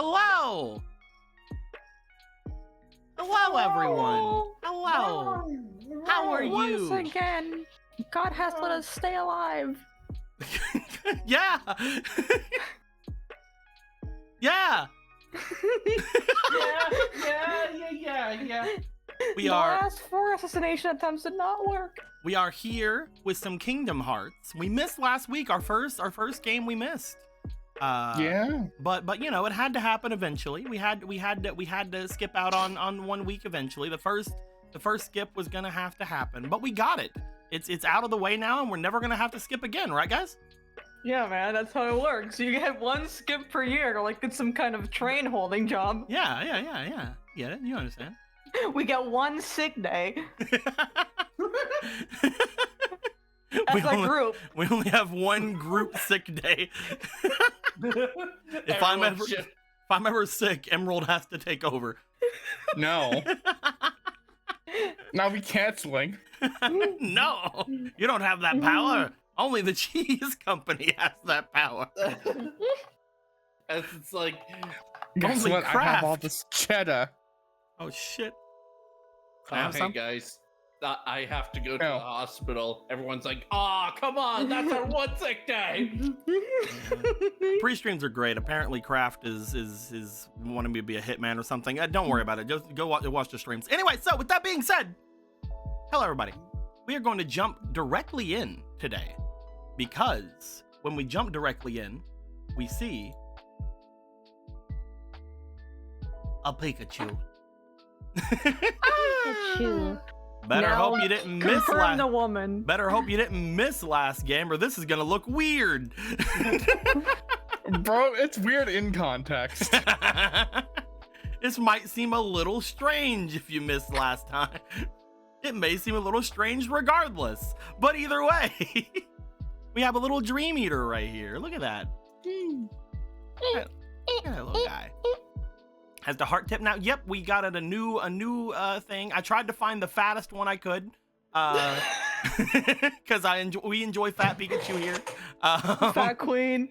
Hello! Hello, everyone! Hello! How are you? Once again, God has let us stay alive. Yeah! Yeah! Yeah. We the are last 4 assassination attempts did not work. we are here with some Kingdom Hearts. We missed last week, our first game we missed. Yeah. But you know, it had to happen eventually. We had to skip out on 1 week eventually. The first skip was gonna have to happen, but we got it. It's out of the way now, and we're never gonna have to skip again, right, guys? Yeah, man, that's how it works. You get 1 skip per year, like it's some kind of train holding job. Yeah. Yeah, you understand. We get 1 sick day We as a group. We only have 1 group sick day. If I'm ever sick, Emerald has to take over. No. Now we canceling. No, you don't have that power. Only the cheese company has that power. As it's like, Guess Only what? I have all Kraft. this cheddar. Oh shit. hey guys, I have to go to No. the hospital. Everyone's like, "Aw, come on, that's our 1 sick day." Pre-streams are great. Apparently Kraft is wanting me to be a hitman or something. Don't worry about it. Just go watch the streams. Anyway, so with that being said, hello everybody. We are going to jump directly in today because when we jump directly in, we see a Pikachu. Pikachu. Better Now hope you didn't miss Confirm the last. woman. Better hope you didn't miss last game, or this is gonna look weird. Bro, it's weird in context. This might seem a little strange if you missed last time. It may seem a little strange regardless, but either way, we have a little Dream Eater right here. Look at that. Look at that little guy. Has the heart tip now. Yep, we got it a new thing. I tried to find the fattest one I could, because we enjoy fat Pikachu here. Fat queen.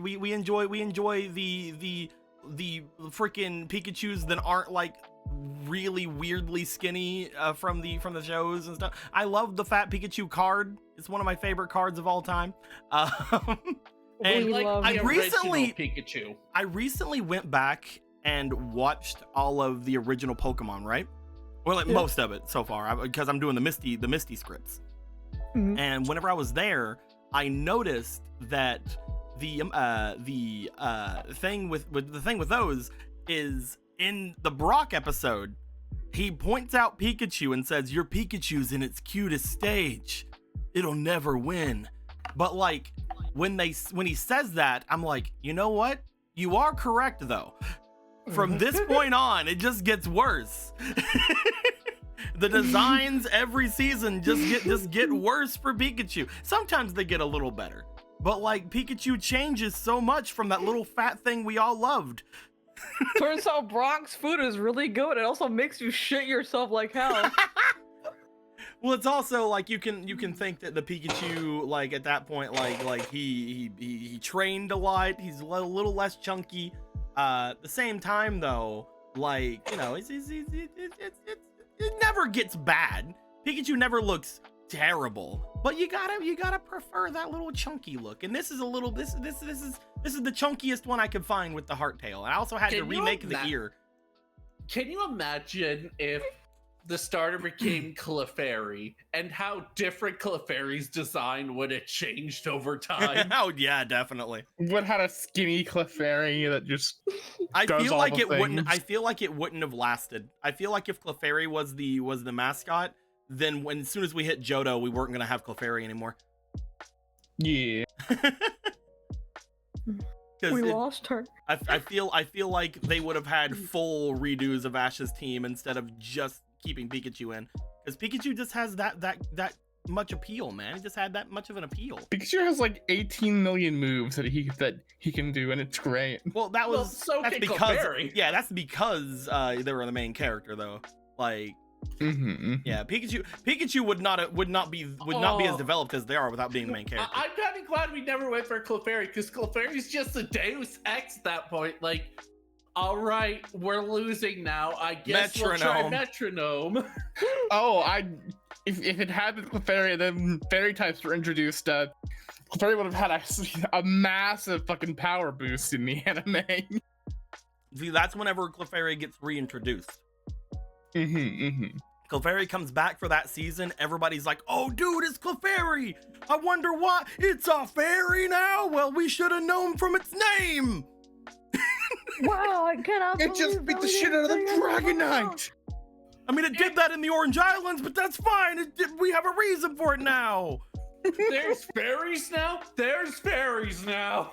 We enjoy the freaking Pikachus that aren't like really weirdly skinny from the shows and stuff. I love the fat Pikachu card. It's one of my favorite cards of all time. And We love I the recently original Pikachu. I recently went back and watched all of the original Pokemon, right? Well, like most of it so far, because I'm doing the Misty scripts. Mhm. And whenever I was there, I noticed that the thing with those is in the Brock episode. He points out Pikachu and says, "Your Pikachu's in its cutest stage. It'll never win." But like when he says that, I'm like, you know what? You are correct though. From this point on, it just gets worse. The designs every season just get worse for Pikachu. Sometimes they get a little better, but like Pikachu changes so much from that little fat thing we all loved. Turns out Brock's food is really good. It also makes you shit yourself like hell. Well, it's also like you can think that the Pikachu, like at that point, like he trained a lot. He's a little less chunky. At the same time though, like, you know, it never gets bad. Pikachu never looks terrible, but you gotta prefer that little chunky look. And this is a little this is the chunkiest one I could find with the heart tail. I also had to Can you remake the ear. Can you imagine if the starter became Clefairy and how different Clefairy's design would have changed over time? Oh yeah, definitely. What had a skinny Clefairy that just I does feel all like the it wouldn't. things. I feel like it wouldn't have lasted. I feel like if Clefairy was the mascot, then as soon as we hit Johto, we weren't gonna have Clefairy anymore. yeah. We lost her. I feel like they would have had full redos of Ash's team instead of just keeping Pikachu in, because Pikachu just has that much appeal, man. He just had that much of an appeal. Pikachu has like 18 million moves that he can do, and it's great. Well, So that's can because Clefairy. they were the main character though. Like Yeah, Pikachu would not be as developed as they are without being the main character. I'm kind of glad we never went for Clefairy, because Clefairy's just a Deus Ex at that point. Like, all right, we're losing now. I guess we'll try Metronome. If it had been Clefairy, then fairy types were introduced. Clefairy would have had a massive fucking power boost in the anime. See, that's whenever Clefairy gets reintroduced. Clefairy comes back for that season. Everybody's like, "Oh, dude, it's Clefairy! I wonder why it's a fairy now. Well, we should have known from its name." Wow, I cannot It just beat the shit out of the Dragonite. I mean, it did that in the Orange Islands, but that's fine. We have a reason for it now. There's fairies now. There's fairies now.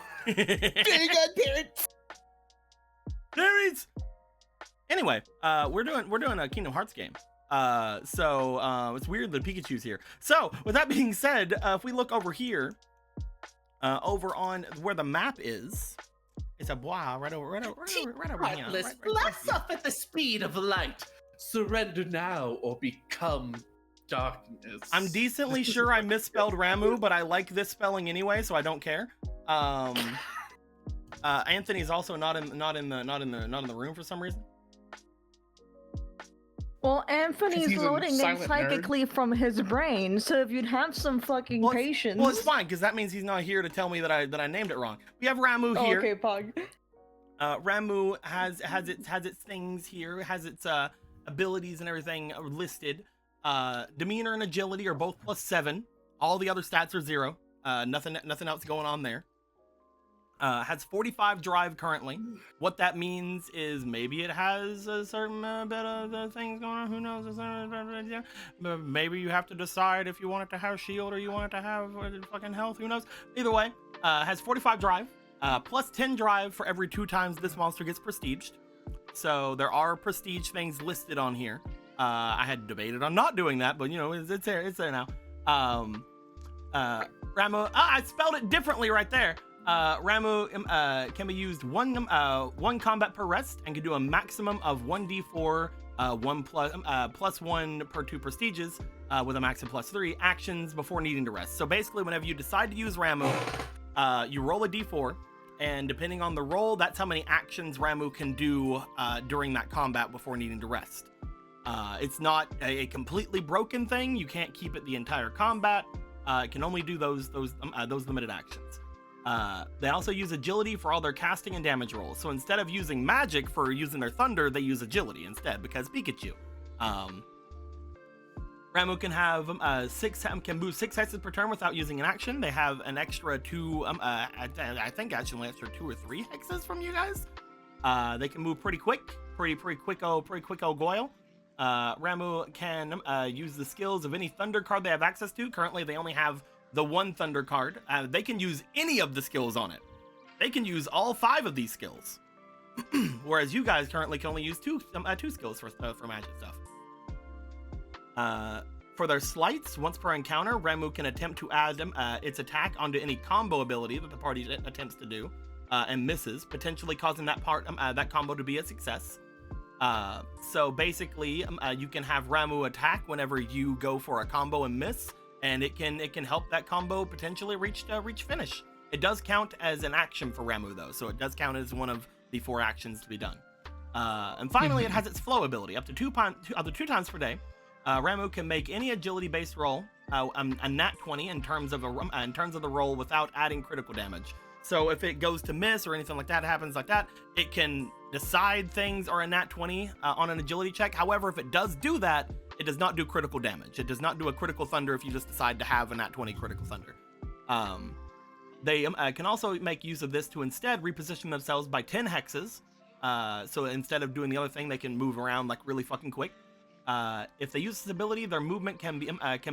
Fairies. Anyway, we're doing a Kingdom Hearts game. So it's weird that Pikachu's here. So with that being said, if we look over here, over on where the map is, it's a bois right over here. Blast off at the speed of light. Surrender now or become darkness. I'm decently sure I misspelled Ramu, but I like this spelling anyway, so I don't care. Anthony's also not in the room for some reason. Well, Anthony's he's a loading in silent psychically from his brain, so if you'd have some fucking patience. Well, it's fine because that means he's not here to tell me that I named it wrong. We have Ramu here. Okay, Pog. Ramu has its things here. It has its abilities and everything listed. Demeanor and agility are both +7. All the other stats are 0. Nothing else going on there. Has 45 drive currently. What that means is maybe it has a certain bit of things going on. Who knows? Maybe you have to decide if you want it to have shield or you want it to have fucking health. Who knows? Either way, has 45 drive. +10 drive for every 2 times this monster gets prestiged. So there are prestige things listed on here. I had debated on not doing that, but you know, it's there. It's there now. Ramu. I spelled it differently right there. Ramu can be used one combat per rest and can do a maximum of 1d4 +1 per 2 prestiges with a max of +3 actions before needing to rest. So basically, whenever you decide to use Ramu, you roll a d4, and depending on the roll, that's how many actions Ramu can do during that combat before needing to rest. It's not a completely broken thing. You can't keep it the entire combat. It can only do those limited actions. They also use agility for all their casting and damage rolls. So instead of using magic for using their thunder, they use agility instead because Pikachu. Ramu can have can move 6 hexes per turn without using an action. They have an extra 2, I think actually extra 2 or 3 hexes from you guys. They can move pretty quick, pretty quicko Goyle. Ramu can use the skills of any thunder card they have access to. Currently, they only have the 1 thunder card. They can use any of the skills on it. They can use all 5 of these skills. Whereas you guys currently can only use 2 skills for magic stuff. For their sleights, once per encounter, Ramu can attempt to add its attack onto any combo ability that the party attempts to do and misses, potentially causing that combo to be a success. So basically, you can have Ramu attack whenever you go for a combo and miss, and it can help that combo potentially reach finish. It does count as an action for Ramu though, so it does count as one of the 4 actions to be done. And finally, it has its flow ability. Up to 2 times per day, Ramu can make any agility-based roll a nat 20 in terms of the roll without adding critical damage. So if it goes to miss or anything like that happens like that, it can decide things are a nat 20 on an agility check. However, if it does do that, it does not do critical damage. It does not do a critical thunder if you just decide to have a nat 20 critical thunder. They can also make use of this to instead reposition themselves by 10 hexes. So instead of doing the other thing, they can move around like really fucking quick. If they use this ability, their movement can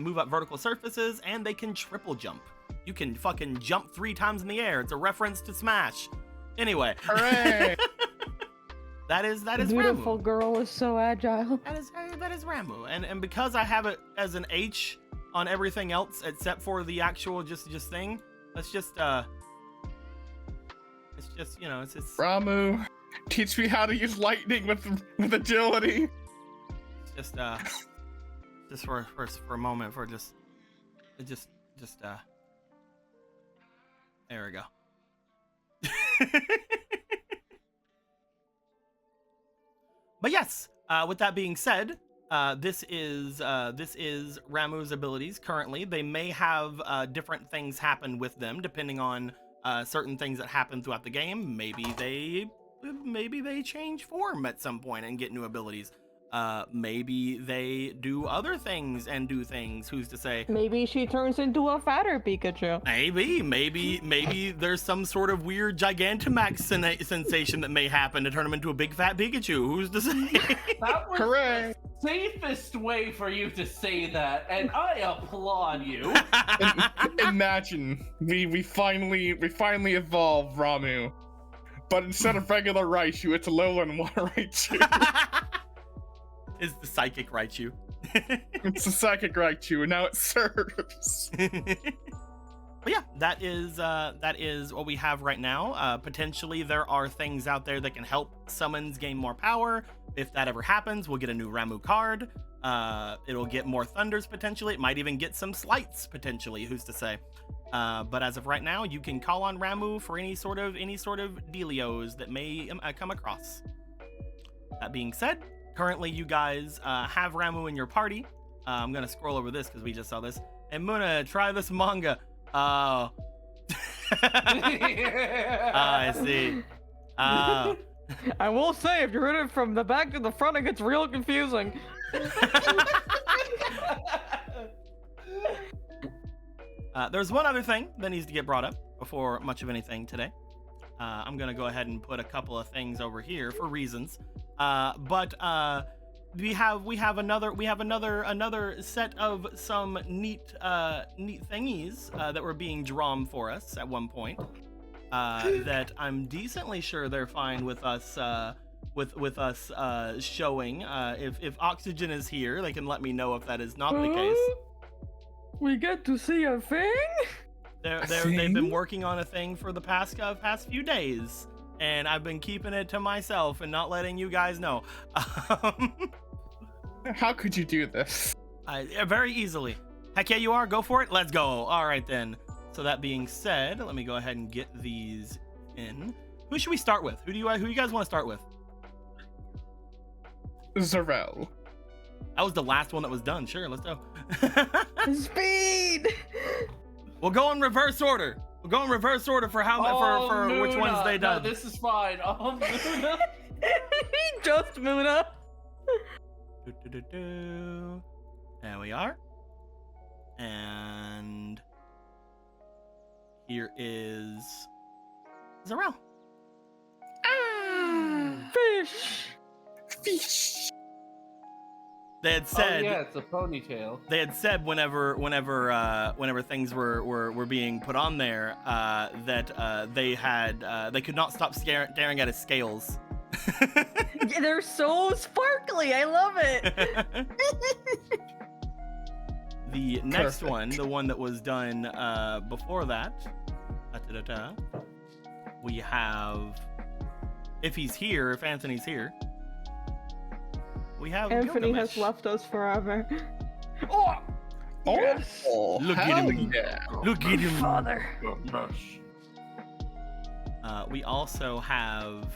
move up vertical surfaces, and they can triple jump. You can fucking jump 3 times in the air. It's a reference to Smash. Anyway. Hooray! That is Beautiful Ramu. Girl is so agile. That is Ramu. And because I have it as an H on everything else except for the actual just thing, it's just you know, it's Ramu, teach me how to use lightning with agility. It's just just for a moment, for just there we go. But yes, with that being said, this is Ramuh's abilities currently. They may have different things happen with them depending on certain things that happen throughout the game. Maybe they change form at some point and get new abilities. Maybe they do other things and do things. Who's to say? Maybe she turns into a fatter Pikachu. Maybe there's some sort of weird Gigantamax sensation that may happen to turn him into a big fat Pikachu. Who's to say? That was Hooray! the safest way for you to say that, and I applaud you. Imagine we finally evolved Ramuh, but instead of regular Raichu, it's a lowland water Raichu. Is the psychic Raichu? It's a psychic Raichu, and now it serves. But yeah, that is what we have right now. Potentially, there are things out there that can help summons gain more power. If that ever happens, we'll get a new Ramuh card. It'll get more Thunders potentially. It might even get some Slights potentially. Who's to say? But as of right now, you can call on Ramuh for any sort of dealios that may come across. That being said, currently you guys have Ramuh in your party. I'm gonna scroll over this because we just saw this. And Muna, try this manga. Oh. I see. I will say, if you read it from the back to the front, it gets real confusing. There's one other thing that needs to get brought up before much of anything today. I'm gonna go ahead and put a couple of things over here for reasons. But we have another set of some neat thingies that were being drawn for us at one point. That I'm decently sure they're fine with us with us showing. If Oxygen is here, they can let me know if that is not the case. We get to see a thing? They've been working on a thing for the past few days, and I've been keeping it to myself and not letting you guys know. How could you do this? Very easily. Heck yeah, you are. Go for it. Let's go. All right then. So that being said, let me go ahead and get these in. Who should we start with? Who you guys want to start with? Zarel. That was the last one that was done. Sure, let's go. Speed! We'll go in reverse order. We'll go in reverse order for how for which ones they done. No, this is fine. Oh, Muna. Just Muna. There we are. And here is Zarel. Fish. They had said, oh, yeah, it's a ponytail. They had said whenever things were being put on there that they could not stop staring at his scales. Yeah, they're so sparkly. I love it. The next Perfect. one, the one that was done before that, we have, if Anthony's here, we have Anthony Gilgamesh. has left us forever. Oh! Yes! Oh, Look at hell him. yeah. Look at him. Father. We also have.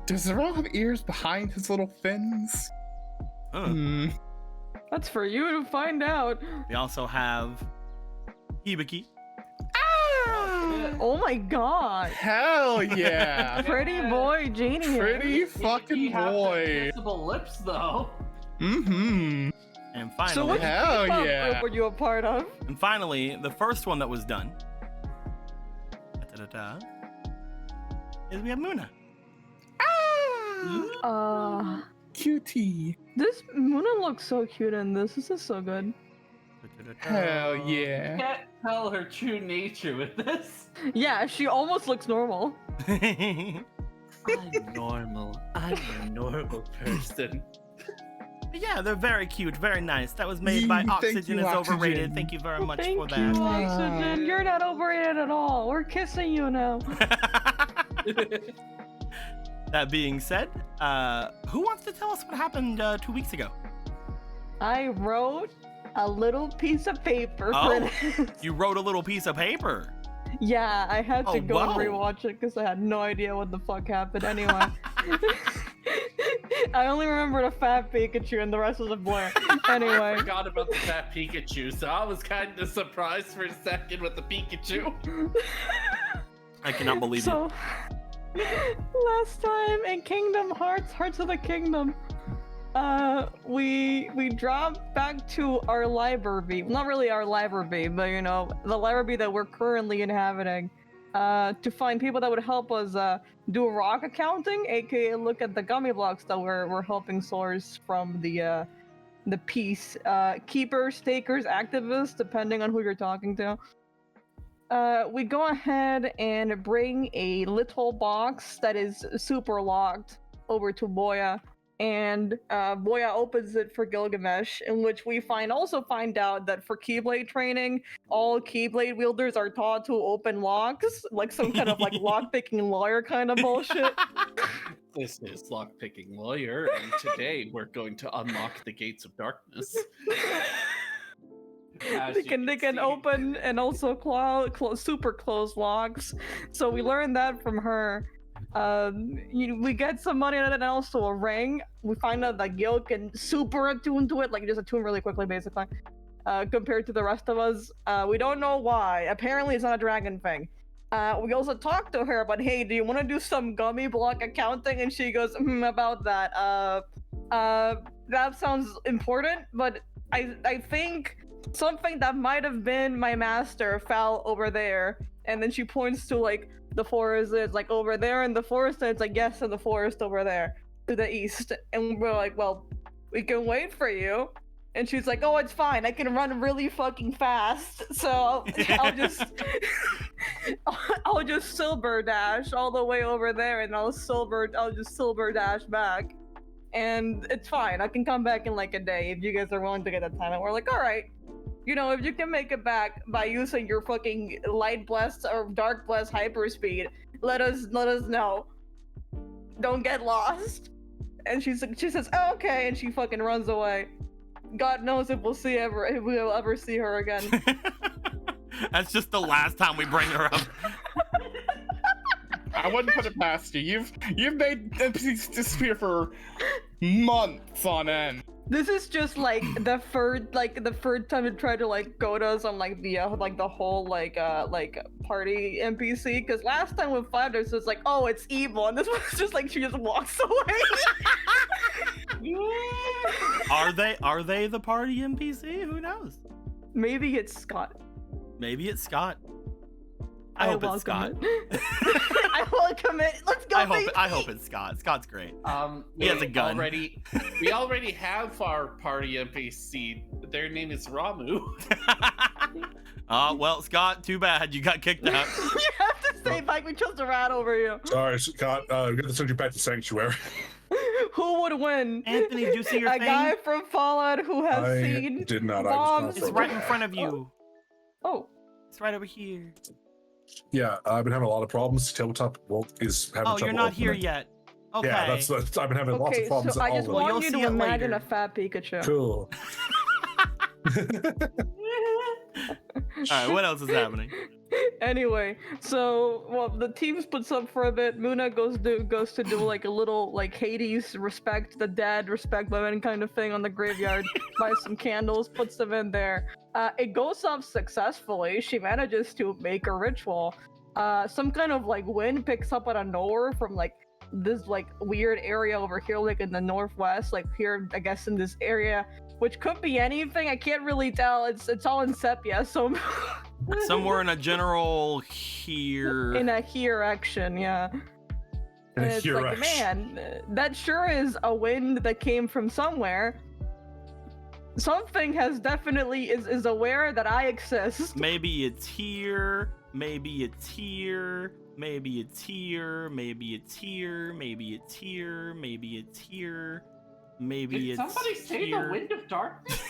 Does Zarel have ears behind his little fins? Hmm. That's for you to find out. We also have Hibiki. Oh my god. Hell yeah. Pretty boy genius. Pretty He fucking has boy. kissable lips, though. Mm-hmm. And So finally, which Hell K-pop yeah. group were you a part of? the first one that was done is we have Muna. Cutie. This Muna looks so cute in this. This is so good. Hell yeah. Can't tell her true nature with this. Yeah, she almost looks normal. I'm normal. I'm a normal person. Yeah, they're very cute, very nice. That was made by Thank Oxygen you, is Oxygen. overrated. Thank you very much Thank for you, that. Oxygen. You're not overrated at all. We're kissing you now. That being said, who wants to tell us what happened 2 weeks ago? I wrote a little piece of paper for Oh, this. you wrote a little piece of paper. Yeah, I had to Oh, go and whoa. rewatch it because I had no idea what the fuck happened anyway. I only remembered a fat Pikachu and the rest was a blur. I Anyway. forgot about the fat Pikachu, so I was kind of surprised for a second with the Pikachu. I cannot believe it. So, last time in Kingdom Hearts, Hearts of the Kingdom, we dropped back to our library. Not really our library, but you know, the library that we're currently inhabiting, to find people that would help us do rock accounting, aka look at the gummy blocks that we're helping source from the peace keepers, takers, activists, depending on who you're talking to. We go ahead and bring a little box that is super locked over to Boya, and Boya opens it for Gilgamesh, in which we also find out that for Keyblade training, all Keyblade wielders are taught to open locks, like some kind of like lock-picking lawyer kind of bullshit. This is Lockpicking Lawyer, and today we're going to unlock the gates of darkness. As They you can see- open and also super close locks. So we learned that from her. We get some money out of it and also a ring. We find out that Gil can super attune to it, like just attune really quickly, basically. Compared to the rest of us, we don't know why. Apparently, it's not a dragon thing. We also talked to her about, hey, do you want to do some gummy block accounting? And she goes, about that. That sounds important, but I think something that might have been my master fell over there. And then she points to like the forest. It's like over there in the forest, and it's like, yes, in the forest over there to the east. And we're like, well, we can wait for you. And she's like, oh, it's fine. I can run really fucking fast. So I'll just I'll just silver dash all the way over there, and I'll just silver dash back. And it's fine. I can come back in like a day if you guys are willing to get that time. And we're like, all right. You know, if you can make it back by using your fucking light blessed or dark blessed hyperspeed, let us know. Don't get lost. And she says, oh, okay, and she fucking runs away. God knows if we'll ever see her again. That's just the last time we bring her up. I wouldn't put it past you. You've made NPCs disappear for months on end. This is just like the third time to try to like goad us on like the whole like party NPC. Because last time with Five Days was like, oh, it's evil, and this one's just like she just walks away. Are they the party NPC? Who knows? Maybe it's Scott. Maybe it's Scott. I hope it's Scott. I welcome it. Let's go. I hope it's Scott. Scott's great. He has a gun. We already have our party NPC. Their name is Ramu. Well, Scott, too bad. You got kicked out. You have to say, Mike, we chose a rat over you. Sorry, Scott. We got to send you back to Sanctuary. Who would win? Anthony, did you see your a thing? guy from Fallout who has I seen did not. bombs. It's right in front of you. Oh. It's right over here. Yeah, I've been having a lot of problems. Tabletop is having trouble. Oh, you're not here opening. yet. Okay. Yeah, that's I've been having lots of problems. So I just all of them. want You'll you see to it imagine later. a fat Pikachu. Cool. All right, what else is happening? Anyway, so the team splits up for a bit. Muna goes to do like a little like Hades respect the dead, respect women kind of thing on the graveyard. Buy some candles, puts them in there. It goes off successfully. She manages to make a ritual. Some kind of like wind picks up out of nowhere from like this like weird area over here, like in the northwest, like here I guess in this area, which could be anything. I can't really tell. It's all in sepia, so Somewhere in a general here. in a here action, yeah. In a And it's here like, action. man, that sure is a wind that came from somewhere. Something has definitely is aware that I exist. Maybe it's here. Maybe it's here. Maybe it's here. Maybe it's here. Maybe it's here. Maybe it's here. Maybe Did it's somebody say here. the wind of darkness?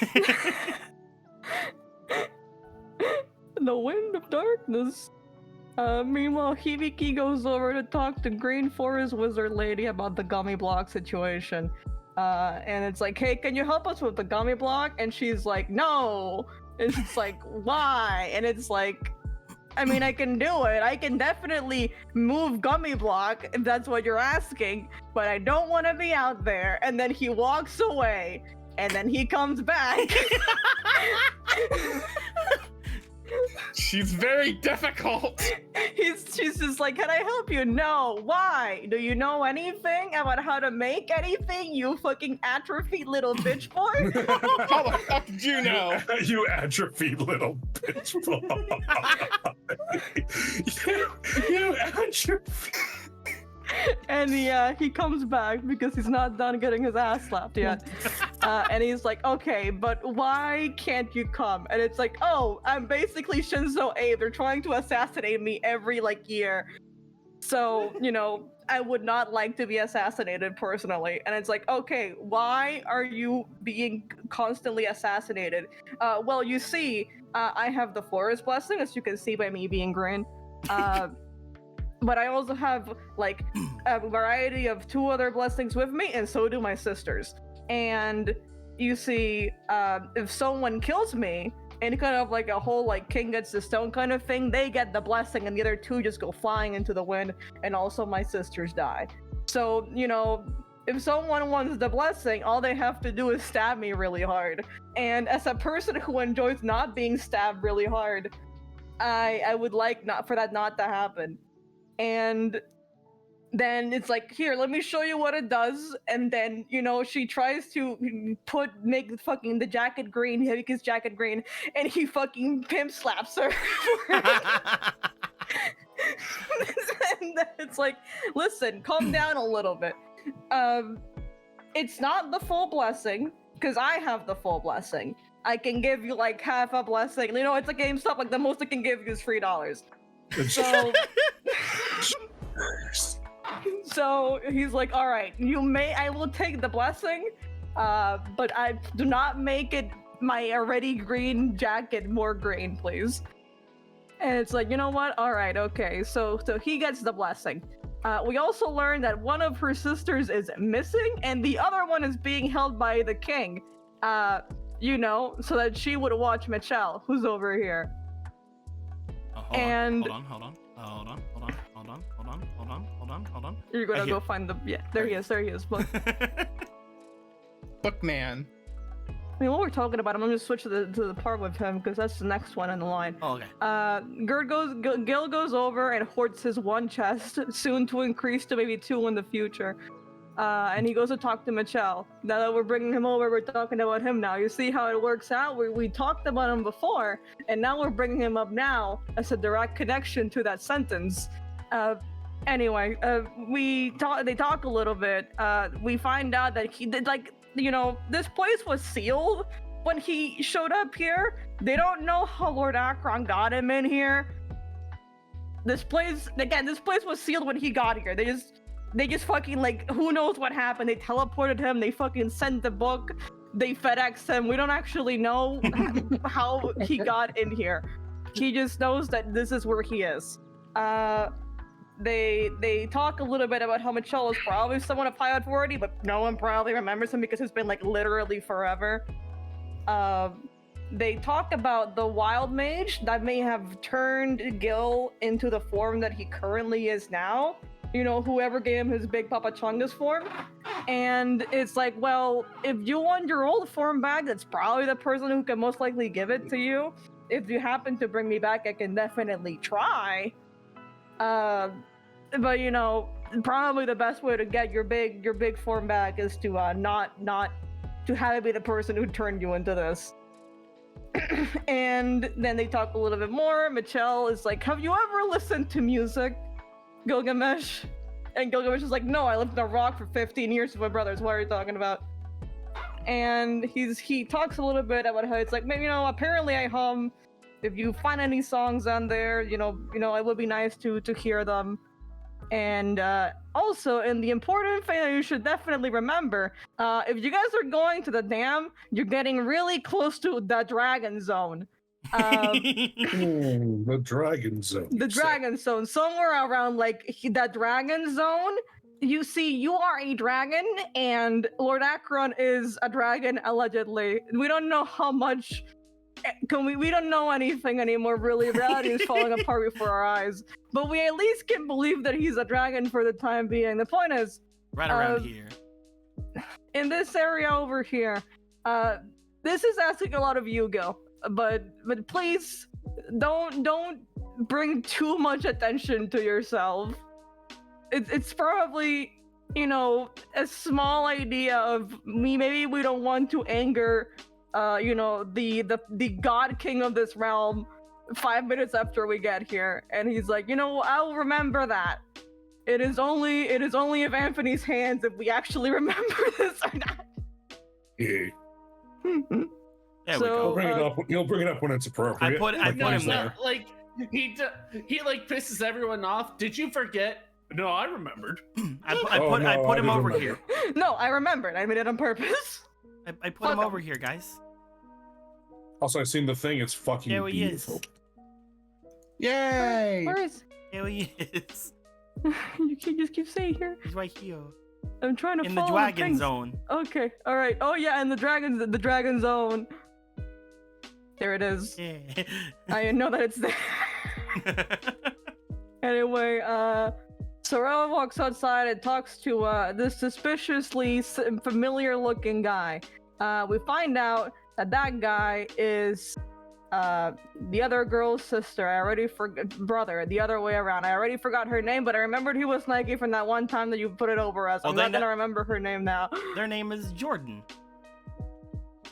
The wind of darkness. Meanwhile, Hibiki goes over to talk to Green Forest Wizard Lady about the gummy block situation. And it's like, hey, can you help us with the gummy block? And she's like, no. And it's like, why? And it's like, I mean, I can do it. I can definitely move gummy block if that's what you're asking, but I don't want to be out there. And then he walks away, and then he comes back. She's very difficult. She's just like, can I help you? No. Why? Do you know anything about how to make anything, you fucking atrophied little bitch boy? How the fuck did you know? You atrophied little bitch boy. you atrophied. And he comes back because he's not done getting his ass slapped yet. And he's like, okay, but why can't you come? And it's like, oh, I'm basically Shinzo Abe. They're trying to assassinate me every year. So, I would not like to be assassinated personally. And it's like, okay, why are you being constantly assassinated? Well, you see, I have the forest blessing, as you can see by me being green. But I also have a variety of 2 other blessings with me, and so do my sisters. And you see, if someone kills me, and kind of like a whole king gets the stone kind of thing, they get the blessing, and the other 2 just go flying into the wind, and also my sisters die. So, if someone wants the blessing, all they have to do is stab me really hard. And as a person who enjoys not being stabbed really hard, I would like for that not to happen. And then it's like, here, let me show you what it does. And then, she tries to make fucking the jacket green, his jacket green, and he fucking pimp slaps her. And then it's like, listen, calm down a little bit. It's not the full blessing, because I have the full blessing. I can give you half a blessing. It's a GameStop, the most I can give you is $3. So, so he's like, all right, I will take the blessing, but I do not make it my already green jacket more green, please. And it's like, you know what? All right, okay. So he gets the blessing. We also learned that one of her sisters is missing, and the other one is being held by the king. So that she would watch Michelle, who's over here. Hold on. You're gonna go find the there he is. Look. Bookman. I mean, while we're talking about him, I'm gonna switch to the part with him because that's the next one in the line. Oh, okay. Gil goes over and hoards his 1 chest, soon to increase to maybe 2 in the future. And he goes to talk to Michelle. Now that we're bringing him over, we're talking about him now. You see how it works out? We talked about him before, and now we're bringing him up now as a direct connection to that sentence. Anyway, they talk a little bit. We find out that he did, this place was sealed when he showed up here. They don't know how Lord Akron got him in here. This place was sealed when he got here. They just fucking who knows what happened. They teleported him. They fucking sent the book. They FedExed him. We don't actually know how he got in here. He just knows that this is where he is. They talk a little bit about how Michelle is probably someone of high authority, but no one probably remembers him because it's been literally forever. They talk about the wild mage that may have turned Gil into the form that he currently is now. Whoever gave him his Big Papa Chungus form. And it's like, well, if you want your old form back, that's probably the person who can most likely give it to you. If you happen to bring me back, I can definitely try. But probably the best way to get your big form back is to not to have it be the person who turned you into this. And then they talk a little bit more. Michelle is like, have you ever listened to music, Gilgamesh? And Gilgamesh is like, no, I lived in a rock for 15 years with my brothers. What are you talking about? And he talks a little bit about how it's like, maybe, apparently I hum. If you find any songs on there, it would be nice to hear them. And also, and the important thing that you should definitely remember, if you guys are going to the dam, you're getting really close to the dragon zone. The dragon zone. The dragon zone. Somewhere around the dragon zone, you see, you are a dragon, and Lord Akron is a dragon, allegedly. We don't know how much. We don't know anything anymore, really. Reality is falling apart before our eyes. But we at least can believe that he's a dragon for the time being. The point is, Right around here. in this area over here, this is asking a lot of Yu-Gi-Oh! But please, don't bring too much attention to yourself. It's probably, you know, a small idea of me. Maybe we don't want to anger, you know, the god king of this realm 5 minutes after we get here. And he's like, you know, I'll remember that. It is only of Anthony's hands if we actually remember this or not. Yeah. There So, we go. He'll bring it up when it's appropriate. I put him there. Like he like pisses everyone off. Did you forget? No, I remembered. I Oh, put no, I him didn't over remember. here. No, I remembered. I made it on purpose. I put him over here, guys. Also, I've seen the thing. It's fucking There he is. beautiful. Yay! Where is? There he is. You can just keep saying here. He's right here. I'm trying to In the follow dragon things. zone. Okay, all right. Oh yeah, and the dragon zone. There it is. Yeah. I didn't know that it's there. Anyway, Sorella walks outside and talks to this suspiciously familiar-looking guy. We find out that that guy is the other girl's sister. I already forgot, brother, the other way around. I already forgot her name, but I remembered he was Nike from that one time that you put it over us. Well, I'm they not gonna kn- remember her name now. Their name is Jordan.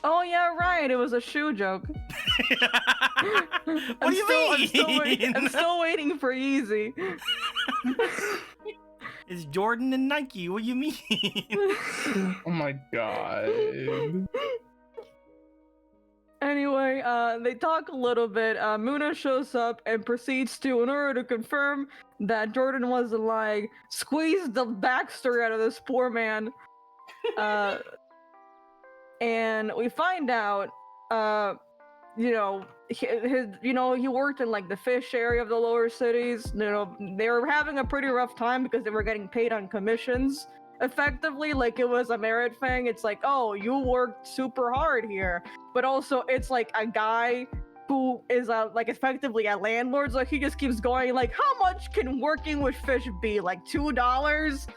Oh yeah, right. It was a shoe joke. What do you mean? I'm still waiting for Yeezy. It's Jordan and Nike. What do you mean? Oh my god. Anyway, they talk a little bit. Muna shows up and proceeds to, in order to confirm that Jordan wasn't lying, squeeze the backstory out of this poor man. And we find out, you know, he worked in like the fish area of the lower cities. You know, they were having a pretty rough time because they were getting paid on commissions. Effectively, like it was a merit thing. It's like, oh, you worked super hard here, but also it's like a guy who is like effectively a landlord. So he just keeps going like, how much can working with fish be? Like $2?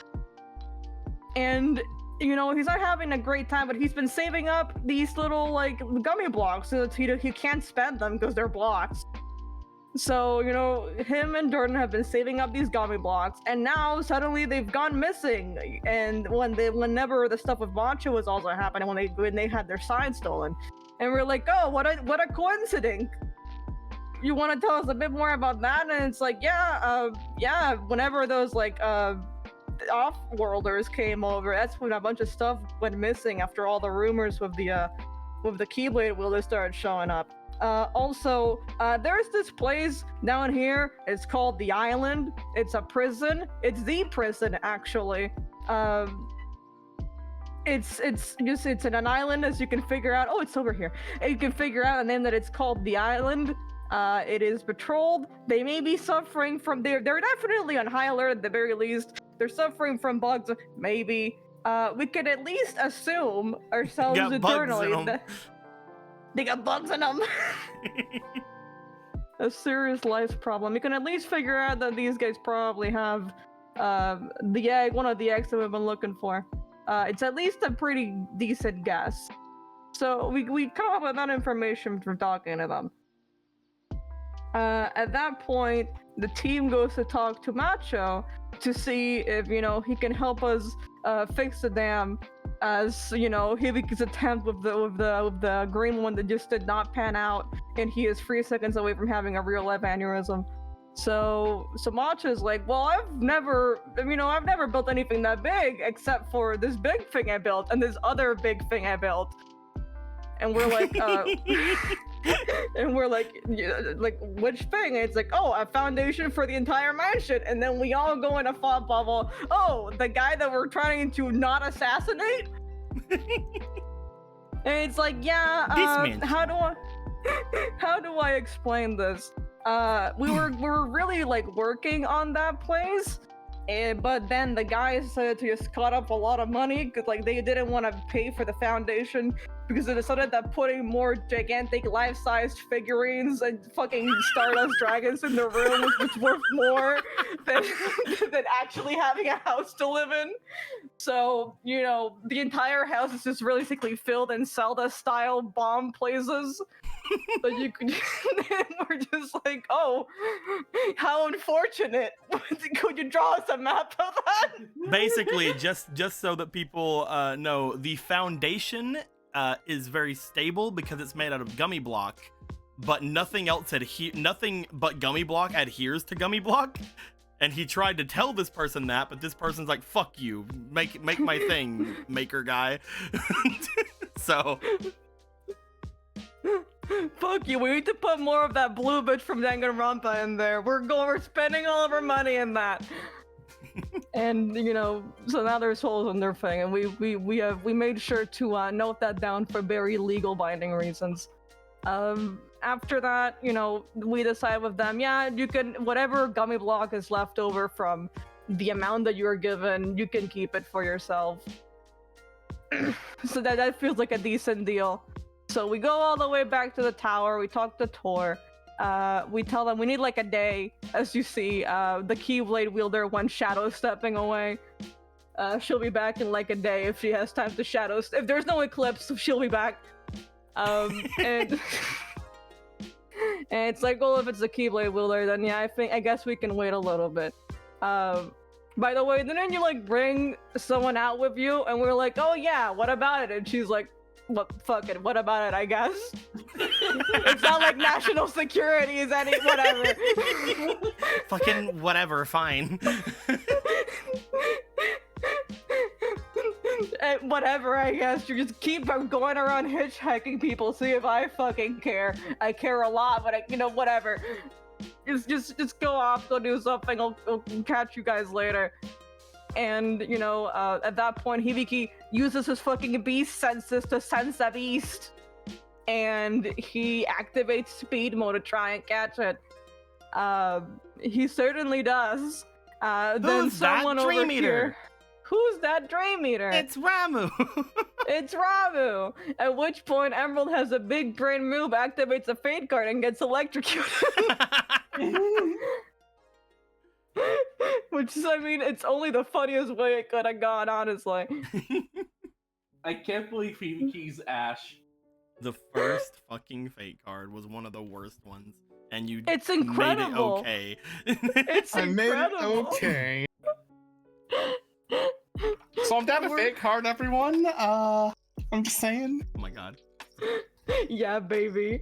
And you know, he's not having a great time, but he's been saving up these little like gummy blocks so that he can't spend them because they're blocks. So, you know, him and Jordan have been saving up these gummy blocks, and now suddenly they've gone missing. And whenever the stuff with Macho was also happening, when they had their sign stolen, and we're like, oh, what a coincidence! You want to tell us a bit more about that? And it's like, yeah. Whenever those like off-worlders came over, that's when a bunch of stuff went missing after all the rumors with the Keyblade wielders started showing up. Also, there's this place down here. It's called the Island. It's a prison. It's the prison, actually. It's in an island, as you can figure out. Oh, it's over here. You can figure out the name that it's called the Island. It is patrolled. They may be suffering from. They're definitely on high alert at the very least. They're suffering from bugs. Maybe. We could at least assume ourselves Got bugs in eternally 'em. that they got bugs in them. A serious life problem. You can at least figure out that these guys probably have the egg, one of the eggs that we've been looking for. It's at least a pretty decent guess. So we come up with that information from talking to them. At that point, the team goes to talk to Macho to see if, you know, he can help us fix the dam, as, you know, Hibika's attempt with the green one that just did not pan out, and he is 3 seconds away from having a real life aneurysm. So Macho's like, well, I've never built anything that big except for this big thing I built and this other big thing I built. And we're like, which thing? And it's like, oh, a foundation for the entire mansion. And then we all go in a thought bubble. Oh, the guy that we're trying to not assassinate? And it's like, yeah, how do I explain this? We were really like working on that place, But then the guys decided to just cut up a lot of money because like they didn't want to pay for the foundation because they decided that putting more gigantic life-sized figurines and fucking Stardust dragons in the room was worth more than than actually having a house to live in. So, you know, the entire house is just realistically filled in Zelda-style bomb places. So you could, we're just like, oh, how unfortunate. Could you draw us a map of that? Basically, just so that people know, the foundation is very stable because it's made out of gummy block, but nothing but gummy block adheres to gummy block. And he tried to tell this person that, but this person's like, "Fuck you, make my thing, maker guy." So. Fuck you, we need to put more of that blue bitch from Danganronpa in there. We're spending all of our money in that. And you know, so now there's holes in their thing, and we made sure to note that down for very legal binding reasons. After that, you know, we decide with them, yeah, you can, whatever gummy block is left over from the amount that you were given, you can keep it for yourself. So that feels like a decent deal. So we go all the way back to the tower, we talk to Tor, we tell them we need like a day. As you see, the Keyblade wielder went shadow stepping away. She'll be back in like a day if she has time to shadow if there's no eclipse, she'll be back. And it's like, well, if it's the Keyblade wielder, then yeah, I guess we can wait a little bit. By the way, didn't you like bring someone out with you? And we're like, oh yeah, what about it? And she's like, what, fuck it, what about it, I guess? It's not like national security is any, whatever. Fucking whatever, fine. Whatever, I guess. You just keep going around hitchhiking people, see if I fucking care. I care a lot, but you know, whatever. Just go off, go do something, I'll catch you guys later. And, you know, at that point, Hibiki uses his fucking beast senses to sense a beast. And he activates speed mode to try and catch it. He certainly does. Then someone over here... Who's that Dream Eater? It's Ramu! It's Ramu! At which point, Emerald has a big brain move, activates a Fate card, and gets electrocuted. Which is, I mean, it's only the funniest way it could have gone, honestly. I can't believe Hibiki's Ash. The first fucking Fate card was one of the worst ones, and you It's incredible. made it okay. It's I made it incredible. okay. So I'm down to Fate card, everyone. I'm just saying. Oh my god. Yeah, baby.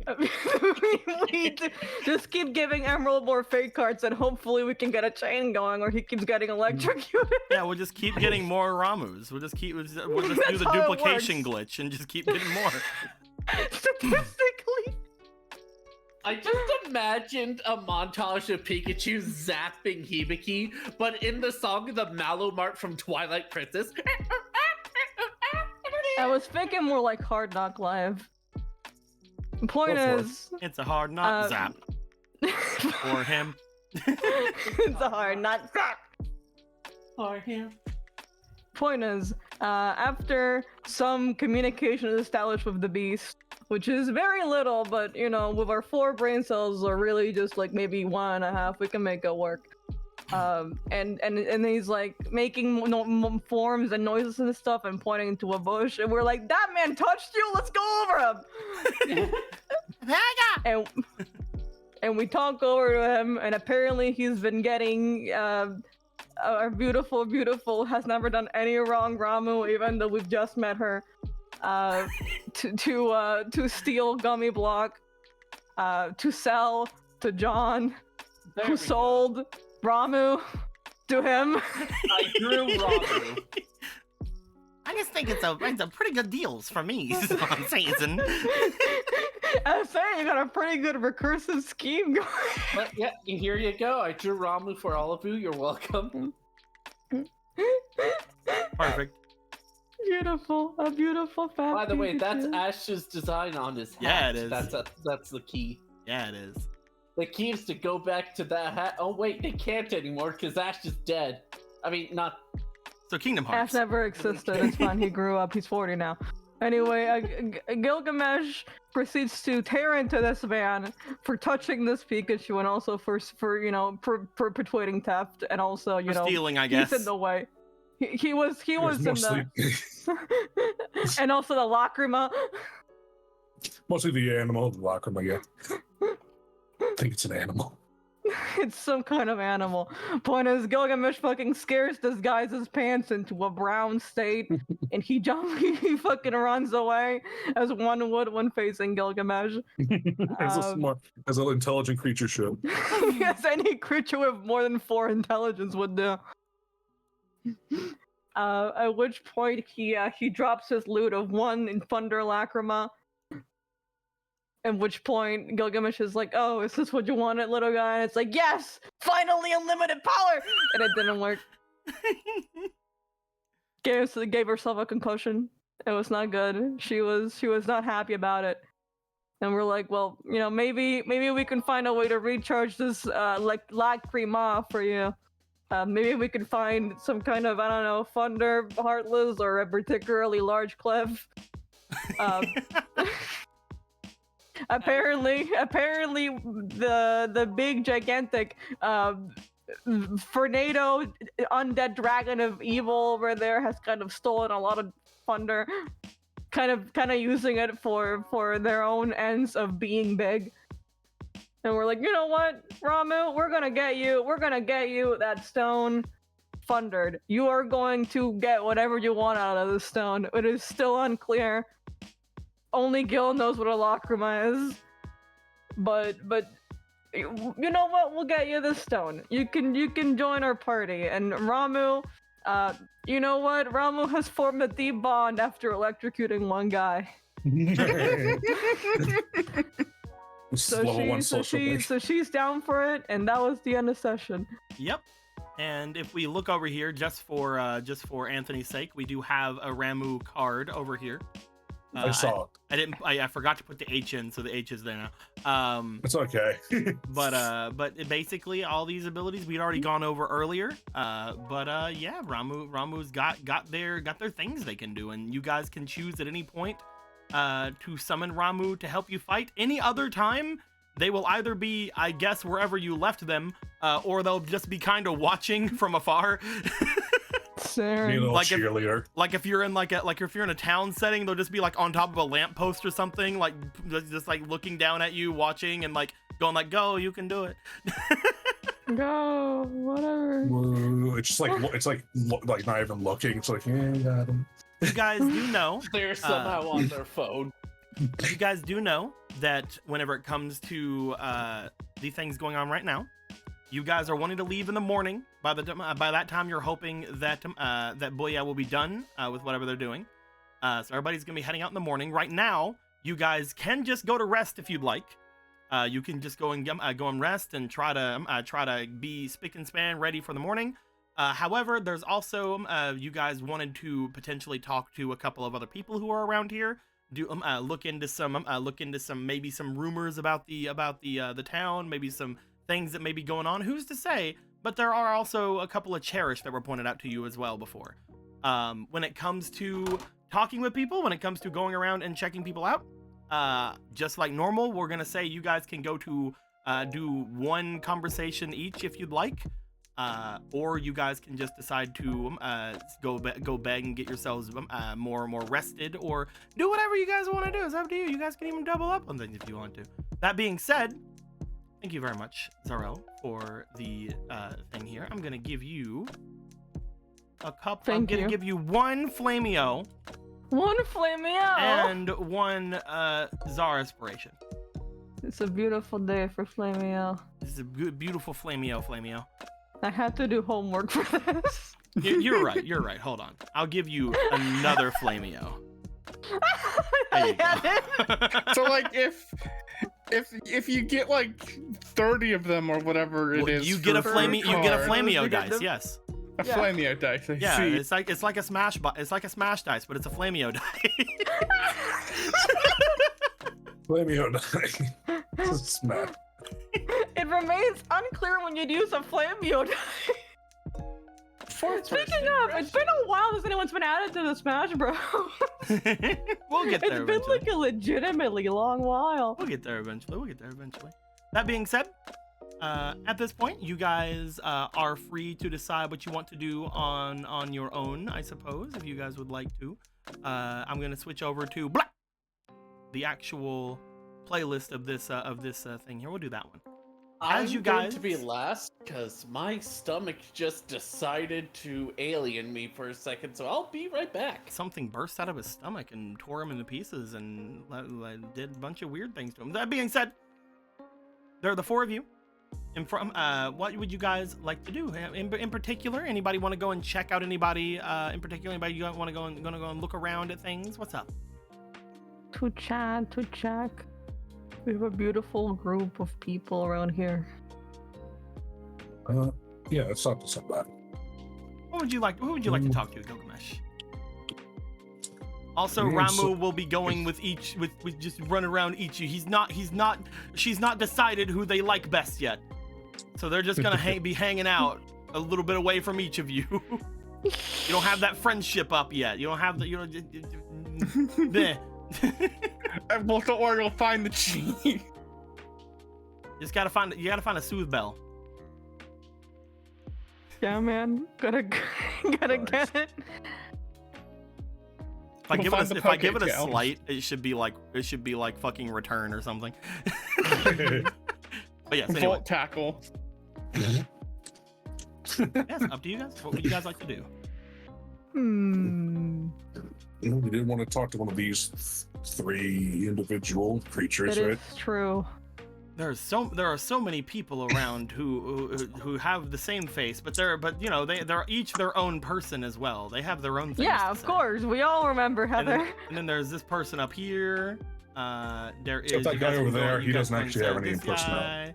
We just keep giving Emerald more Fate cards, and hopefully we can get a chain going, or he keeps getting electrocuted. Yeah, we'll just keep getting more Ramus. We'll just do the how it duplication works. glitch and just keep getting more. Statistically. I just imagined a montage of Pikachu zapping Hibiki, but in the song The Mallow Mart from Twilight Princess. I was thinking more like Hard Knock Live. The point Go for it. is... It's a hard not zap it's for him. a hard not zap. For him. Point is, after some communication is established with the beast, which is very little, but you know, with our 4 brain cells are really just like maybe 1.5, we can make it work. And he's like making forms and noises and stuff and pointing into a bush, and we're like, that man touched you, let's go over him. and we talk over to him, and apparently he's been getting our beautiful has never done any wrong Ramu, even though we've just met her, to steal gummy block, to sell to John, who sold Ramu to him. I drew Ramu. I just think it's a pretty good deals for me. Is what I'm saying. I was saying, you got a pretty good recursive scheme going. But yeah, here you go. I drew Ramu for all of you. You're welcome. Perfect. Beautiful, a beautiful fat By the way, that's Pikachu. Ash's design on his hat. Yeah, it is. That's the key. Yeah, it is. The key is to go back to that hat. Oh wait, they can't anymore because Ash is dead. I mean, not. So Kingdom Ash Hearts. never existed. It's fine. He grew up. He's 40 now. Anyway, Gilgamesh proceeds to tear into this man for touching this Pikachu and also for perpetuating theft and also For stealing, I guess. he's in the way. He was in mostly, the and also the Lacrima. mostly the animal, the Lacrima, yeah. I think it's an animal. It's some kind of animal. Point is, Gilgamesh fucking scares this guy's pants into a brown state, and he fucking runs away as one would when facing Gilgamesh. As an intelligent creature should. As any creature with more than 4 intelligence would do. At which point he drops his loot of 1 in Thunder Lacrima. At which point Gilgamesh is like, "Oh, is this what you wanted, little guy?" And it's like, "Yes, finally unlimited power!" And it didn't work. Gave herself a concussion. It was not good. She was not happy about it. And we're like, well, maybe we can find a way to recharge this Lacrima for you. Maybe we can find some kind of, I don't know, Thunder Heartless or a particularly large cliff. Apparently the big gigantic Fernado undead dragon of evil over there has kind of stolen a lot of thunder, kind of using it for their own ends of being big. And we're like, you know what, Ramu, we're gonna get you that stone thundered. You are going to get whatever you want out of the stone. It is still unclear. Only Gil knows what a Lacrima is, but you know what? We'll get you this stone. You can join our party. And Ramu, you know what? Ramu has formed a deep bond after electrocuting one guy. So she's down for it, and that was the end of session. Yep. And if we look over here, just for Anthony's sake, we do have a Ramu card over here. I saw it. I forgot to put the H in, so the H is there now. It's okay. but basically all these abilities we'd already gone over earlier. Yeah, Ramu's got their things they can do, and you guys can choose at any point to summon Ramu to help you fight. Any other time, they will either be, I guess, wherever you left them, or they'll just be kind of watching from afar. Like cheerleader. Like if you're in if you're in a town setting, they'll just be like on top of a lamppost or something, like just like looking down at you, watching, and like going like, "Go, you can do it." Go, whatever. It's like not even looking. It's like, yeah, got him. You guys do know They're somehow on their phone. You guys do know that whenever it comes to the things going on right now, you guys are wanting to leave in the morning. By that time, you're hoping that that Boya will be done with whatever they're doing. So everybody's gonna be heading out in the morning. Right now, you guys can just go to rest if you'd like. You can just go and rest and try to be spick and span ready for the morning. However, there's also you guys wanted to potentially talk to a couple of other people who are around here. Look into some maybe some rumors about the town, maybe some things that may be going on. Who's to say? But there are also a couple of Cherished that were pointed out to you as well before. When it comes to talking with people, when it comes to going around and checking people out, just like normal, we're gonna say you guys can go to do one conversation each if you'd like, or you guys can just decide to go beg and get yourselves more rested, or do whatever you guys want to do. It's up to you. You guys can even double up on things if you want to. That being said, thank you very much, Zarel, for the thing here. I'm gonna give you a cup. I'm gonna give you one Flameo. One Flameo! And one Zara Inspiration. It's a beautiful day for Flameo. This is a beautiful Flameo. I had to do homework for this. You're right. Hold on. I'll give you another Flameo. There you go. So like if you get like 30 of them or whatever it is, you get a Flameo dice. Yes. A Flameo dice. Yeah, it's like a smash dice, but it's a Flameo dice. Flameo dice. It's a smash. It remains unclear when you'd use a Flameo die. Speaking of, it's been a while since anyone's been added to the Smash Bros. We'll get there It's been eventually. like a legitimately long while. We'll get there eventually. That being said, at this point, you guys are free to decide what you want to do on your own, I suppose, if you guys would like to. I'm gonna switch over to the actual playlist of this thing here. We'll do that one. I'm you going guys- to be last because my stomach just decided to alien me for a second, so I'll be right back. Something burst out of his stomach and tore him into pieces and did a bunch of weird things to him. That being said, there are the four of you. And from what would you guys like to do in particular? Anybody want to go and check out anybody in particular? Anybody you want to go and look around at things? What's up? To check. We have a beautiful group of people around here. Yeah, it's not so bad. Who would you like to talk to, Gilgamesh? Also, Yeah, Ramu will be going with just run around each. She's not decided who they like best yet. So they're just gonna be hanging out a little bit away from each of you. You don't have that friendship up yet. You don't have the bleh. Well, don't worry, we'll find the cheat. You gotta find a soothe bell. Yeah, man. Gotta get it. If I We'll give find the it a Poké slight, it should be like fucking return or something. But yes, anyway. Volt tackle. Yes, up to you guys. What would you guys like to do? You know, we didn't want to talk to one of these three individual creatures, That right? is true. There are so many people around who have the same face, but they're each their own person as well. They have their own things. Yeah, to of say. course. We all remember And Heather. then there's this person up here. There is Except that you guy guys over can go- there, you he guys doesn't can actually say have any this personality.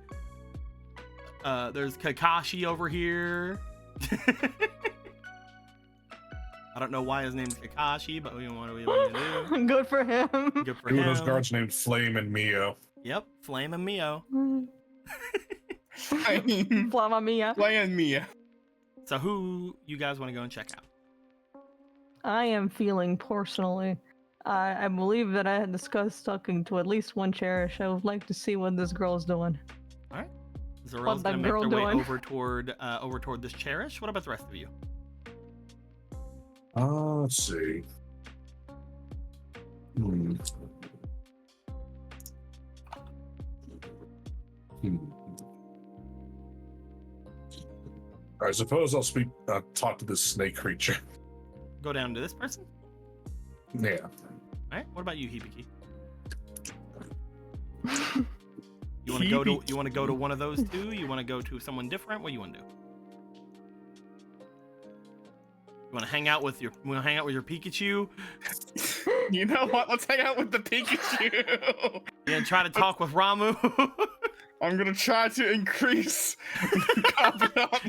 guy. There's Kakashi over here. I don't know why his name's Kakashi, but what do we do? Good for him. Good for Two him. of those guards named Flame and Mio. Yep, Flame and Mio. Flama Mia. Playing Mia. So who you guys want to go and check out? I am feeling personally. I believe that I had discussed talking to at least one Cherish. I would like to see what this girl's doing. Zorel's that gonna make girl their way doing? over toward this Cherish. What about the rest of you? Let's see. I suppose I'll talk to this snake creature. Go down to this person. Yeah. All right. What about you, Hibiki? You want to go to one of those two? You want to go to someone different? What do you want to do? You want to hang out with your Pikachu? You know what? Let's hang out with the Pikachu. You gonna try to talk with Ramu? I'm gonna try to increase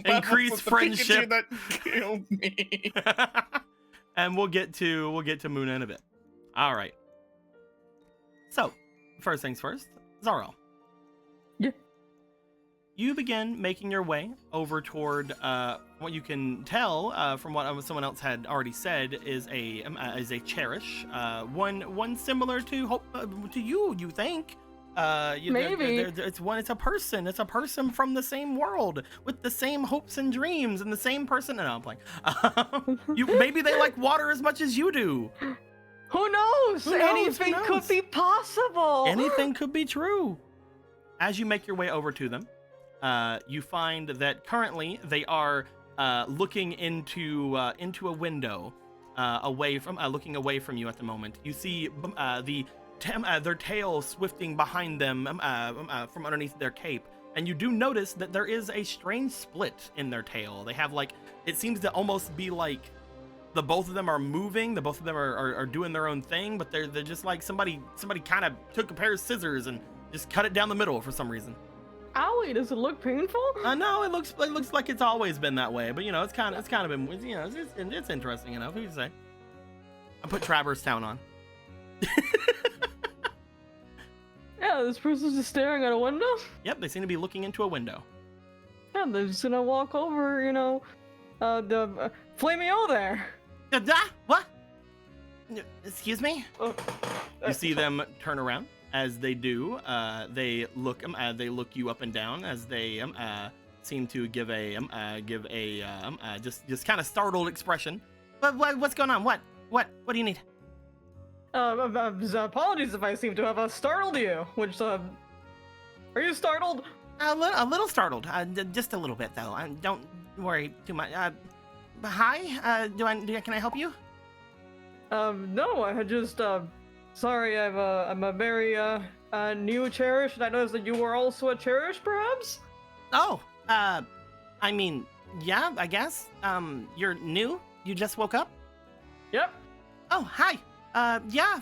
Increase friendship. that killed me. And we'll get to Muna in a bit. All right. So, first things first, Zarel. Yeah. You begin making your way over toward what you can tell from what someone else had already said is a Cherish, one similar to you. You think? Maybe. It's a person. It's a person from the same world with the same hopes and dreams and the same person. No, I'm playing. Maybe they like water as much as you do. Who knows? Who knows? Anything Who knows? could be possible. Anything could be true. As you make your way over to them, you find that currently they are looking into a window looking away from you at the moment. You see their tail swifting behind them from underneath their cape, and you do notice that there is a strange split in their tail. They have it seems to almost be like the both of them are moving, the both of them are doing their own thing, but they're just like somebody kind of took a pair of scissors and just cut it down the middle for some reason. Owie, does it look painful? No, it looks like it's always been that way, but it's kind of been, it's interesting enough. Who you say? I put Traverse Town on. Yeah, this person's just staring at a window. Yep, they seem to be looking into a window. Yeah, they're just gonna walk over, Flamio there. What? Excuse me? You see Uh, them turn around. As they do, they look you up and down as they seem to give a just kind of startled expression. What's going on? What do you need? Apologies if I seem to have startled you. Which are you startled? A little startled. Just a little bit though. Don't worry too much. Hi. Can I help you? No. I just sorry. I'm a very new Cherished, and I noticed that you were also a Cherished, perhaps. Oh. I mean, yeah. I guess. You're new. You just woke up. Yep. Oh, hi. Yeah.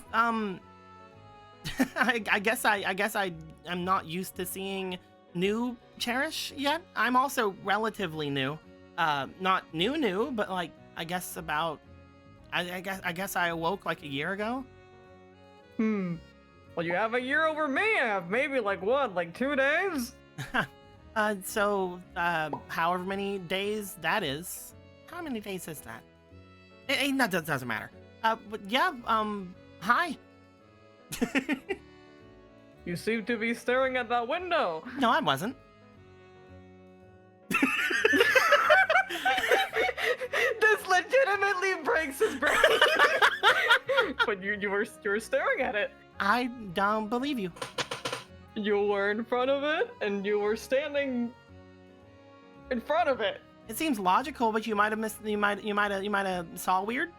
I guess I'm not used to seeing new Cherish yet. I'm also relatively new. Not new, but like I guess about. I guess I awoke like a year ago. Well, you have a year over me. I have maybe like 2 days. So however many days that is. How many days is that? That doesn't matter. But yeah. Hi. You seem to be staring at that window. No, I wasn't. This legitimately breaks his brain. But you were staring at it. I don't believe you. You were in front of it, and you were standing in front of it. It seems logical, but you might have missed. You might have saw weird.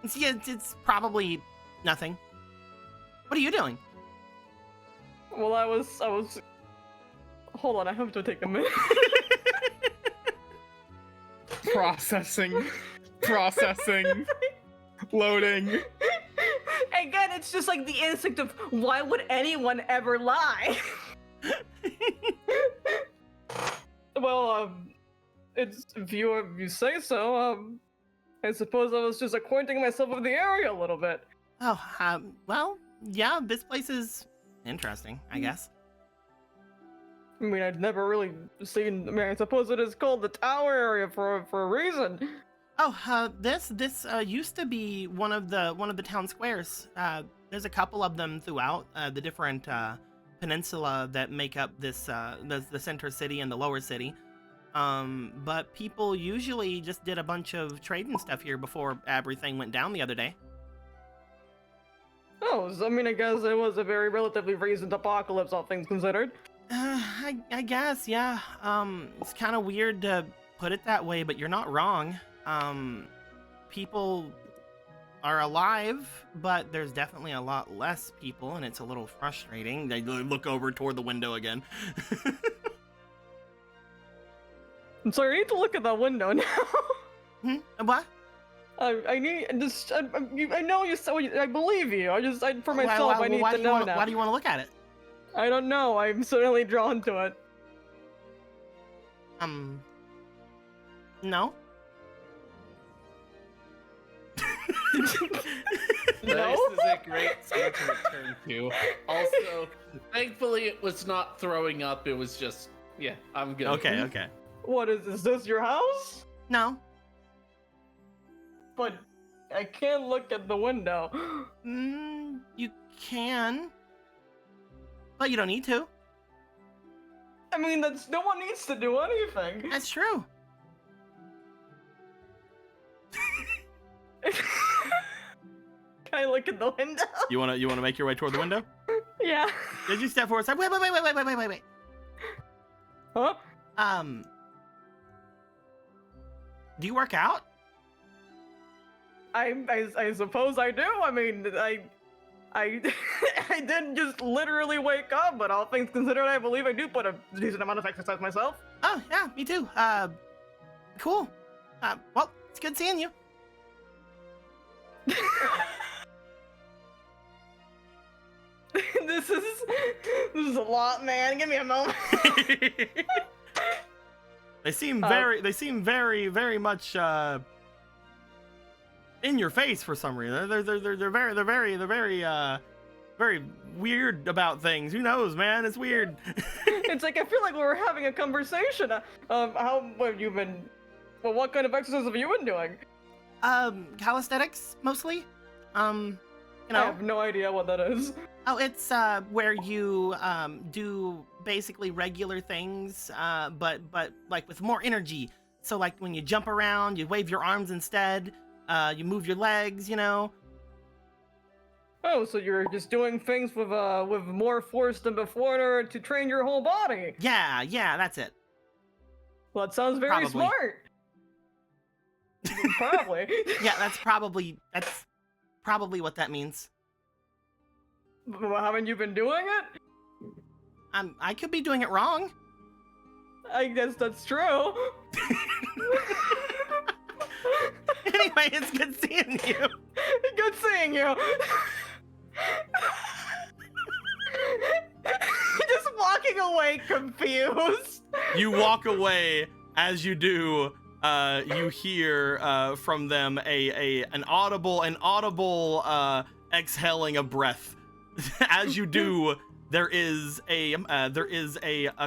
See, it's probably nothing. What are you doing? Well, I was. Hold on, I have to take a minute. Processing, loading. Again, it's just like the instinct of why would anyone ever lie? Well, it's if you say so. I suppose I was just acquainting myself with the area a little bit. Oh, well, yeah. This place is interesting, I guess. I mean, I'd never really seen. I mean, I suppose it is called the Tower area for a reason. Oh, this used to be one of the town squares. There's a couple of them throughout the different peninsula that make up this the center city and the lower city. But people usually just did a bunch of trading stuff here before everything went down the other day. Oh, so, I mean, I guess it was a very relatively recent apocalypse, all things considered. I guess, yeah. It's kind of weird to put it that way, but you're not wrong. People are alive, but there's definitely a lot less people, and it's a little frustrating. They look over toward the window again. I'm sorry, I need to look at that window now. What? I need just. I know you said. I believe you. For myself, I need to know now. Why do you want to look at it? I don't know. I'm certainly drawn to it. No. No? This is a great scene to return to. Also, thankfully, it was not throwing up. It was just, yeah, I'm good. Okay. What is this your house? No. But I can't look at the window. You can. But you don't need to. I mean, no one needs to do anything. That's true. Can I look at the window? You wanna make your way toward the window? Yeah. Did you step forward? Wait. Huh? Do you work out? I suppose I do. I mean, I didn't just literally wake up, but all things considered, I believe I do put a decent amount of exercise myself. Oh yeah, me too. Cool. Well, it's good seeing you. This is a lot, man. Give me a moment. They seem very much in your face for some reason. They're very weird about things. Who knows, man? It's weird. It's like I feel like we were having a conversation. How have you been? Well, what kind of exercise have you been doing? Calisthenics mostly. You I know. have no idea what that is. Oh, it's where you do basically regular things, but like with more energy. So like when you jump around, you wave your arms instead. You move your legs, you know. Oh, so you're just doing things with more force than before in order to train your whole body. Yeah, that's it. Well, that sounds very Probably. smart. Probably. Yeah, that's probably what that means. Well, haven't you been doing it? I could be doing it wrong. I guess that's true. Anyway, it's good seeing you. Good seeing you. Just walking away confused. You walk away. As you do, you hear from them an audible exhaling of breath. As you do, there is a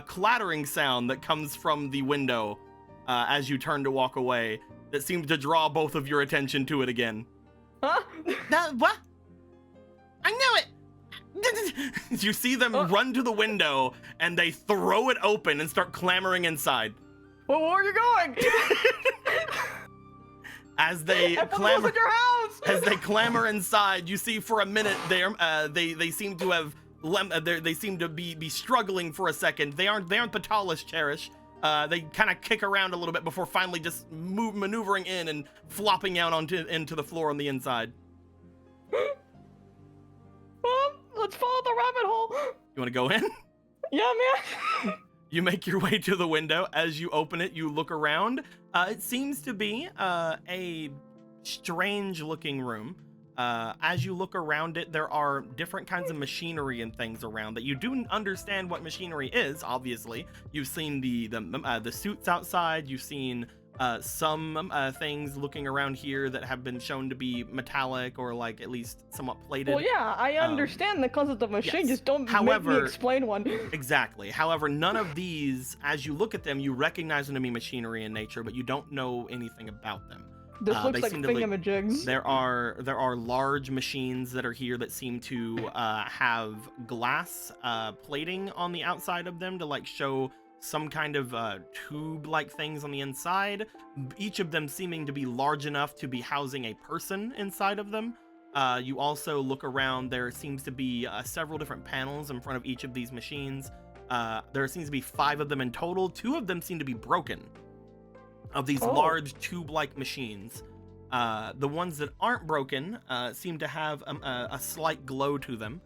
clattering sound that comes from the window as you turn to walk away. That seems to draw both of your attention to it again. Huh? What? I knew it. You see them run to the window and they throw it open and start clamoring inside. Well, where are you going? As they I thought clamor, it was at your house. as they clamor inside, you see for a minute they seem to have they seem to be struggling for a second. They aren't the tallest, Cherished. They kind of kick around a little bit before finally just maneuvering in and flopping out into the floor on the inside. Well, let's follow the rabbit hole. You want to go in? Yeah, man. You make your way to the window. As you open it, you look around. It seems to be a strange-looking room. As you look around it, there are different kinds of machinery and things around that you do understand what machinery is. Obviously, you've seen the suits outside. You've seen some things looking around here that have been shown to be metallic or like at least somewhat plated. Well, yeah, I understand the concept of machine. yes. Just don't make However- me explain one. Exactly. However, none of these, as you look at them, you recognize them to be machinery in nature, but you don't know anything about them. This they looks like seem to, like, thingamajigs. There are large machines that are here that seem to have glass plating on the outside of them to like show some kind of tube-like things on the inside. Each of them seeming to be large enough to be housing a person inside of them. You also look around. There seems to be several different panels in front of each of these machines. There seems to be 5 of them in total. 2 of them seem to be broken. Of these large tube-like machines. The ones that aren't broken seem to have a slight glow to them.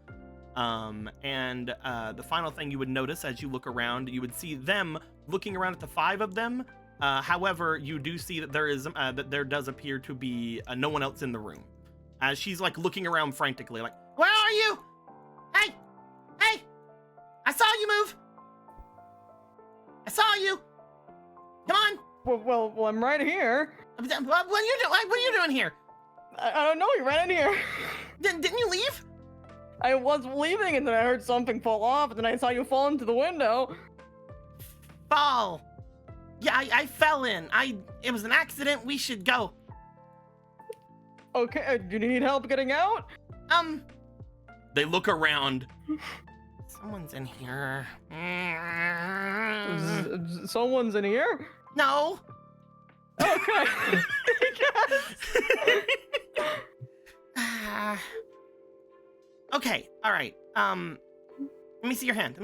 And the final thing you would notice as you look around, you would see them looking around at the 5 of them. However, you do see that there does appear to be no one else in the room. As she's like looking around frantically, like, Where are you? Hey! I saw you move. I saw you. Come on. Well, I'm right here. What are you doing here? I don't know. You ran in here. Didn't you leave? I was leaving, and then I heard something fall off, and then I saw you fall into the window. Fall. Yeah, I fell in. It was an accident. We should go. Okay, do you need help getting out? they look around. Someone's in here. Someone's in here? No. Okay. Okay. All right. Let me see your hand.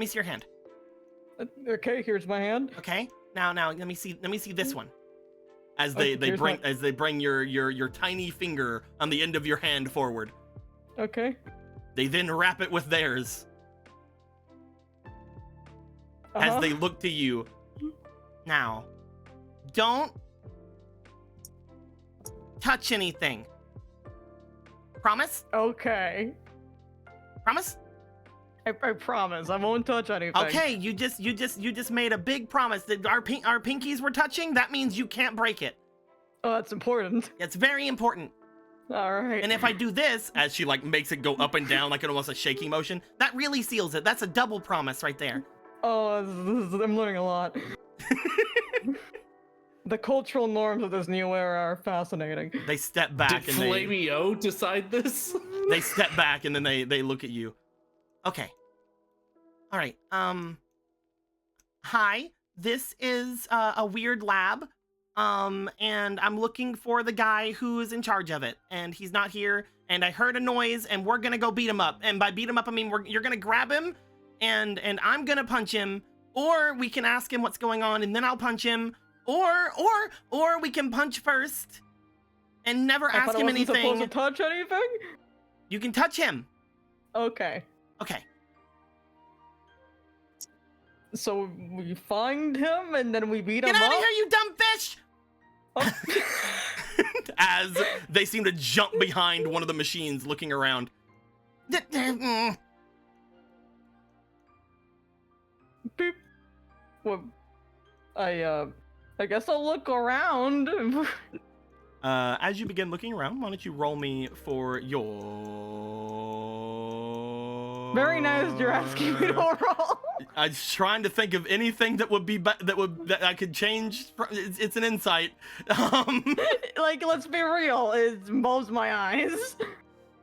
Okay, here's my hand. Okay. Now, let me see this one. As they here's bring your tiny finger on the end of your hand forward. Okay. They then wrap it with theirs. As they look to you. Now, don't touch anything. Promise? Okay. Promise? I promise, I won't touch anything. Okay, you just made a big promise that our pinkies were touching. That means you can't break it. Oh, that's important. It's very important. All right. And if I do this, As she like makes it go up and down like almost a shaking motion. that really seals it. That's a double promise right there. Oh, I'm learning a lot. The cultural norms of this new era are fascinating. They step back Did and they Flamio decide this? they step back and then they look at you. Okay. All right. Hi. This is a weird lab. And I'm looking for the guy who's in charge of it, and he's not here. And I heard a noise, and we're gonna go beat him up. And by beat him up, I mean you're gonna grab him, and I'm gonna punch him, or we can ask him what's going on, and then I'll punch him, or we can punch first, and never I ask thought I him wasn't supposed anything. to touch anything? You can touch him. Okay. Okay. So we find him and then we beat him Get out up? of here, you dumb fish! Oh. As they seem to jump behind one of the machines, looking around. Beep. Well, I guess I'll look around. As you begin looking around, why don't you roll me for your... Very nice, you're asking me to roll. I was trying to think of anything that would be that I could change. It's an insight. Like, let's be real, it involves my eyes.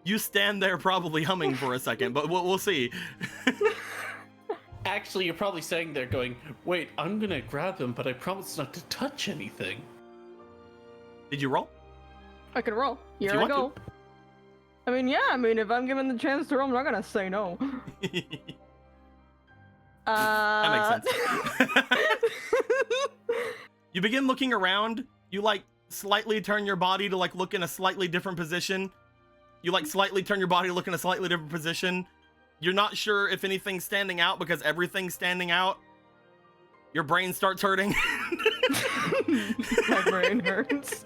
You stand there probably humming for a second, but we'll see. Actually, you're probably saying there going, wait, I'm gonna grab him, but I promise not to touch anything. Did you roll? I can roll. you Here I want go. I mean, yeah, if I'm given the chance to roll, I'm not gonna say no. That makes sense. You begin looking around. You like slightly turn your body to like look in a slightly different position. You like slightly turn your body to look in a slightly different position. You're not sure if anything's standing out because everything's standing out. Your brain starts hurting. My brain hurts.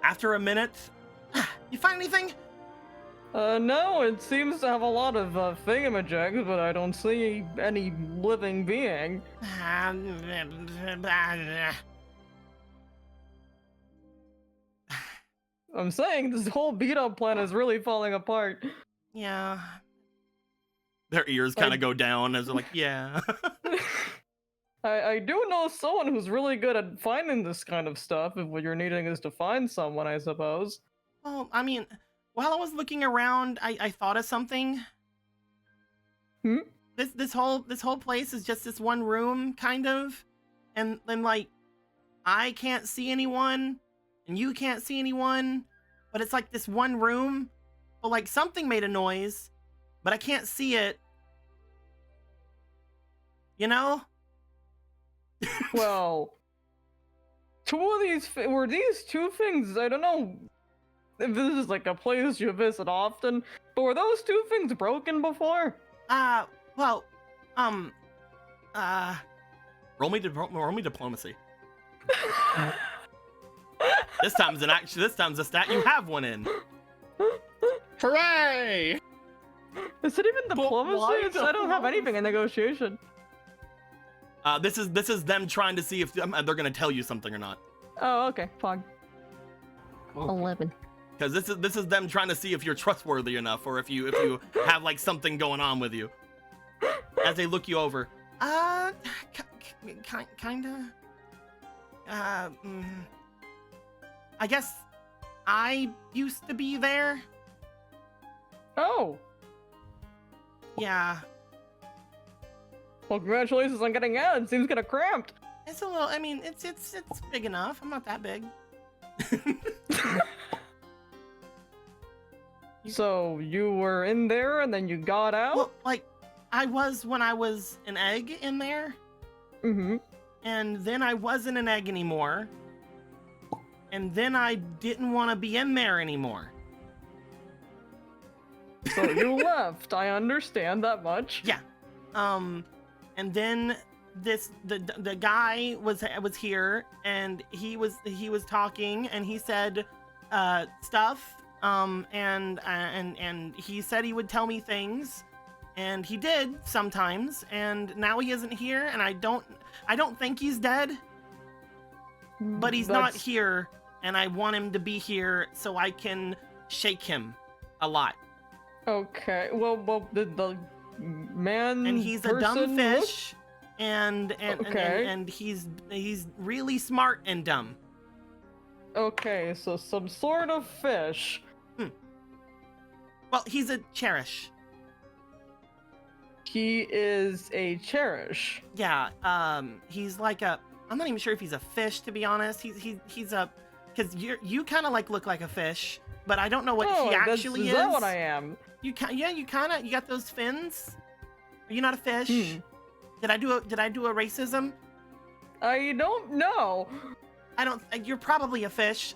After a minute, you find anything? No, it seems to have a lot of thingamajigs, but I don't see any living being. I'm saying this whole beat-up plan is really falling apart. Yeah. Their ears kind of go down as they're like, yeah. I do know someone who's really good at finding this kind of stuff, if what you're needing is to find someone, I suppose. Well, I mean, while I was looking around, I thought of something. Hmm? This whole place is just this one room, kind of, and then like, I can't see anyone, and you can't see anyone, but it's like this one room, but like something made a noise, but I can't see it. You know? Well, were these two things, I don't know if this is like a place you visit often, but were those two things broken before? Well, roll me diplomacy. This time's a stat you have one in. Hooray! Is it even why diplomacy? I don't have anything in negotiation. This is them trying to see if they're gonna tell you something or not. Oh, okay, fine. 11. Because this is them trying to see if you're trustworthy enough, or if you have like something going on with you. As they look you over. Kinda. I guess I used to be there. Oh, Yeah. well, congratulations on getting out. It seems kind of cramped. It's a little. I mean, it's big enough. I'm not that big. So you were in there and then you got out? Well, like, I was when I was an egg in there, Mm-hmm. and then I wasn't an egg anymore, and then I didn't want to be in there anymore. So you left. I understand that much. Yeah. And then the guy was here, and he was talking, and he said stuff. And he said he would tell me things, and he did sometimes, and now he isn't here, and I don't think he's dead, but he's not That's- here, and I want him to be here so I can shake him a lot. Okay. Well, did the man And he's a dumb person fish, Okay. and he's really smart and dumb. Okay, so some sort of fish. Well, he's a cherish. He is a cherish. Yeah, he's like a, I'm not even sure if he's a fish, to be honest. He's a, because you kind of like look like a fish, but I don't know what he actually is that what I am? You you got those fins. Are you not a fish? Did I do a racism? I don't know. I don't. You're probably a fish.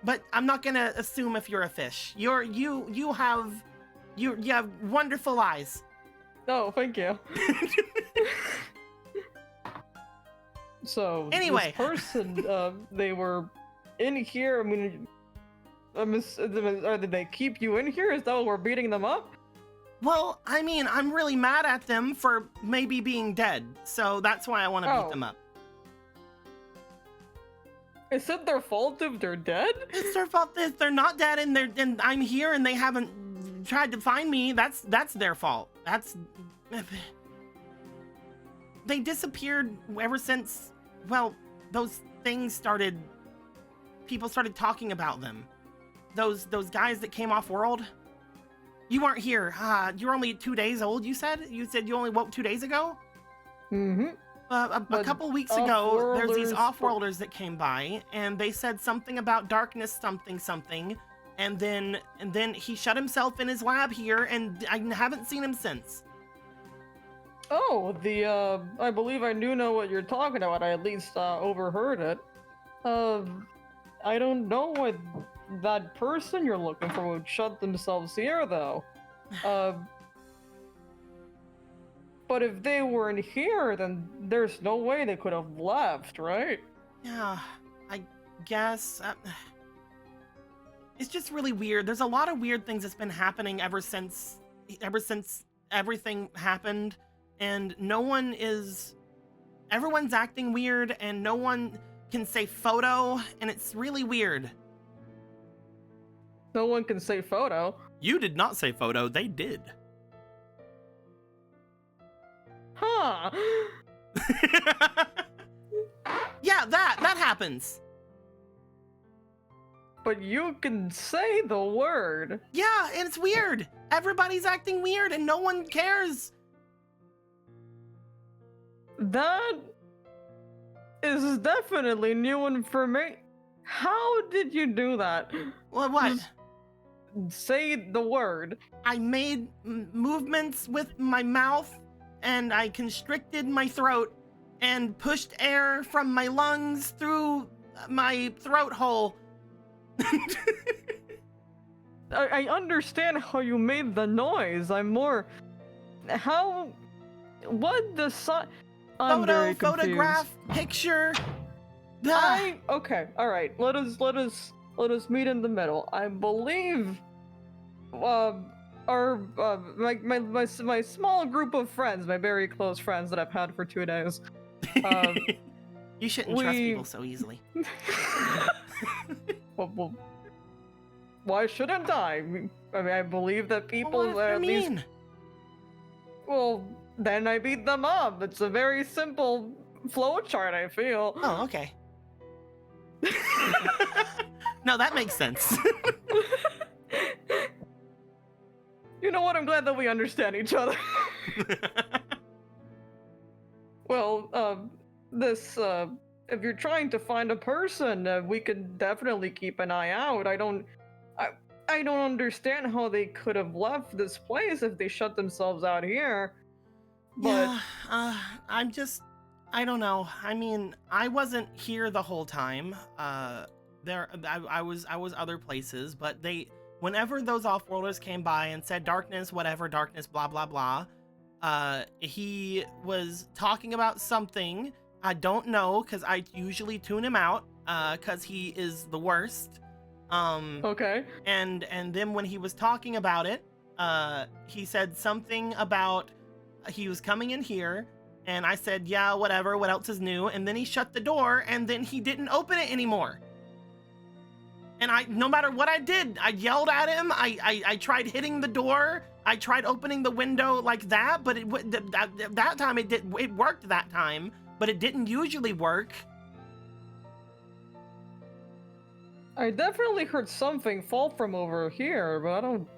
But I'm not gonna assume if you're a fish. You have wonderful eyes. Oh, thank you. So Anyway. this person, they were in here. I mean, did they keep you in here? Is that why we're beating them up? Well, I mean, I'm really mad at them for maybe being dead, so that's why I want to beat them up. Is it their fault if they're dead? It's their fault if they're not dead and I'm here and they haven't tried to find me. That's their fault. They disappeared ever since, well, those things started, people started talking about them. Those guys that came off world. You weren't here. You're only 2 days old, you said? You said you only woke 2 days ago? Mm-hmm. A couple weeks ago, there's these off-worlders that came by, and they said something about darkness something, and then he shut himself in his lab here, and I haven't seen him since. Oh, I believe I do know what you're talking about. I at least overheard it. I don't know what that person you're looking for would shut themselves here, though. But if they weren't here, then there's no way they could have left, right? Yeah, I guess. It's just really weird. There's a lot of weird things that's been happening ever since everything happened, and everyone's acting weird, and no one can say photo, and it's really weird. No one can say photo. You did not say photo, they did. Huh. Yeah, that happens. But you can say the word. Yeah, and it's weird. Everybody's acting weird and no one cares. That is definitely new information. How did you do that? What? Say the word. I made movements with my mouth, and I constricted my throat and pushed air from my lungs through my throat hole. I understand how you made the noise. I'm more... How... What the sun... I'm very confused. Photograph, picture... Okay, alright. Let us meet in the middle. I believe... my small group of friends, my very close friends that I've had for 2 days. You shouldn't trust people so easily. Well, why shouldn't I? I mean, I believe that people What at do you least. mean? Well, then I beat them up. It's a very simple flowchart, I feel. Oh, okay. No, that makes sense. You know what? I'm glad that we understand each other. Well, if you're trying to find a person, we could definitely keep an eye out. I don't understand how they could have left this place if they shut themselves out here. But Yeah, I don't know. I mean, I wasn't here the whole time. I was other places, but whenever those off-worlders came by and said darkness, whatever, darkness, blah, blah, blah, he was talking about something. I don't know, because I usually tune him out, because he is the worst. okay. And then when he was talking about it, he said something about he was coming in here, and I said, yeah, whatever, what else is new? And then he shut the door, and then he didn't open it anymore. And no matter what I did, I yelled at him. I tried hitting the door. I tried opening the window like that, but that time it worked that time, but it didn't usually work. I definitely heard something fall from over here, but I don't.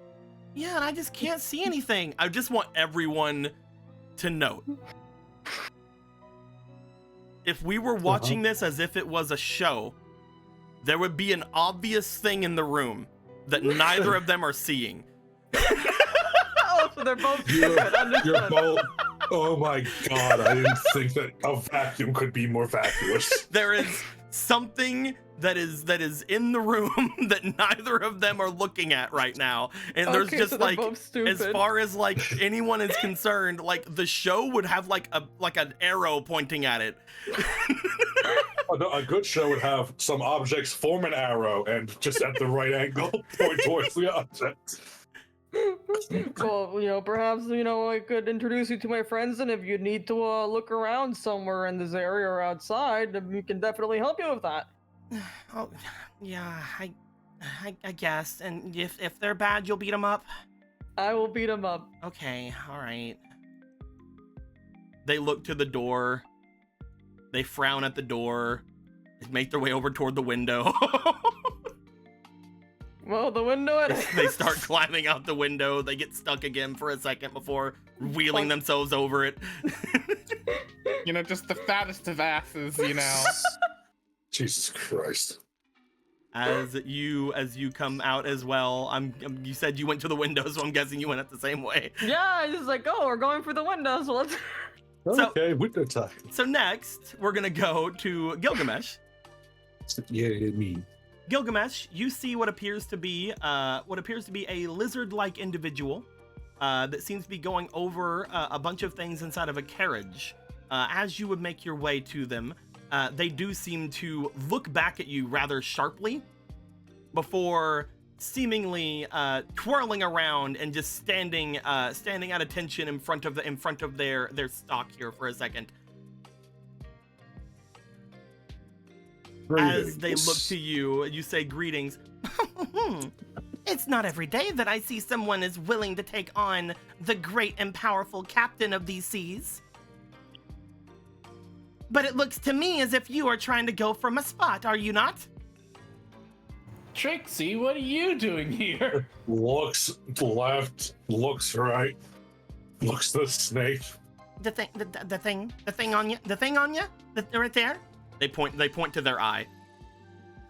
Yeah, and I just can't see anything. I just want everyone to note. If we were watching this as if it was a show, there would be an obvious thing in the room that neither of them are seeing. Oh, so they're both You're, stupid. Understood. you're both. Oh my god! I didn't think that a vacuum could be more vacuous. There is something that is in the room that neither of them are looking at right now, and there's Okay, just so they're like, both stupid. as far as like anyone is concerned, like the show would have like an arrow pointing at it. Oh, no, a good show would have some objects form an arrow and just at the right angle point towards the object. Well, perhaps, I could introduce you to my friends, and if you need to look around somewhere in this area or outside, we can definitely help you with that. Oh, yeah, I guess. And if they're bad, you'll beat them up? I will beat them up. Okay, all right. They look to the door. They frown at the door. They make their way over toward the window. Well, the window. They start climbing out the window. They get stuck again for a second before wheeling themselves over it. Just the fattest of asses, Jesus Christ. As you come out as well, you said you went to the window, so I'm guessing you went up the same way. Yeah, I just like, oh, we're going for the window, so let's. Okay, window time. So next, we're gonna go to Gilgamesh. Yeah, me. Gilgamesh, you see what appears to be a lizard-like individual that seems to be going over a bunch of things inside of a carriage. As you would make your way to them, they do seem to look back at you rather sharply before seemingly twirling around and just standing at attention in front of their stock here for a second. As they look to you, you say greetings. It's not every day that I see someone is willing to take on the great and powerful captain of these seas. But it looks to me as if you are trying to go from a spot, are you not? Trixie, what are you doing here? Looks left, looks right, looks the snake. The thing on you, right there. They point to their eye,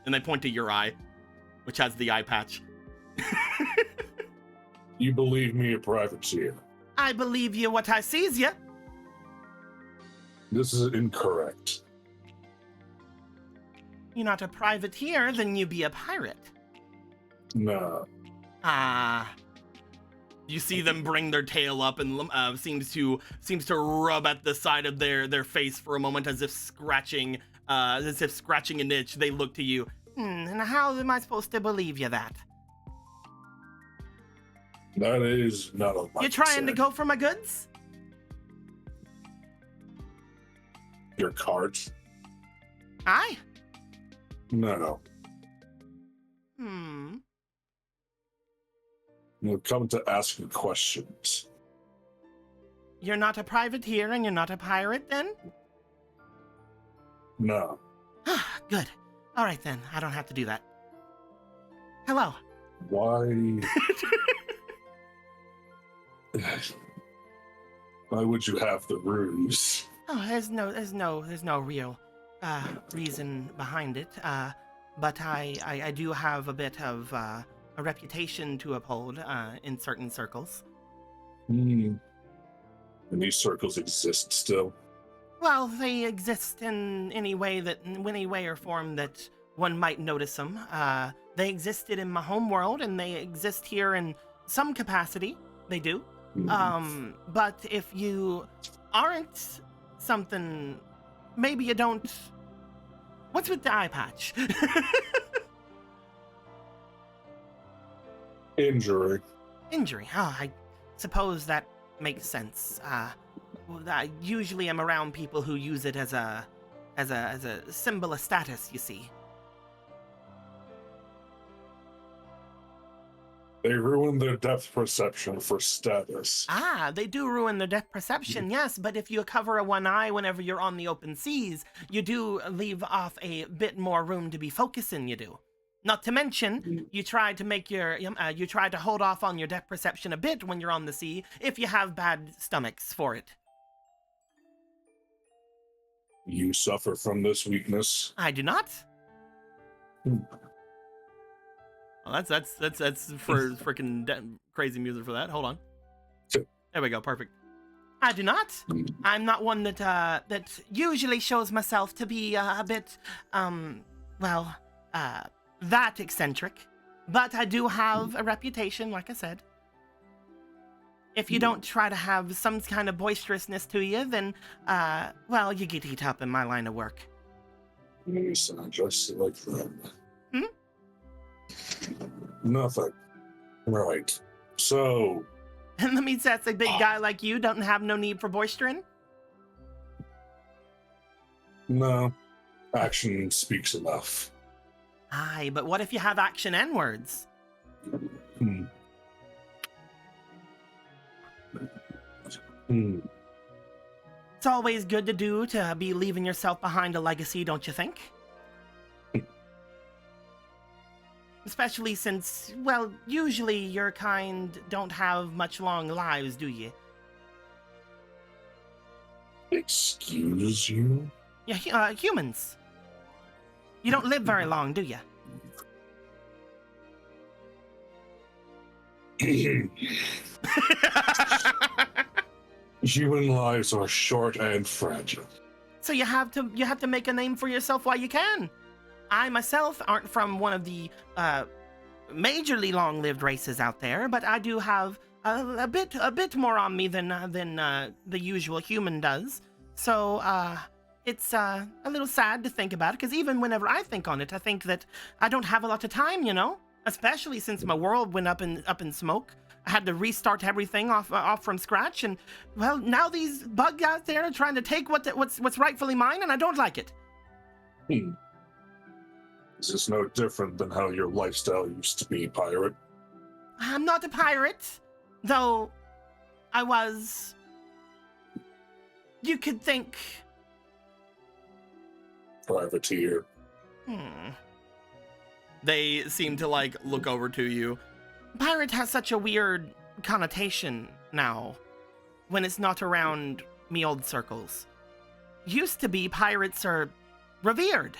and they point to your eye, which has the eye patch. You believe me, a privateer? I believe you what I sees you. This is incorrect. You're not a privateer, then you be a pirate. No. Ah. You see them bring their tail up and seems to rub at the side of their face for a moment as if scratching an itch. They look to you. And how am I supposed to believe you that? That is not a You're trying to go for my goods? Your cards? Aye. No. We'll come to ask you questions. You're not a privateer and you're not a pirate then? No. Good. All right then, I don't have to do that. Hello. Why? Why would you have the ruse? Oh, there's no real reason behind it. But I do have a bit of a reputation to uphold in certain circles. And these circles exist still? Well, they exist in any way or form that one might notice them. They existed in my home world, and they exist here in some capacity. They do. But if you aren't something, maybe you don't. What's with the eye patch? Injury. Injury. Oh, I suppose that makes sense. I usually am around people who use it as a symbol of status, you see. They ruin their depth perception for status. Ah, they do ruin their depth perception, yes, but if you cover a one eye whenever you're on the open seas, you do leave off a bit more room to be focusing, you do. Not to mention, you try to make you try to hold off on your depth perception a bit when you're on the sea if you have bad stomachs for it. You suffer from this weakness. I do not. Well, that's for freaking crazy music for that. Hold on. There we go. Perfect. I do not. I'm not one that that usually shows myself to be a bit, that eccentric. But I do have a reputation, like I said. If you don't try to have some kind of boisterousness to you, then, you get eat up in my line of work. You sound just like them. Hmm? Nothing. Right. So, And that means that's a big guy like you don't have no need for boistering? no. Action speaks enough. Aye, but what if you have action and words? Hmm. Hmm. It's always good to do to be leaving yourself behind a legacy, don't you think? Especially since, well, usually your kind don't have much long lives, do you? Excuse you? Yeah, humans. You don't live very long, do you? Human lives are short and fragile. So you have to make a name for yourself while you can. I myself aren't from one of the majorly long-lived races out there, but I do have a bit more on me than the usual human does. So it's a little sad to think about, because even whenever I think on it, I think that I don't have a lot of time, you know? Especially since my world went up in smoke. I had to restart everything off from scratch, and well, now these bugs out there are trying to take what's rightfully mine, and I don't like it. Is this no different than how your lifestyle used to be, pirate? I'm not a pirate, though I was. You could think. Privateer. They seem to like look over to you. Pirate has such a weird connotation now, when it's not around me old circles. Used to be pirates are revered,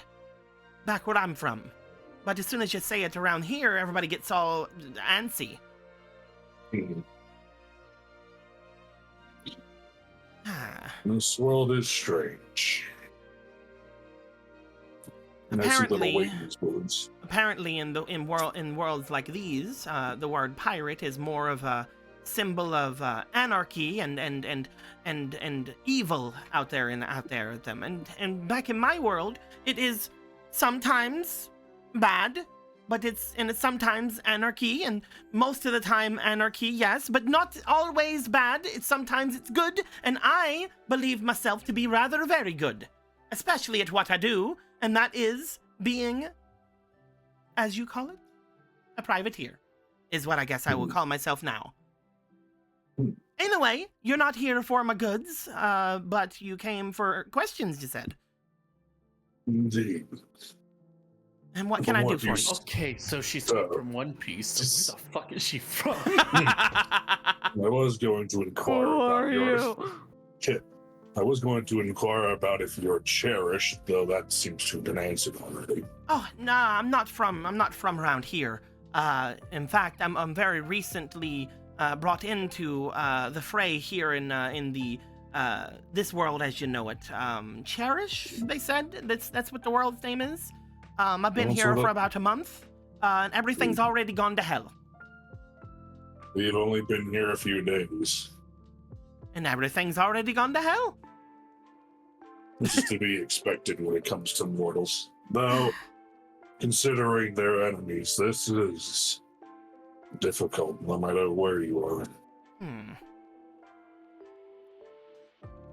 back where I'm from. But as soon as you say it around here, everybody gets all antsy. This world is strange. And I see little weight in these words. Apparently, in worlds like these, the word pirate is more of a symbol of anarchy and evil out there at them. And back in my world, it is sometimes bad, but it's sometimes anarchy, and most of the time anarchy, yes, but not always bad. Sometimes it's good, and I believe myself to be rather very good, especially at what I do. And that is being, as you call it, a privateer, is what I guess I will call myself now. Anyway, you're not here for my goods, but you came for questions, you said. Indeed. And what can I do for you? Okay, so she's from One Piece. So where the fuck is she from? I was going to inquire Who about are yours. you? Kit. I was going to inquire about if you're cherished, though that seems to have been answered already. Oh, no, I'm not from around here. In fact, I'm very recently brought into the fray here in the this world as you know it. Cherished, they said. That's what the world's name is. I've been here for about a month, and everything's already gone to hell. We've only been here a few days. And everything's already gone to hell. This is to be expected when it comes to mortals. Though, considering their enemies, this is difficult no matter where you are.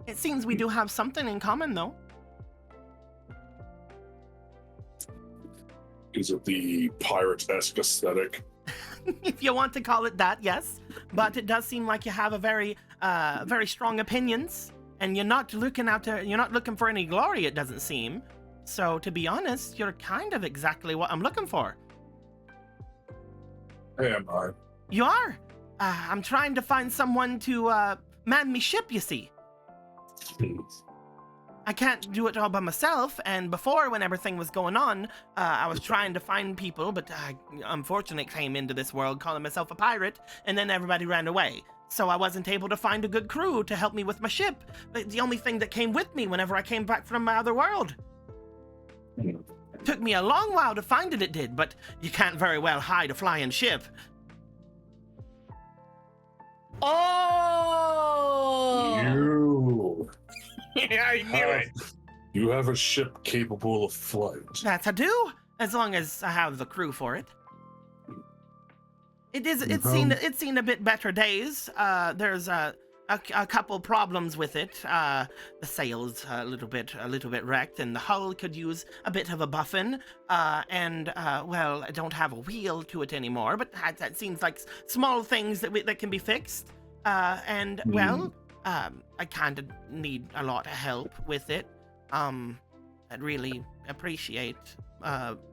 It seems we do have something in common, though. Is it the pirate-esque aesthetic? if you want to call it that, yes. But it does seem like you have a very strong opinions, and you're not looking for any glory, it doesn't seem. So, to be honest, you're kind of exactly what I'm looking for. Am I? You are. I'm trying to find someone to man me ship, you see. I can't do it all by myself, and before, when everything was going on, I was trying to find people, but I unfortunately came into this world calling myself a pirate, and then everybody ran away. So I wasn't able to find a good crew to help me with my ship. But the only thing that came with me whenever I came back from my other world. Took me a long while to find it did, but you can't very well hide a flying ship. Oh! You Yeah, I knew it. You have a ship capable of flight. That I do, as long as I have the crew for it. It's seen a bit better days. There's a couple problems with it. The sails a little bit wrecked, and the hull could use a bit of a buffing. Well, I don't have a wheel to it anymore, but that seems like small things that can be fixed. Well, I kind of need a lot of help with it. I'd really appreciate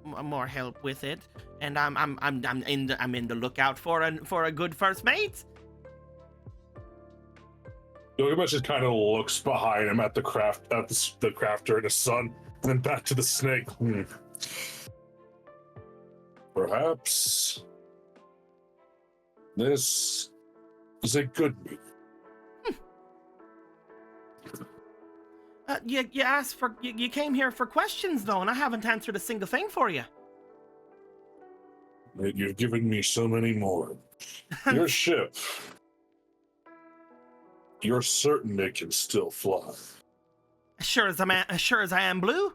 more help with it, and I'm in the lookout for a good first mate. Gilgamesh just kind of looks behind him at the crafter and his son, and then back to the snake. Perhaps this is a good meeting. You asked for you came here for questions though, and I haven't answered a single thing for you. You've given me so many more. Your ship. You're certain it can still fly. As sure as I am blue.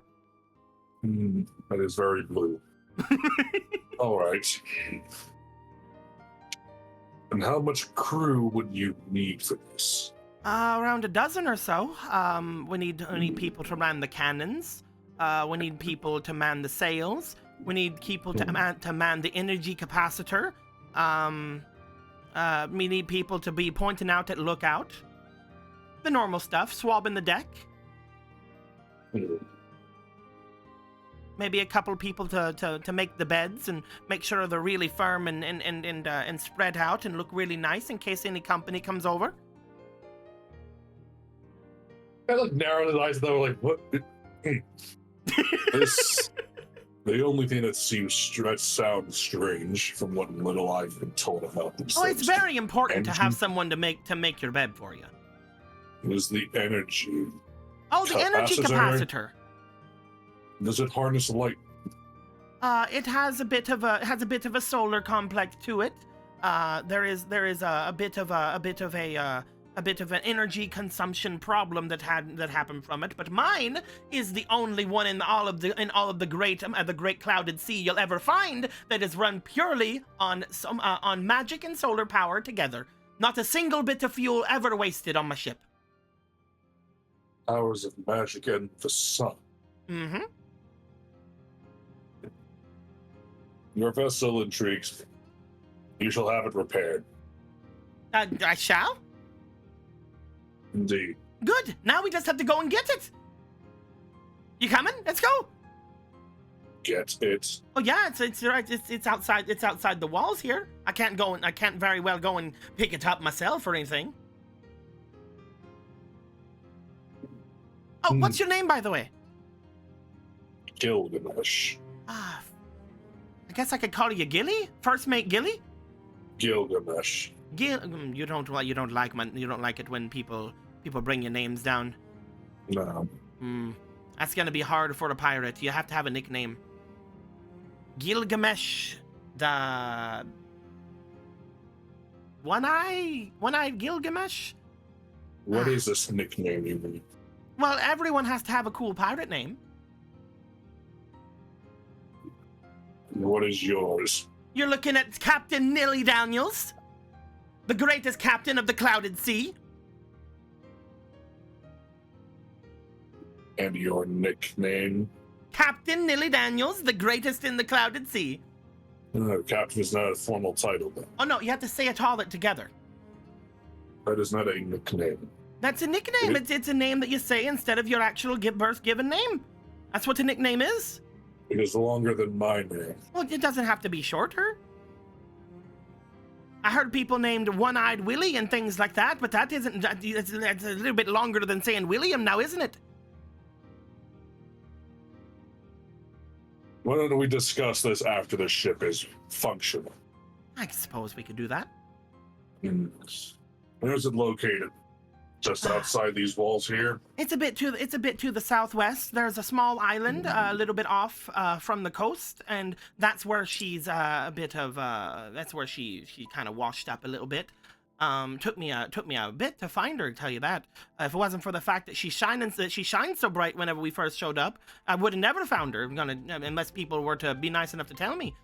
That is very blue. All right. And how much crew would you need for this? Around a dozen or so. We need people to man the cannons. We need people to man the sails. We need people to man the energy capacitor. We need people to be pointing out at lookout. The normal stuff, swabbing the deck. Maybe a couple people to make the beds and make sure they're really firm and spread out and look really nice in case any company comes over. I narrowed his eyes though, like what? This the only thing that sounds strange from what little I've been told about this. Oh, it's very important to have someone to make your bed for you. Was the energy? Oh, the energy capacitor. Does it harness light? It has a bit of a solar complex to it. There is a bit of an energy consumption problem that happened from it. But mine is the only one in all of the great clouded sea you'll ever find that is run purely on magic and solar power together. Not a single bit of fuel ever wasted on my ship. Powers of magic and the sun. Mm-hmm. Your vessel intrigues me. You shall have it repaired. I shall? Indeed. Good. Now we just have to go and get it. You coming? Let's go. Get it. Oh yeah, it's right. It's outside. It's outside the walls here. I can't very well go and pick it up myself or anything. Oh, what's your name, by the way? Gilgamesh. I guess I could call you Gilly? First mate Gilly? Gilgamesh. You don't like it when people bring your names down. No. That's gonna be hard for a pirate. You have to have a nickname. Gilgamesh, the one-eyed Gilgamesh. What is this nickname you mean? Well, everyone has to have a cool pirate name. What is yours? You're looking at Captain Nilly Daniels, the greatest captain of the clouded sea. And your nickname? Captain Nilly Daniels, the greatest in the clouded sea. No, captain is not a formal title, then. Oh no, you have to say it all together. That is not a nickname. That's a nickname. It's a name that you say instead of your actual birth given name. That's what a nickname is. It is longer than my name. Well, it doesn't have to be shorter. I heard people named One-Eyed Willie and things like that, but that's a little bit longer than saying William now, isn't it? Why don't we discuss this after the ship is functional? I suppose we could do that. Where is it located? Just outside these walls here? It's a bit to the southwest. There's a small island a little bit off from the coast, and that's where she's that's where she kind of washed up a little bit. Took me a bit to find her, to tell you that. If it wasn't for the fact that she shines so bright whenever we first showed up, I would have never found her. Unless people were to be nice enough to tell me.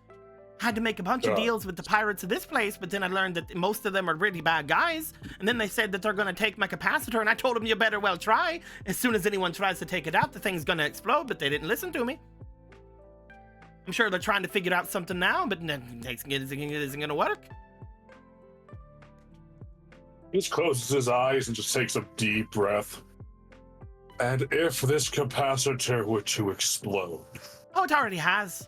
Had to make a bunch of deals with the pirates of this place, but then I learned that most of them are really bad guys. And then they said that they're going to take my capacitor, and I told them you better well try. As soon as anyone tries to take it out, the thing's going to explode, but they didn't listen to me. I'm sure they're trying to figure out something now, but it isn't going to work. He just closes his eyes and just takes a deep breath. And if this capacitor were to explode? Oh, it already has.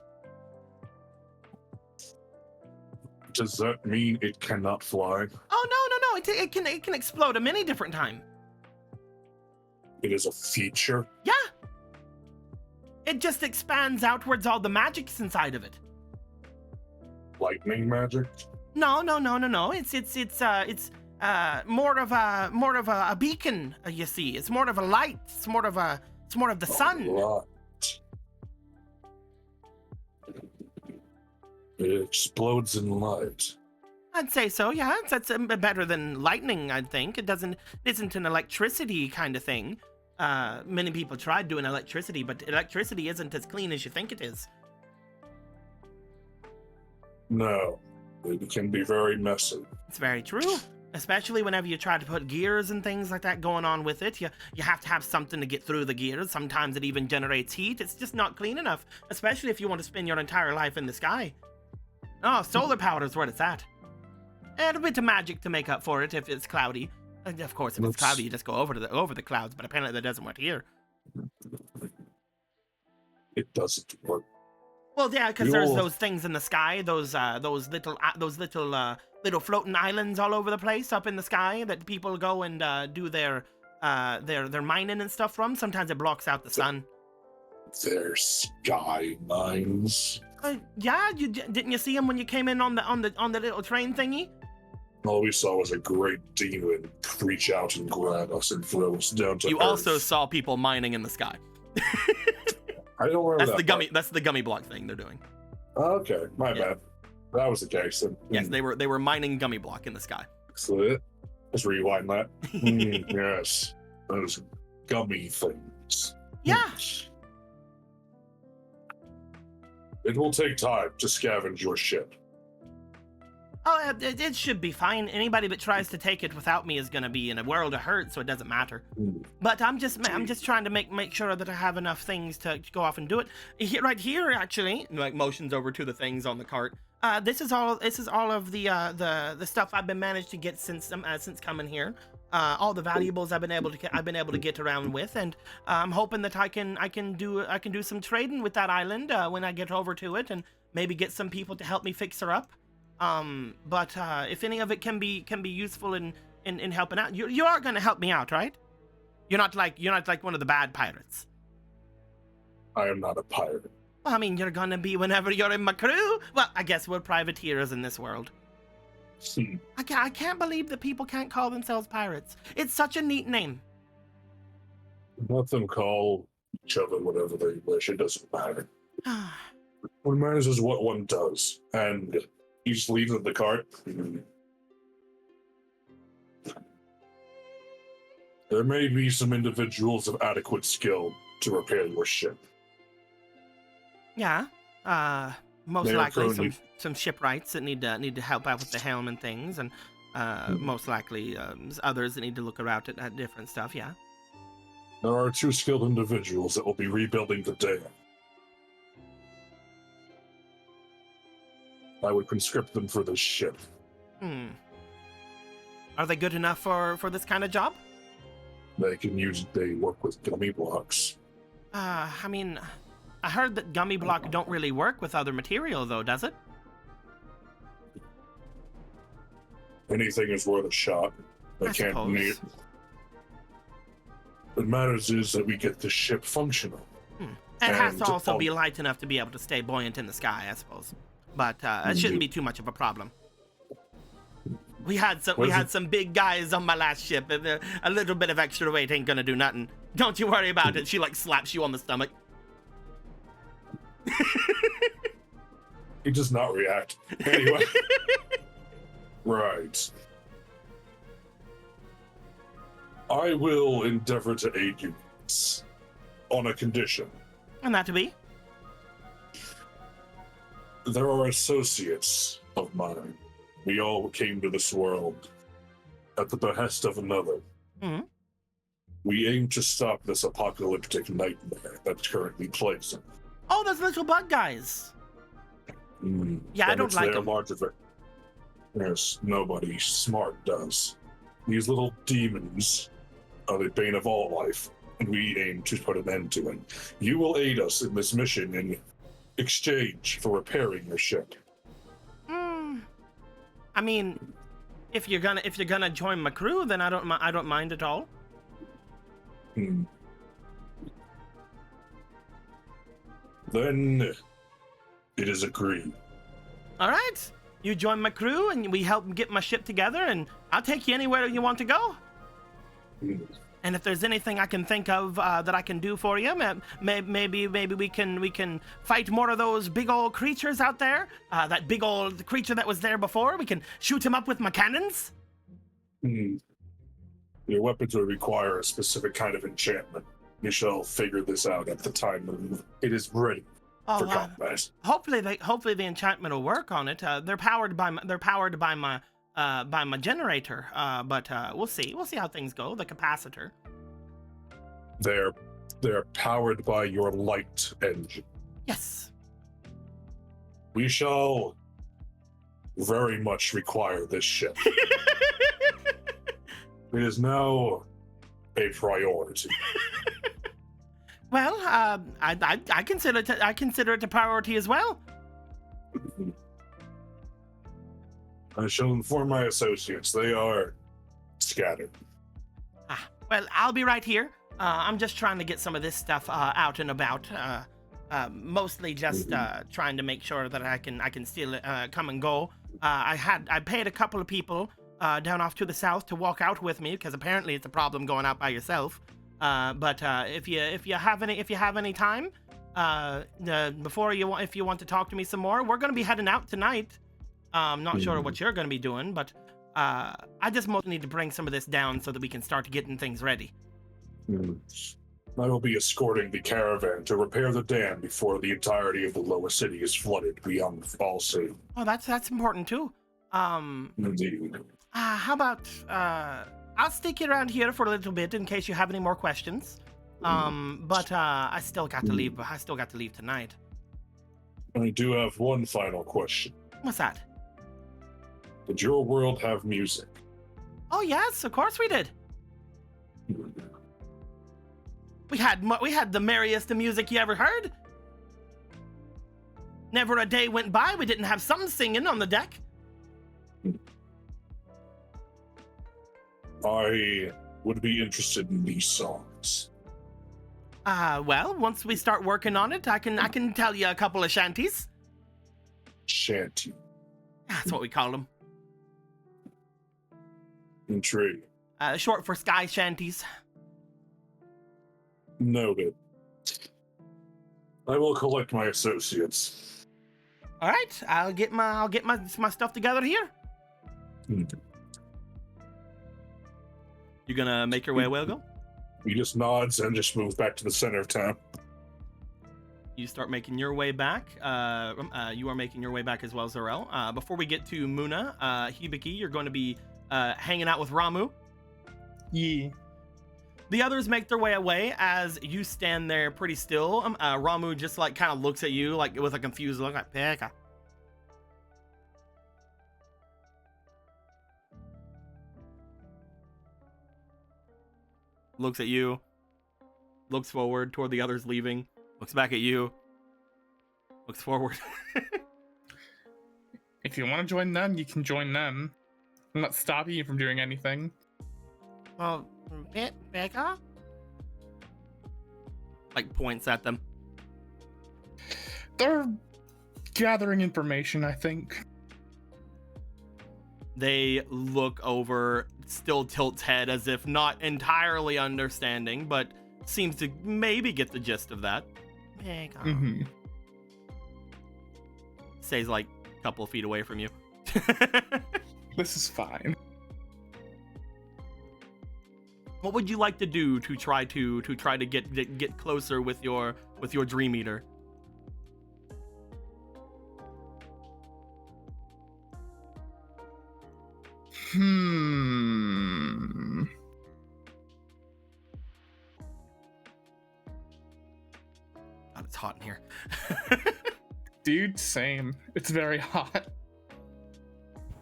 Does that mean it cannot fly? Oh, no. It can explode a many different time. It is a feature? Yeah. It just expands outwards all the magic's inside of it. Lightning magic? No. It's more of a beacon, you see. It's more of a light. It's more of the sun. Right. It explodes in light. I'd say so, yeah. That's better than lightning, I think. It isn't an electricity kind of thing. Many people tried doing electricity, but electricity isn't as clean as you think it is. No, it can be very messy. It's very true. Especially whenever you try to put gears and things like that going on with it. You have to have something to get through the gears. Sometimes it even generates heat. It's just not clean enough, especially if you want to spend your entire life in the sky. Oh, solar power is where it's at. And a bit of magic to make up for it if it's cloudy. And of course, if it's cloudy, you just go over the clouds, but apparently that doesn't work here. It doesn't work. Well, yeah, because there's those things in the sky, those little floating islands all over the place up in the sky that people go and do their mining and stuff from. Sometimes it blocks out the sun. They're sky mines. Yeah, didn't you see them when you came in on the little train thingy? All we saw was a great demon reach out and grab us and throw us down to You earth. also saw people mining in the sky. I don't remember That's the gummy block thing they're doing. Okay, my bad. That was the case. Yes, they were mining gummy block in the sky. Excellent. Let's rewind that. Yes, those gummy things. Yeah. It will take time to scavenge your ship. Oh, it should be fine. Anybody that tries to take it without me is gonna be in a world of hurt, so it doesn't matter. But I'm just trying to make sure that I have enough things to go off and do it. Right here, actually, like motions over to the things on the cart. This is all of the stuff I've been managed to get since coming here. All the valuables I've been able to get around with, and I'm hoping that I can do some trading with that island when I get over to it, and maybe get some people to help me fix her up. But if any of it can be useful in helping out, you are gonna help me out, right? You're not like one of the bad pirates. I am not a pirate. Well, I mean, you're gonna be whenever you're in my crew. Well, I guess we're privateers in this world. I can't believe that people can't call themselves pirates. It's such a neat name. Let them call each other whatever they wish. It doesn't matter. What matters is what one does. And he just leaves at the cart. There may be some individuals of adequate skill to repair your ship. Yeah. Most They are likely currently- some shipwrights that need to help out with the helm and things, and most likely others that need to look around at different stuff. Yeah. There are 2 skilled individuals that will be rebuilding the dam. I would conscript them for this ship. Are they good enough for this kind of job? They work with gummy blocks. I mean, I heard that gummy block don't really work with other material, though, does it? Anything is worth a shot. I suppose. What matters is that we get the ship functional. It has to And also be light enough to be able to stay buoyant in the sky, I suppose. But it shouldn't be too much of a problem. We had some big guys on my last ship, and a little bit of extra weight ain't gonna do nothing. Don't you worry about it. She like slaps you on the stomach. He does not react. Anyway. Right. I will endeavor to aid you on a condition. And that to be? There are associates of mine. We all came to this world at the behest of another. Mm-hmm. We aim to stop this apocalyptic nightmare that currently plagues them. Oh, those little bug guys. Yeah, I don't like them. Yes, nobody smart does. These little demons are the bane of all life, and we aim to put an end to it. You will aid us in this mission in exchange for repairing your ship. I mean, if you're gonna join my crew, then I don't mind at all. Then it is agreed. All right, you join my crew, and we help get my ship together, and I'll take you anywhere you want to go. And if there's anything I can think of that I can do for you, maybe we can fight more of those big old creatures out there. That big old creature that was there before, we can shoot him up with my cannons. Your weapons would require a specific kind of enchantment. You shall figure this out at the time it is ready for combat. Hopefully the enchantment will work on it. They're powered by my generator, but we'll see how things go. The capacitor. They're powered by your light engine. Yes. We shall very much require this ship. It is now a priority. Well, I consider it a priority as well. I shall inform my associates. They are scattered. Well, I'll be right here. I'm just trying to get some of this stuff out and about. Mostly just trying to make sure that I can still come and go. I paid a couple of people down off to the south to walk out with me, because apparently it's a problem going out by yourself. But if you have any time, if you want to talk to me some more, we're gonna be heading out tonight. I'm not sure what you're gonna be doing, but I just mostly need to bring some of this down so that we can start getting things ready. I will be escorting the caravan to repair the dam before the entirety of the lower city is flooded beyond all sea. Oh, that's important too. Indeed. How about I'll stick you around here for a little bit in case you have any more questions. But I still got to leave. I still got to leave tonight. I do have one final question. What's that? Did your world have music? Oh yes, of course we did. We had the merriest of music you ever heard. Never a day went by we didn't have some singing on the deck. I would be interested in these songs. Well, once we start working on it, I can tell you a couple of shanties. Shanty. That's what we call them. Intrigued. Short for sky shanties. Noted. I will collect my associates. All right, I'll get my stuff together here. You gonna make your way, Whalego? He just nods and just moves back to the center of town. You start making your way back. You are making your way back as well, Zorel. Before we get to Muna, Hibiki, you're going to be hanging out with Ramu. Yeah. The others make their way away as you stand there pretty still. Ramu just like kind of looks at you like with a confused look, like Pekka. looks at you, looks forward toward the others leaving, looks back at you, looks forward. If you want to join them, you can join them. I'm not stopping you from doing anything. Well, Becca? Like points at them. They're gathering information, I think. They look over, still tilts head as if not entirely understanding, but seems to maybe get the gist of that. Becca. Mm-hmm. Stays like a couple of feet away from you. This is fine. What would you like to do to try to get closer with your Dream Eater? God, it's hot in here. Dude, same. It's very hot.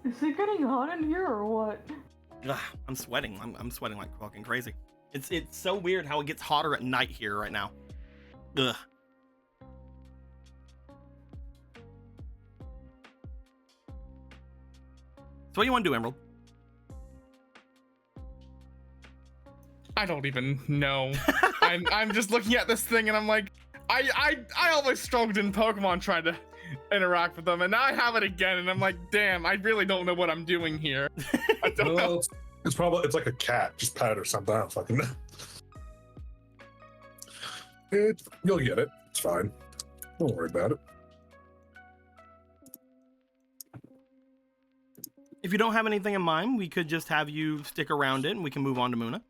Is it getting hot in here or what? Ugh, I'm sweating. I'm sweating like fucking crazy. It's so weird how it gets hotter at night here right now. Ugh. So what do you want to do, Emerald? I don't even know. I'm just looking at this thing and I'm like, I always struggled in Pokemon trying to interact with them, and now I have it again, and I'm like, damn, I really don't know what I'm doing here. I don't know. It's like a cat. Just pat it or something. I don't fucking know. You'll get it. It's fine. Don't worry about it. If you don't have anything in mind, we could just have you stick around it, and we can move on to Muna.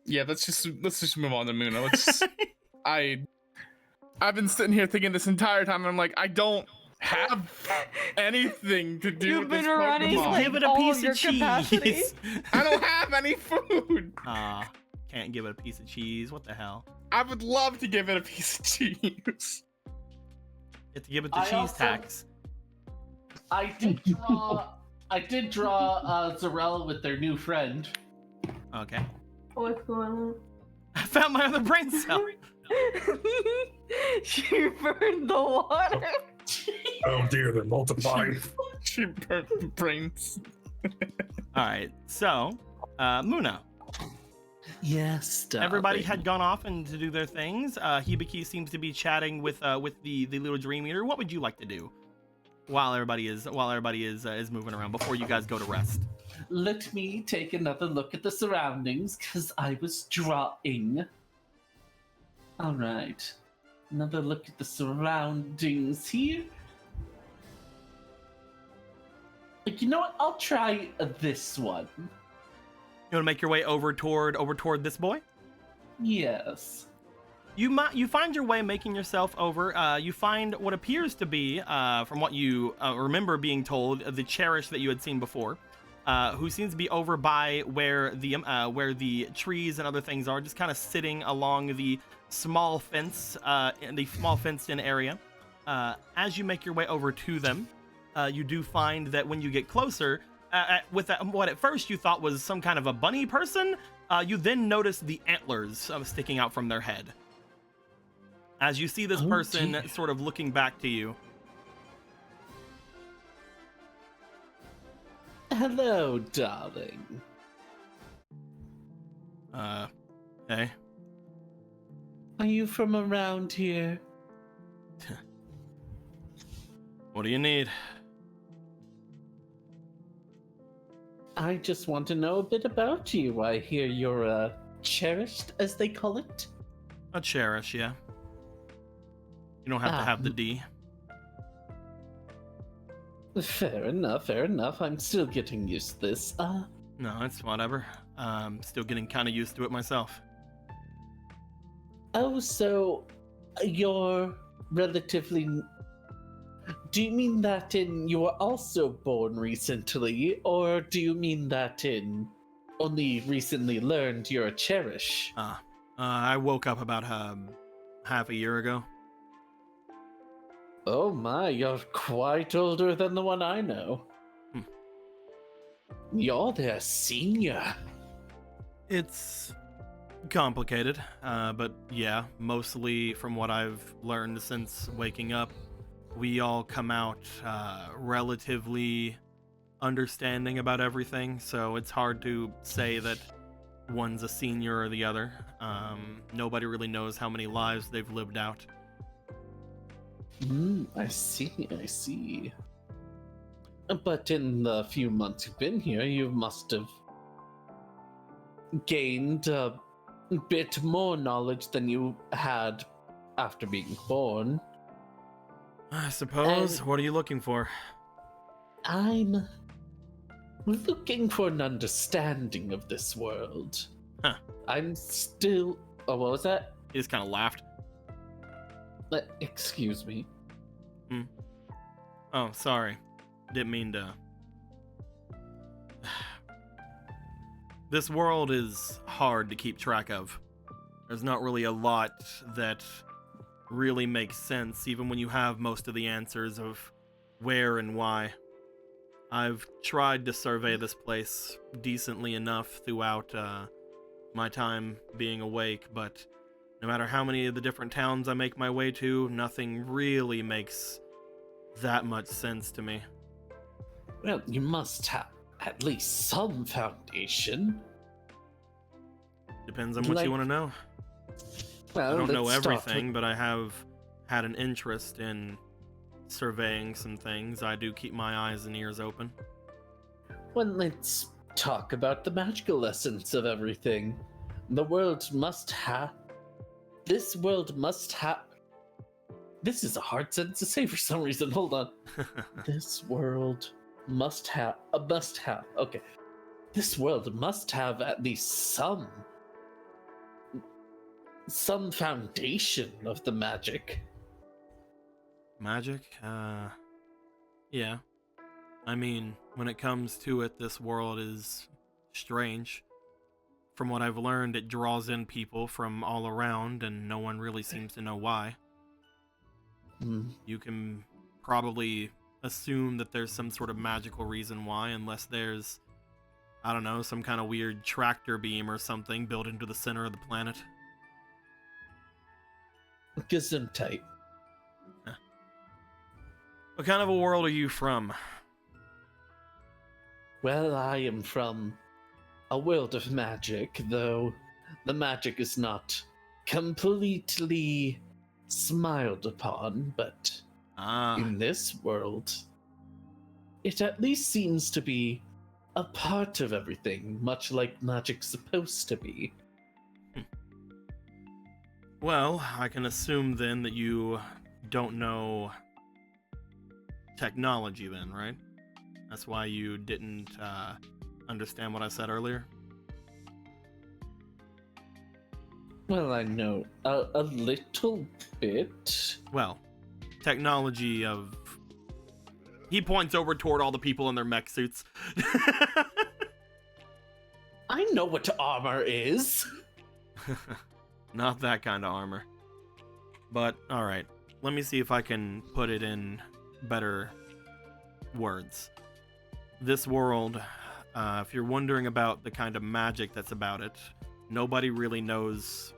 Yeah, let's just move on to Muna. Let's. I've been sitting here thinking this entire time, and I'm like, I don't have anything to do You've with this been running Pokemon. like Give it a all piece of your of cheese. capacity. I don't have any food. Can't give it a piece of cheese. What the hell? I would love to give it a piece of cheese. You have to give it the I cheese also- tax. I did draw Zarella with their new friend. Okay. What's going on? I found my other brain cell. She burned the water. Oh dear, they're multiplying. She burnt the brains. All right. So, Muna. Yes, Everybody had gone off and to do their things. Hibiki seems to be chatting with the little Dream Eater. What would you like to do while everybody is moving around before you guys go to rest? Let me take another look at the surroundings, because I was drawing. All right. Another look at the surroundings here. You know what? I'll try this one. You want to make your way over toward this boy? Yes. You find your way making yourself over. You find what appears to be, from what you remember being told, the Cherished that you had seen before, who seems to be over by where the trees and other things are, just kind of sitting along the small fence, in the small fenced-in area. As you make your way over to them, you do find that when you get closer, with what at first you thought was some kind of a bunny person, you then notice the antlers sticking out from their head. As you see this person dear. sort of looking back to you. Hello, darling. Hey. Are you from around here? What do you need? I just want to know a bit about you. I hear you're cherished, as they call it. A Cherish, yeah. You don't have to have the D. Fair enough, fair enough. I'm still getting used to this. No, it's whatever. Still getting kind of used to it myself. Oh, so you're relatively. Do you mean that you were also born recently, or do you mean that only recently learned you're a Cherish? I woke up about half a year ago. Oh my, you're quite older than the one I know. You're their senior. It's complicated, but yeah, mostly from what I've learned since waking up, we all come out relatively understanding about everything, so it's hard to say that one's a senior or the other. Nobody really knows how many lives they've lived out. I see. But in the few months you've been here, you must have gained a bit more knowledge than you had after being born. I suppose. What are you looking for? I'm looking for an understanding of this world. Huh. I'm still... Oh, what was that? He just kind of laughed. Excuse me. Oh, sorry. Didn't mean to. This world is hard to keep track of. There's not really a lot that really makes sense, even when you have most of the answers of where and why. I've tried to survey this place decently enough throughout my time being awake, but no matter how many of the different towns I make my way to, nothing really makes that much sense to me. Well, you must have at least some foundation. Depends on what you want to know. Well, I don't know let's start everything, but I have had an interest in surveying some things. I do keep my eyes and ears open. Well, let's talk about the magical essence of everything. The world must have... This world must have... This is a hard sentence to say for some reason. Hold on. This world must have... Okay. This world must have at least some foundation of the magic. Magic? Yeah. I mean, when it comes to it, this world is strange. From what I've learned, it draws in people from all around, and no one really seems to know why. You can probably assume that there's some sort of magical reason why, unless there's, I don't know, some kind of weird tractor beam or something built into the center of the planet. Gesundheit. What kind of a world are you from? Well, I am from a world of magic, though the magic is not completely smiled upon, but in this world, it at least seems to be a part of everything, much like magic's supposed to be. Well, I can assume then that you don't know technology then, right? That's why you didn't understand what I said earlier? Well, I know a little bit. Well, technology of... He points over toward all the people in their mech suits. I know what armor is. Not that kind of armor. But, alright. Let me see if I can put it in better words. This world, if you're wondering about the kind of magic that's about it, nobody really knows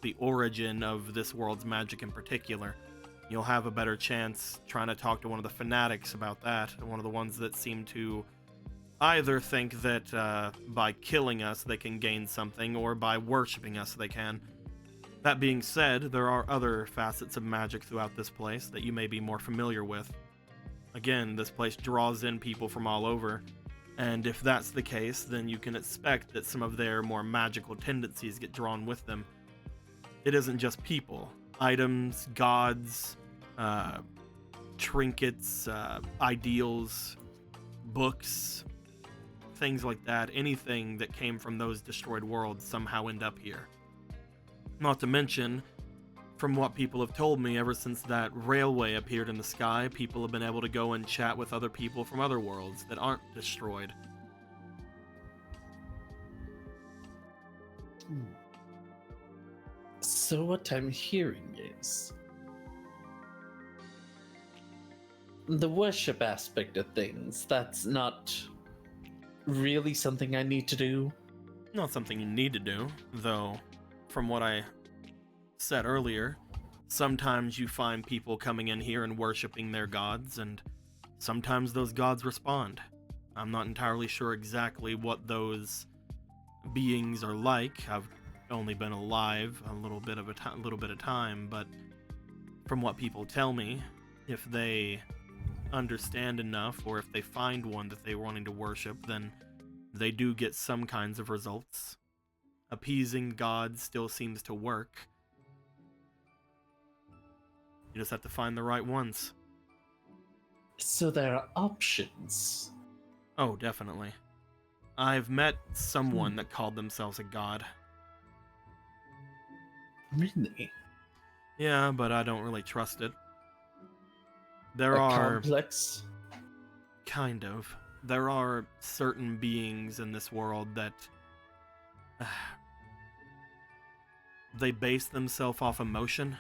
the origin of this world's magic in particular. You'll have a better chance trying to talk to one of the fanatics about that, one of the ones that seem to either think that by killing us they can gain something, or by worshipping us they can. That being said, there are other facets of magic throughout this place that you may be more familiar with. Again, this place draws in people from all over, and if that's the case, then you can expect that some of their more magical tendencies get drawn with them. It isn't just people. Items, gods, trinkets, ideals, books, things like that. Anything that came from those destroyed worlds somehow end up here. Not to mention, from what people have told me, ever since that railway appeared in the sky, people have been able to go and chat with other people from other worlds that aren't destroyed. So what I'm hearing is the worship aspect of things, that's not really something I need to do. Not something you need to do, though from what I said earlier, sometimes you find people coming in here and worshiping their gods, and sometimes those gods respond. I'm not entirely sure exactly what those beings are like. I've only been alive a little bit of time, but from what people tell me, if they understand enough, or if they find one that they're wanting to worship, then they do get some kinds of results. Appeasing gods still seems to work. You just have to find the right ones. So there are options. Oh, definitely. I've met someone that called themselves a god. Really? Yeah, but I don't really trust it. There A are... complex? Kind of. There are certain beings in this world that... they base themselves off emotion.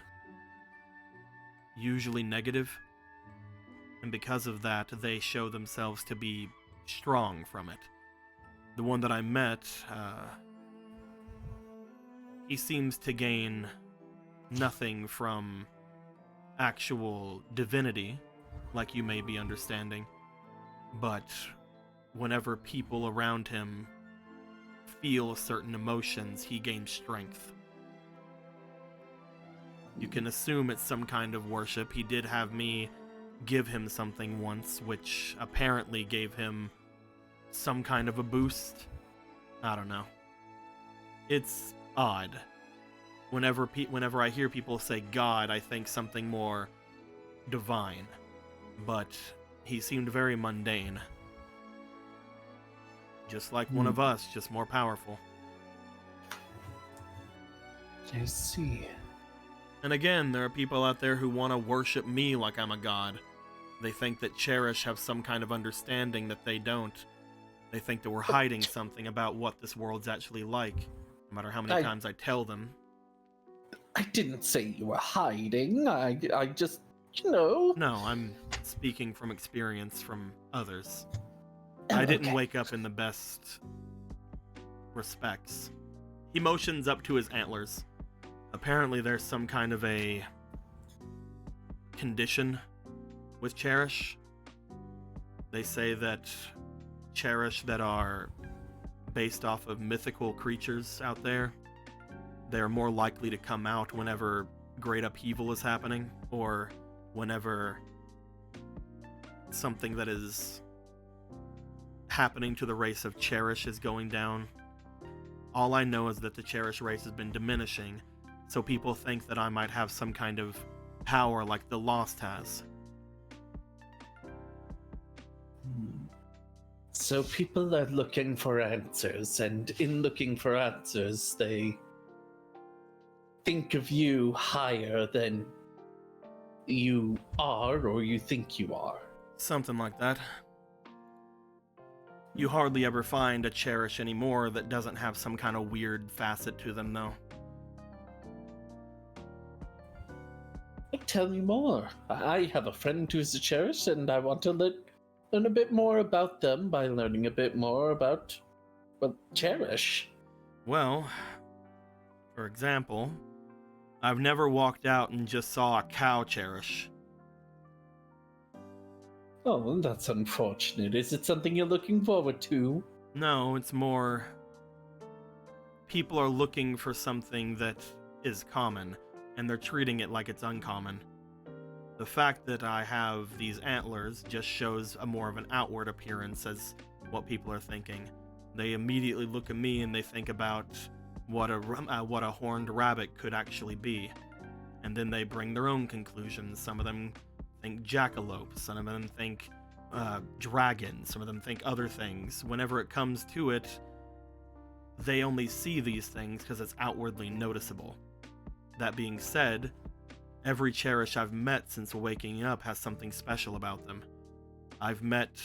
Usually negative. And because of that, they show themselves to be strong from it. The one that I met, he seems to gain nothing from actual divinity, like you may be understanding, but whenever people around him feel certain emotions, he gains strength. You can assume it's some kind of worship. He did have me give him something once, which apparently gave him some kind of a boost. I don't know. It's odd. Whenever I hear people say God, I think something more divine. But he seemed very mundane. Just like one of us, just more powerful. I see. And again, there are people out there who want to worship me like I'm a god. They think that Cherished have some kind of understanding that they don't. They think that we're hiding something about what this world's actually like, no matter how many times I tell them. I didn't say you were hiding. I just, you know. No, I'm speaking from experience from others. I didn't wake up in the best respects. He motions up to his antlers. Apparently there's some kind of a condition with Cherish. They say that Cherish that are based off of mythical creatures out there, they're more likely to come out whenever great upheaval is happening, or whenever something that is happening to the race of Cherish is going down. All I know is that the Cherish race has been diminishing, so people think that I might have some kind of power like the Lost has. So people are looking for answers, and in looking for answers, they think of you higher than you are, or you think you are. Something like that. You hardly ever find a Cherish anymore that doesn't have some kind of weird facet to them, though. Tell me more. I have a friend who's a Cherish, and I want to learn a bit more about them by learning a bit more about, well, Cherish. Well, for example, I've never walked out and just saw a cow Cherish. Oh, that's unfortunate. Is it something you're looking forward to? No, it's more... people are looking for something that is common, and they're treating it like it's uncommon. The fact that I have these antlers just shows a more of an outward appearance as what people are thinking. They immediately look at me and they think about what a horned rabbit could actually be. And then they bring their own conclusions. Some of them think jackalope, some of them think dragon, some of them think other things. Whenever it comes to it, they only see these things because it's outwardly noticeable. That being said, every Cherish I've met since waking up has something special about them. I've met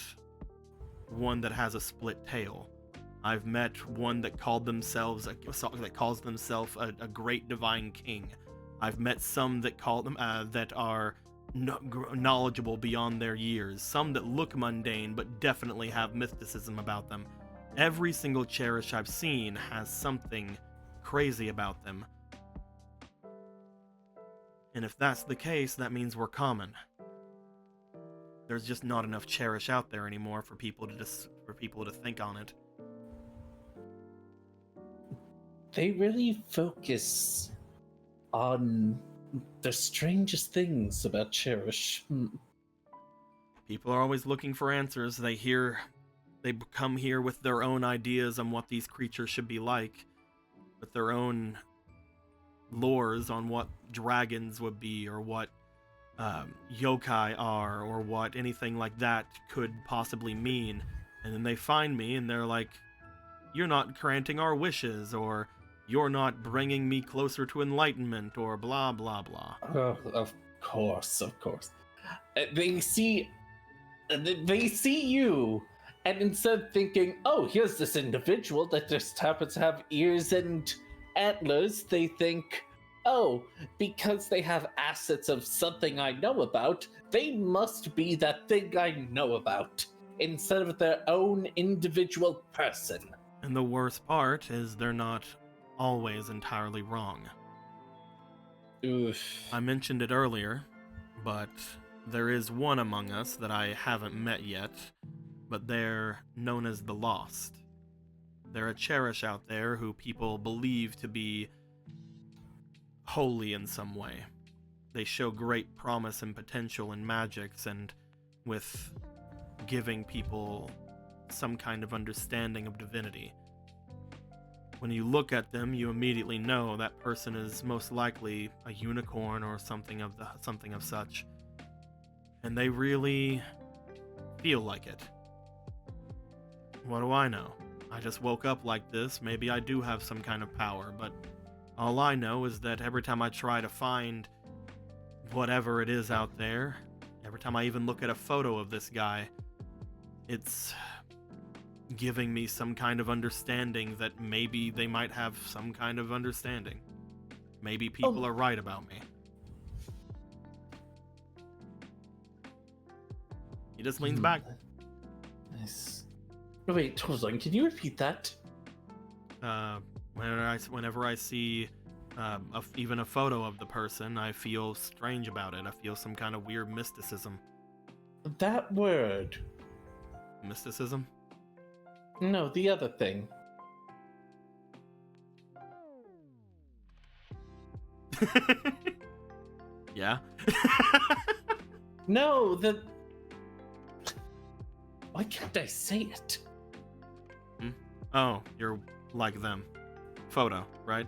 one that has a split tail. I've met one that calls themselves a great divine king. I've met some that call them that are knowledgeable beyond their years. Some that look mundane but definitely have mysticism about them. Every single Cherish I've seen has something crazy about them. And if that's the case, that means we're common. There's just not enough Cherish out there anymore for people to think on it. They really focus on the strangest things about Cherish. People are always looking for answers. They come here with their own ideas on what these creatures should be like, with their own lores on what dragons would be, or what yokai are, or what anything like that could possibly mean. And then they find me and they're like, you're not granting our wishes, or you're not bringing me closer to enlightenment, or blah blah blah. Oh, of course. They see you, and instead of thinking, oh, here's this individual that just happens to have ears and antlers, they think, oh, because they have assets of something I know about, they must be that thing I know about, instead of their own individual person. And the worst part is they're not always entirely wrong. Oof. I mentioned it earlier, but there is one among us that I haven't met yet, but they're known as the Lost. They're a Cherish out there who people believe to be holy in some way. They show great promise and potential in magics and with giving people some kind of understanding of divinity. When you look at them, you immediately know that person is most likely a unicorn or something of such. And they really feel like it. What do I know? I just woke up like this. Maybe I do have some kind of power, but all I know is that every time I try to find whatever it is out there, every time I even look at a photo of this guy, it's giving me some kind of understanding that maybe they might have some kind of understanding. Maybe people are right about me. He just leans back. Nice. Wait, hold on. Can you repeat that? Whenever I see even a photo of the person, I feel strange about it. I feel some kind of weird mysticism. That word. Mysticism? No, the other thing. Yeah? No, the... Why can't I say it? Oh, you're like them. Photo, right?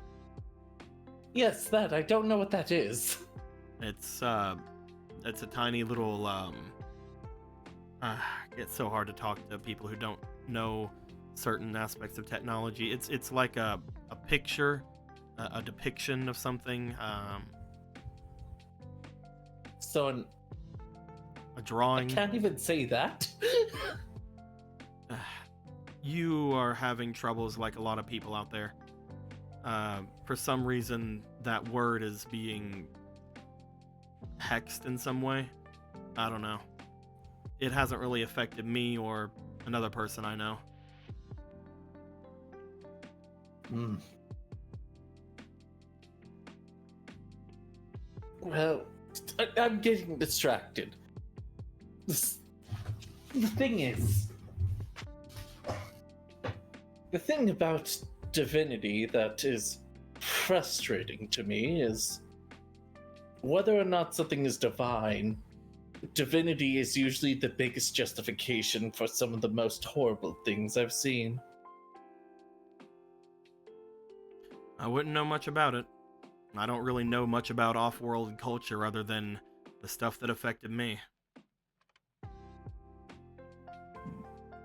Yes, that. I don't know what that is. It's a tiny little it's so hard to talk to people who don't know certain aspects of technology. It's like a picture, a depiction of something, So a drawing. I can't even say that. You are having troubles like a lot of people out there. For some reason, that word is being hexed in some way. I don't know. It hasn't really affected me or another person I know. Well, I'm getting distracted. The thing is... The thing about divinity that is frustrating to me is whether or not something is divine, divinity is usually the biggest justification for some of the most horrible things I've seen. I wouldn't know much about it. I don't really know much about off-world culture other than the stuff that affected me.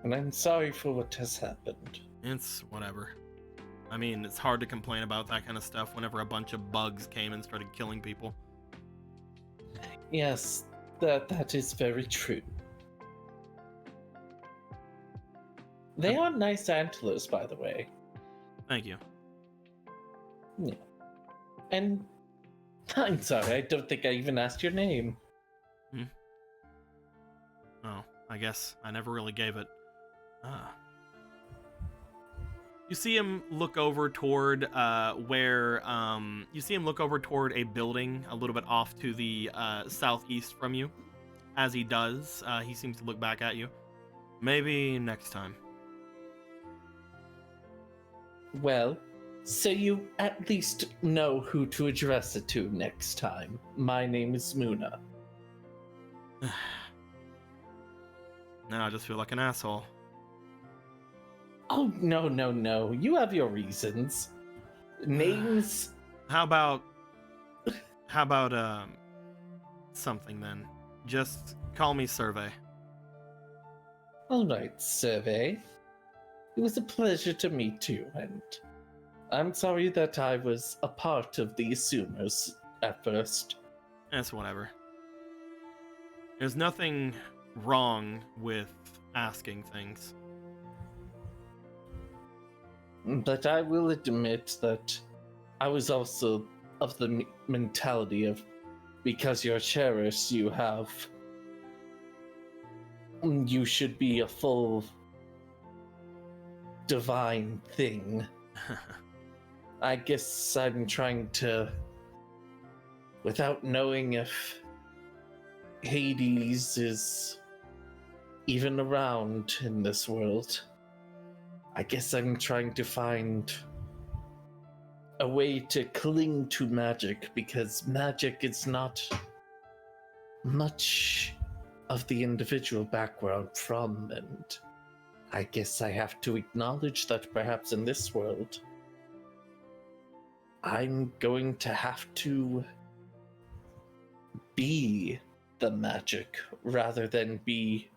And I'm sorry for what has happened. It's whatever. I mean, it's hard to complain about that kind of stuff whenever a bunch of bugs came and started killing people. Yes, that is very true. They are nice antlers, by the way. Thank you. Yeah. And I'm sorry, I don't think I even asked your name. Oh, I guess I never really gave it. You see him look over toward where you see him look over toward a building a little bit off to the southeast from you. As he does, he seems to look back at you. Maybe next time. Well, so you at least know who to address it to next time. My name is Muna. Now I just feel like an asshole. Oh, no. You have your reasons. Names. How about something then? Just call me Survey. All right, Survey. It was a pleasure to meet you, and I'm sorry that I was a part of the Assumers at first. That's whatever. There's nothing wrong with asking things. But I will admit that I was also of the mentality of, because you're cherished, you should be a full divine thing. I guess I'm trying to, without knowing if Hades is even around in this world, I guess I'm trying to find a way to cling to magic, because magic is not much of the individual background from, and I guess I have to acknowledge that perhaps in this world, I'm going to have to be the magic rather than be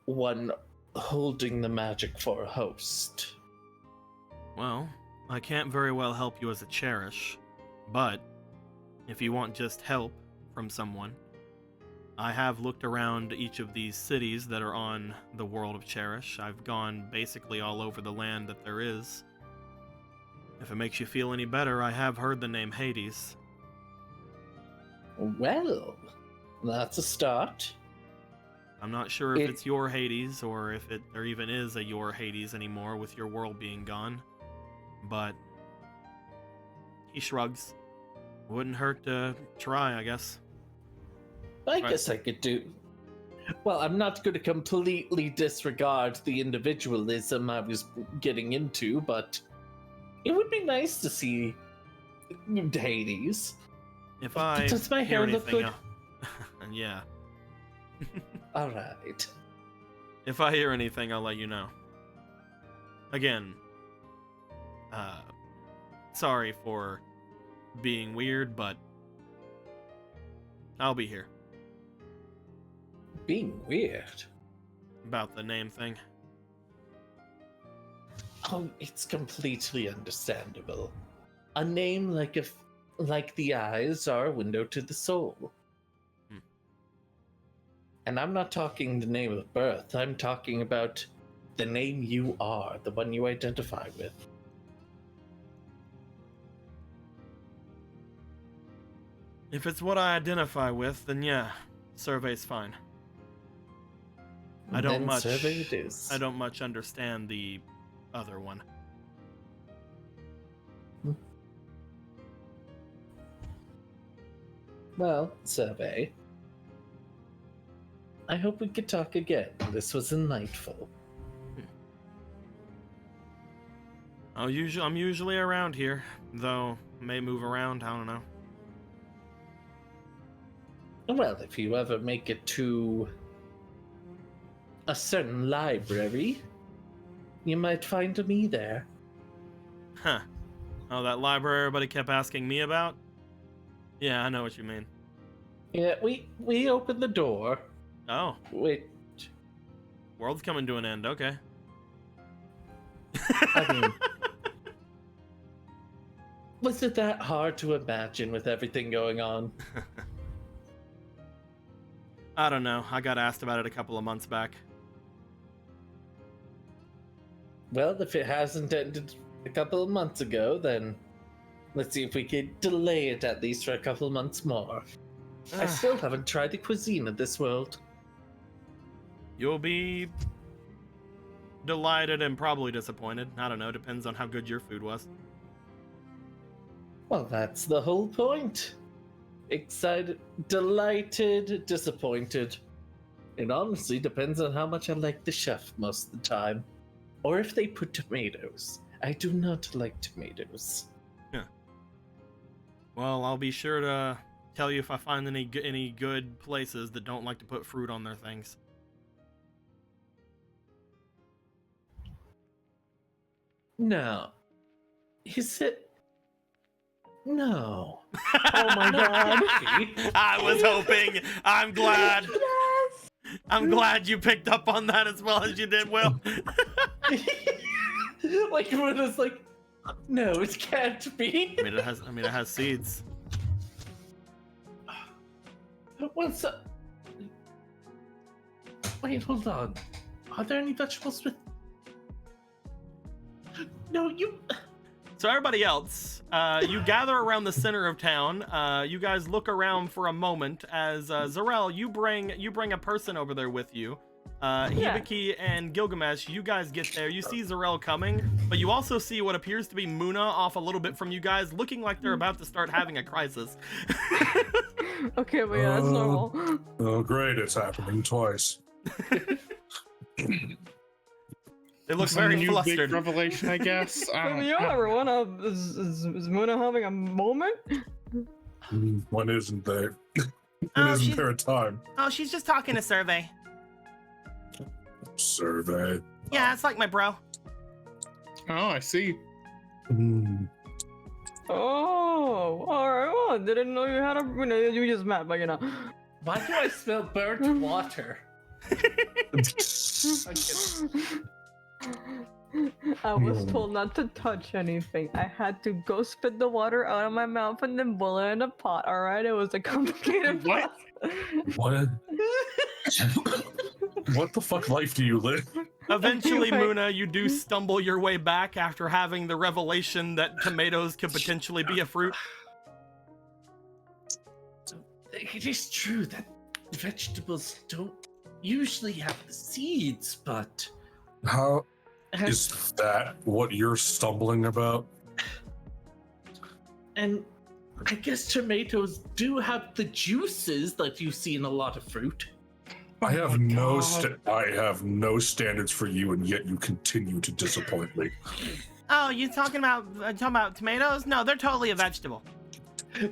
one holding the magic for a host. Well, I can't very well help you as a Cherish, but if you want just help from someone, I have looked around each of these cities that are on the world of Cherish. I've gone basically all over the land that there is. If it makes you feel any better, I have heard the name Hades. Well, that's a start. I'm not sure if it's your Hades or if there even is a your Hades anymore with your world being gone. But he shrugs. Wouldn't hurt to try, I guess. I guess I could do. Well, I'm not going to completely disregard the individualism I was getting into, but it would be nice to see Hades. If I Does my hear hair look anything, good? yeah. All right. If I hear anything, I'll let you know. Again, sorry for being weird, but I'll be here. Being weird? About the name thing. Oh, it's completely understandable. A name like the eyes are a window to the soul. And I'm not talking the name of birth, I'm talking about the name you are, the one you identify with. If it's what I identify with, then yeah, Survey's fine. I don't Survey it is. I don't much understand the other one. Well, Survey, I hope we could talk again. This was delightful. I'm usually around here, though may move around, I don't know. Well, if you ever make it to a certain library, you might find me there. Huh. Oh, that library everybody kept asking me about? Yeah, I know what you mean. Yeah, we opened the door. Oh, Wait, world's coming to an end, okay. I mean, was it that hard to imagine with everything going on? I don't know. I got asked about it a couple of months back. Well, if it hasn't ended a couple of months ago, then let's see if we could delay it at least for a couple of months more. I still haven't tried the cuisine of this world. You'll be delighted and probably disappointed. I don't know, depends on how good your food was. Well, that's the whole point. Excited, delighted, disappointed. It honestly depends on how much I like the chef most of the time. Or if they put tomatoes. I do not like tomatoes. Well, I'll be sure to tell you if I find any good places that don't like to put fruit on their things. No. Is it? No. Oh my god. I was hoping. I'm glad. Yes. I'm glad you picked up on that as well as you did, Will. Like when it's like, no, it can't be. I mean, it has seeds. What's up? Wait, hold on. Are there any vegetables with? No, you. So everybody else, you gather around the center of town. You guys look around for a moment as Zarel, you bring a person over there with you. Hibiki and Gilgamesh, you guys get there. You see Zarel coming, but you also see what appears to be Muna off a little bit from you guys, looking like they're about to start having a crisis. Okay, but yeah, that's normal. Oh, great, it's happening twice. They look Some very new flustered. big revelation, I guess. I don't Yeah, know. everyone, is Muna having a moment? When isn't there? Oh, When isn't she's- there a time? Oh, she's just talking to Survey. Survey. Yeah, it's like my bro. Oh, I see. Hmm. Oh, alright, well, didn't know you had a, you just met, but Why do I smell burnt water? I was told not to touch anything. I had to go spit the water out of my mouth and then boil it in a pot, alright? It was a complicated What? process. What? What the fuck life do you live? Eventually, Anyway. Muna, you do stumble your way back after having the revelation that tomatoes could potentially be a fruit. It is true that vegetables don't usually have the seeds, but How is that what you're stumbling about? and I guess tomatoes do have the juices that you see in a lot of fruit. I have Oh my no standards for you, and yet you continue to disappoint me. Oh, you talking about tomatoes? No, they're totally a vegetable.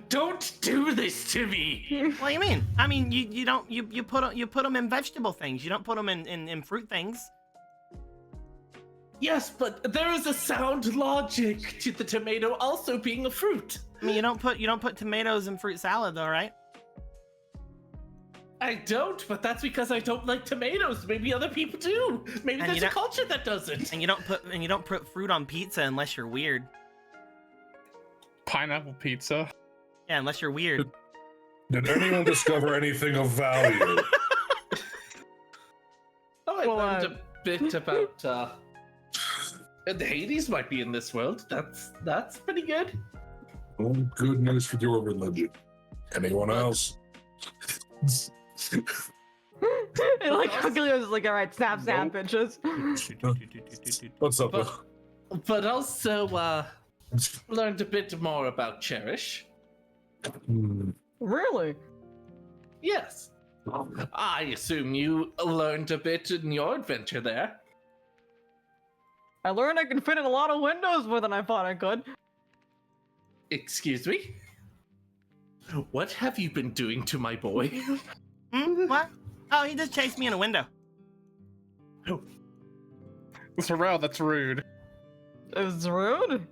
Don't do this to me! What do you mean? I mean, you put them in vegetable things. You don't put them in fruit things. Yes, but there is a sound logic to the tomato also being a fruit. I mean, you don't put tomatoes in fruit salad though, right? I don't, but that's because I don't like tomatoes. Maybe other people do. Maybe And there's you a don't- culture that doesn't. And you don't put fruit on pizza unless you're weird. Pineapple pizza. Yeah, unless you're weird. Did anyone discover anything of value? Oh, I Well, learned a bit about the Hades might be in this world. That's pretty good. Well, good news for your religion. Anyone else? And like Hercules is like, alright, snap, Nope. bitches. What's up? But also learned a bit more about Cherish. Hmm. Really? Yes. I assume you learned a bit in your adventure there. I learned I can fit in a lot of windows more than I thought I could. Excuse me? What have you been doing to my boy? What? Oh, he just chased me in a window. Sorrel, that's rude. It was rude.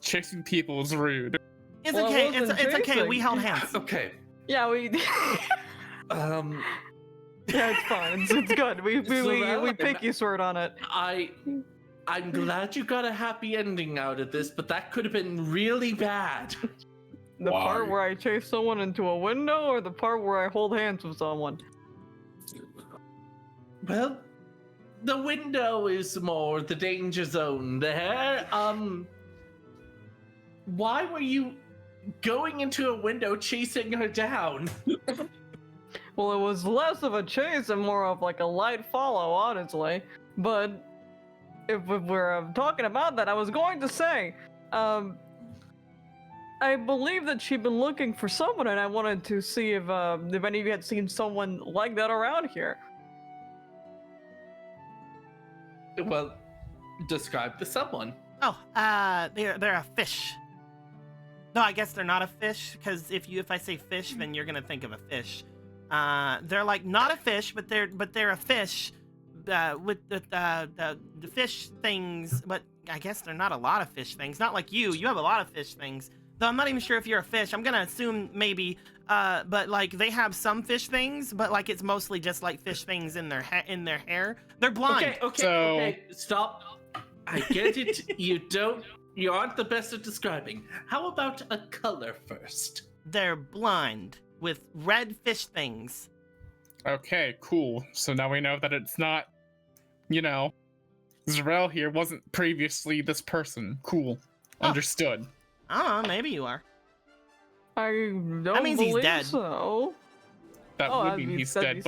Chasing people is rude. It's Well, okay. it wasn't It's okay. chasing. We held hands. Okay. Yeah, we. Yeah, it's fine. It's good. We So picky sword on it. I'm glad you got a happy ending out of this, but that could have been really bad. The part Why? where I chase someone into a window, or the part where I hold hands with someone. Well, the window is more the danger zone there. Why were you going into a window chasing her down? Well, it was less of a chase and more of like a light follow, honestly. But if we're talking about that, I was going to say, I believe that she'd been looking for someone, and I wanted to see if any of you had seen someone like that around here. Well, describe the someone. Oh, they're a fish. No, I guess they're not a fish, because if I say fish, then you're gonna think of a fish. They're like not a fish, but they're a fish with the fish things. But I guess they're not a lot of fish things. Not like you. You have a lot of fish things. Though I'm not even sure if you're a fish. I'm gonna assume maybe. But like they have some fish things, but like it's mostly just like fish things in their hair. They're blind. Okay, stop. I get it. You aren't the best at describing. How about a color first? They're blind with red fish things. Okay, cool. So now we know that it's not, Zarel here wasn't previously this person. Cool. Oh. Understood. I don't know, maybe you are. I don't That means he's believe dead. so. That would mean he's dead,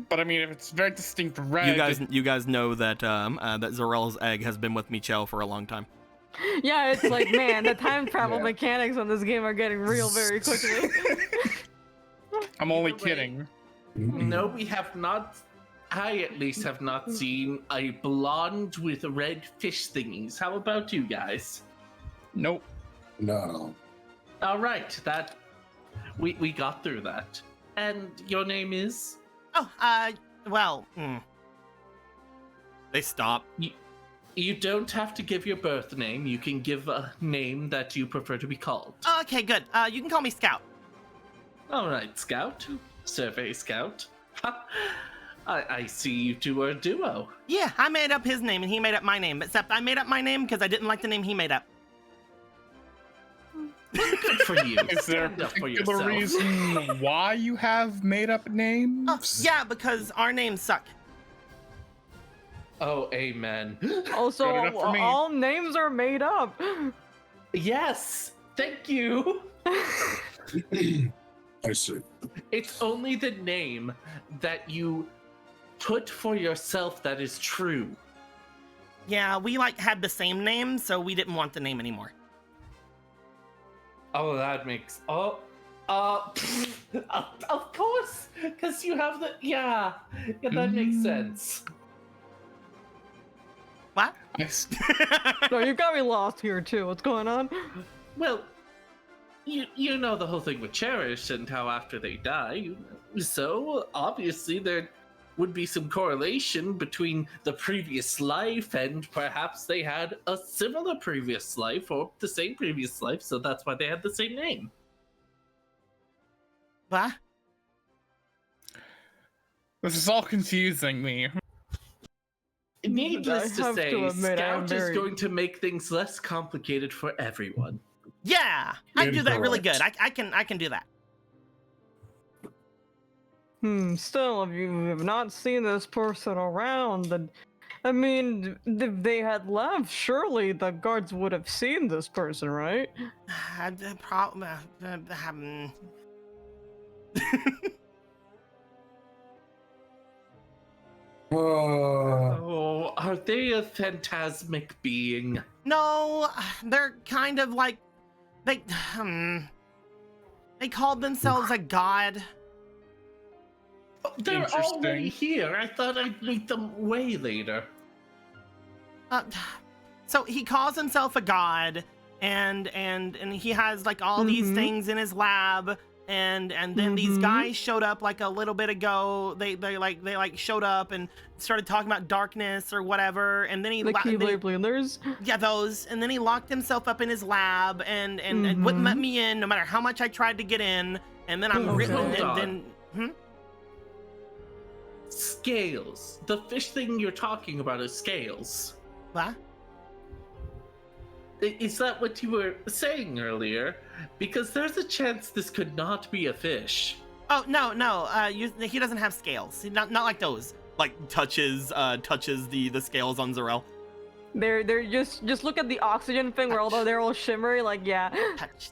but I mean, if it's very distinct red. You guys know that that Zarel's egg has been with Michelle for a long time. Yeah, it's like, man, the time travel mechanics on this game are getting real very quickly. I'm only kidding. No, we have not. I at least have not seen a blonde with red fish thingies. How about you guys? Nope. No. All right, that we got through that. And your name is? Oh, well, They stop. You don't have to give your birth name. You can give a name that you prefer to be called. okay, good. You can call me Scout. All right, Scout. Survey Scout. I see you two are a duo. Yeah, I made up his name and he made up my name, except I made up my name because I didn't like the name he made up. Good for you. Is there a Stand up for particular yourself. reason why you have made up names? Oh, yeah, because our names suck. Oh, amen. Also, Good enough for me. all names are made up. Yes, thank you. I see. It's only the name that you put for yourself that is true. Yeah, we had the same name, so we didn't want the name anymore. Oh, that makes of course, because you have the that makes sense. What? No, you got me lost here too. What's going on? Well, you know the whole thing with Cherished and how after they die, so obviously there would be some correlation between the previous life and perhaps they had a similar previous life or the same previous life, so that's why they had the same name. What? This is all confusing me. Needless I to have say, to admit, I am Scout is very- going to make things less complicated for everyone. Yeah, I do that really good. Incorrect. I can do that. Still, if you have not seen this person around, then, I mean, if they had left, surely the guards would have seen this person, right? Oh, are they a phantasmic being? No, they're kind of like they called themselves a god. Oh, they're already Interesting. here. I thought I'd meet them way later. So he calls himself a god, and he has like all these things in his lab, and then these guys showed up like a little bit ago. They showed up and started talking about darkness or whatever, and then he The Keyblade Blenders. yeah, those, and then he locked himself up in his lab and wouldn't let me in no matter how much I tried to get in, and then I'm Okay. written Hold and on. then Scales. The fish thing you're talking about is scales. what? Is that what you were saying earlier? Because there's a chance this could not be a fish. Oh no, he doesn't have scales. Not like those. Like touches the scales on Zarel. They're just look at the oxygen thing where although they're all shimmery, like yeah. Touch.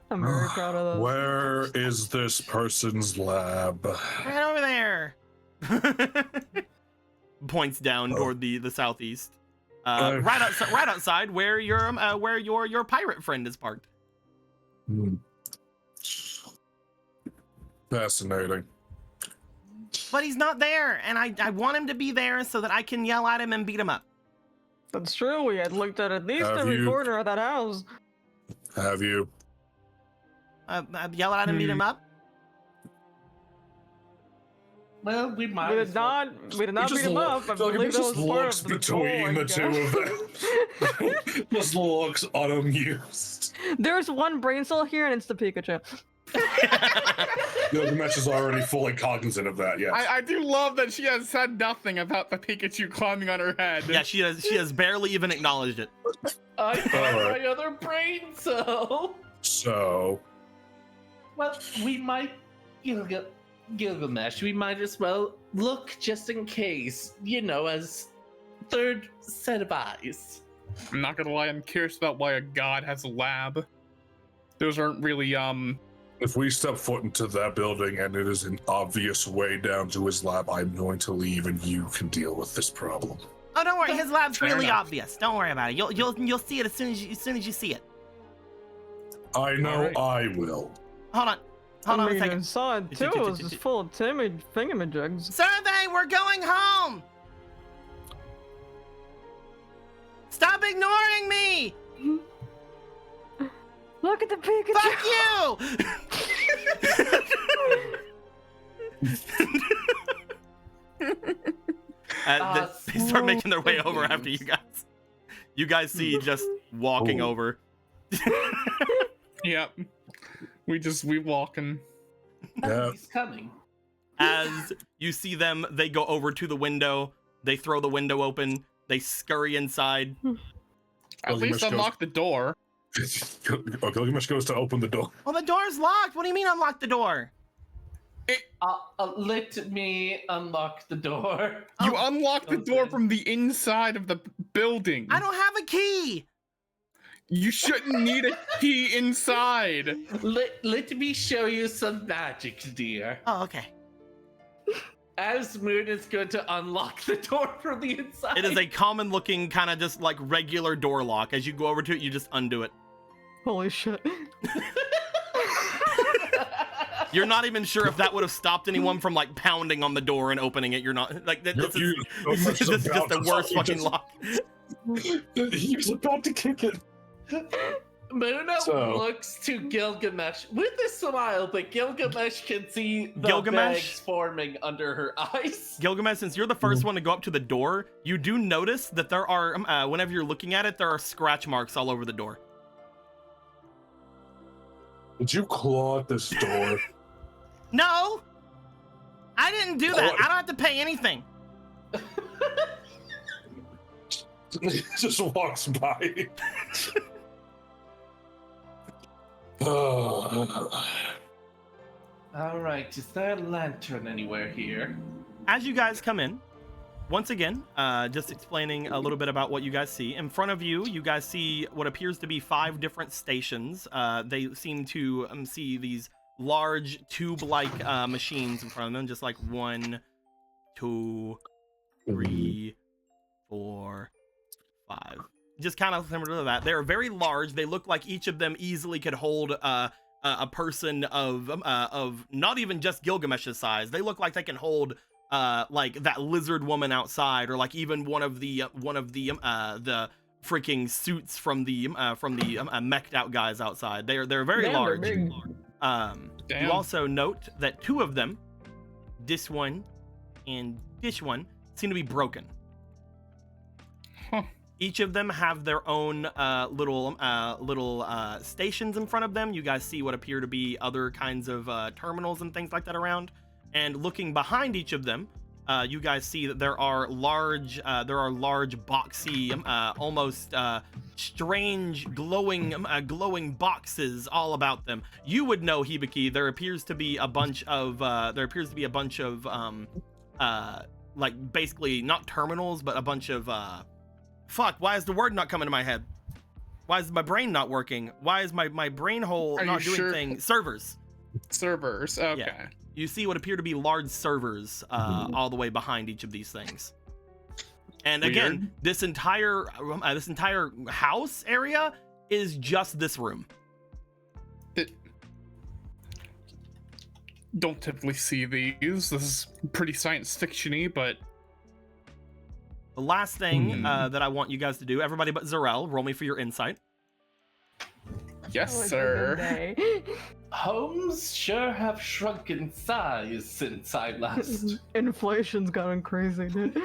I'm very proud of those. Where is this person's lab? Right over there. points down Oh. toward the southeast. Oh. Right outside where your pirate friend is parked. Hmm. Fascinating. But he's not there, and I want him to be there so that I can yell at him and beat him up. That's true. We had looked at least Have every you- corner of that house. Have you? Yell at him, beat him up. Well, we might. We as did well. not. We did not beat him lo- up. I Gilgamesh believe that was just part looks of the between goal, I the two guess. of them. Just looks unamused. There's one brain cell here, and it's the Pikachu. Gilgamesh is already fully cognizant of that. Yes. I do love that she has said nothing about the Pikachu climbing on her head. Yeah, she has barely even acknowledged it. I got Alright. my other brain cell. So, Well, we might, Gilgamesh, we might as well look just in case, as third set of eyes. I'm not gonna lie, I'm curious about why a god has a lab. Those aren't really, if we step foot into that building and it is an obvious way down to his lab, I'm going to leave and you can deal with this problem. Oh, don't worry, his lab's Fair really enough. obvious. Don't worry about it. You'll see it as soon as you see it. I know Alright. I will. Hold on I a mean, I second. saw it too. It was just full of timid thingamajigs. Survey, we're going home. Stop ignoring me. Look at the Pikachu. Fuck you. They start making their way over after you guys. You guys see just walking Oh. over. yep. We walking. Yeah. He's coming. As you see them, they go over to the window. They throw the window open. They scurry inside. At Gilgamesh least goes- unlock the door. Gilgamesh goes to open the door. Well, the door's locked. What do you mean unlock the door? Let me unlock the door. You Oh, unlock the door okay. from the inside of the building. I don't have a key. You shouldn't need a key inside. Let me show you some magic, dear. Oh, okay. As Moon is going to unlock the door from the inside. It is a common looking kind of just like regular door lock. As you go over to it, you just undo it. Holy shit. You're not even sure if that would have stopped anyone from like pounding on the door and opening it. You're not like this is this is just the worst fucking lock. He was about to kick it. Muna So- looks to Gilgamesh with a smile, but Gilgamesh can see the Gilgamesh? bags forming under her eyes. Gilgamesh, since you're the first one to go up to the door, you do notice that there are, whenever you're looking at it, there are scratch marks all over the door. Did you claw at this door? No, I didn't do that. I don't have to pay anything. Just walks by. All right, is there a lantern anywhere here? As you guys come in, once again, just explaining a little bit about what you guys see. In front of you, you guys see what appears to be 5 different stations. They seem to see these large tube-like machines in front of them, just like 1, 2, 3, 4, 5. Just kind of similar to that. They're very large. They look like each of them easily could hold a person of not even just Gilgamesh's size. They look like they can hold like that lizard woman outside, or like even one of the freaking suits from the meched out guys outside. They're very Damn, they're large. big. You Damn. also note that 2 of them, this one and this one, seem to be broken. Huh. Each of them have their own little stations in front of them. You guys see what appear to be other kinds of terminals and things like that around. And looking behind each of them, you guys see that there are large boxy, almost strange glowing boxes all about them. You would know, Hibiki. There appears to be a bunch of like basically not terminals, but a bunch of fuck. Why is the word not coming to my head? Why is my brain not working? Why is my brain hole Are not you doing sure? things? Servers. Servers. Okay. You see what appear to be large servers all the way behind each of these things. And Weird. again, this entire house area is just this room. Don't typically see these. This is pretty science fiction-y, but The last thing that I want you guys to do, everybody but Zarel, roll me for your insight. yes, Oh, it's a sir. good day. Homes sure have shrunk in size since I last. Inflation's going crazy, dude.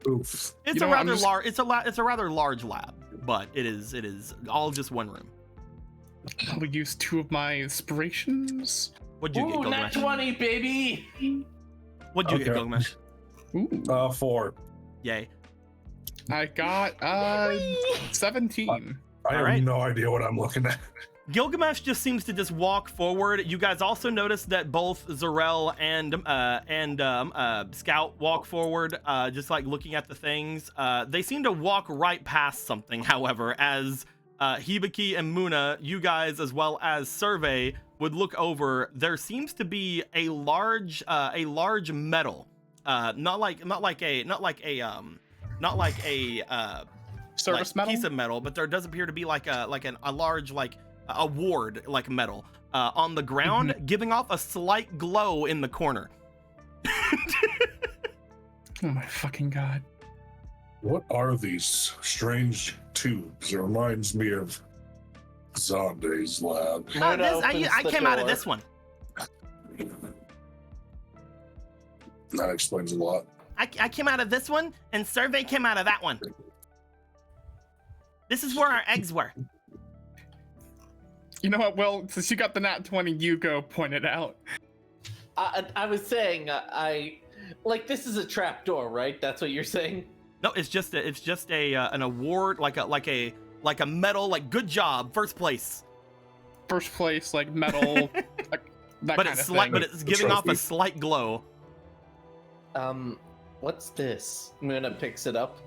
Oof. It's You a know what, rather I'm just- large. It's a rather large lab, but it is all just one room. I'll use 2 of my inspirations. What'd you get, Ooh, nat Gilgamesh? 20, baby! What'd you get, Okay. Gilgamesh? Ooh. 4. Yay. I got 17. I have Alright. no idea what I'm looking at. Gilgamesh just seems to just walk forward. You guys also notice that both Zarel and Scout walk forward, just like looking at the things. They seem to walk right past something, however, as Hibiki and Muna, you guys as well as Survey would look over. There seems to be a large metal, not like a Service like metal? piece of metal, but there does appear to be like a large a ward like metal on the ground, giving off a slight glow in the corner. Oh my fucking god. What are these strange tubes? It reminds me of Zonde's lab. Mona opens I the came out of door. this one. That explains a lot. I came out of this one, and Survey came out of that one. This is where our eggs were. You know what? Well, since you got the nat 20, you go point it out. I was saying, like, this is a trap door, right? That's what you're saying? No, it's just an award, like a medal, like good job, first place. First place, like metal, like, that But kind it's of slight, thing. but it's giving off a trophy. slight glow. What's this? Muna picks it up.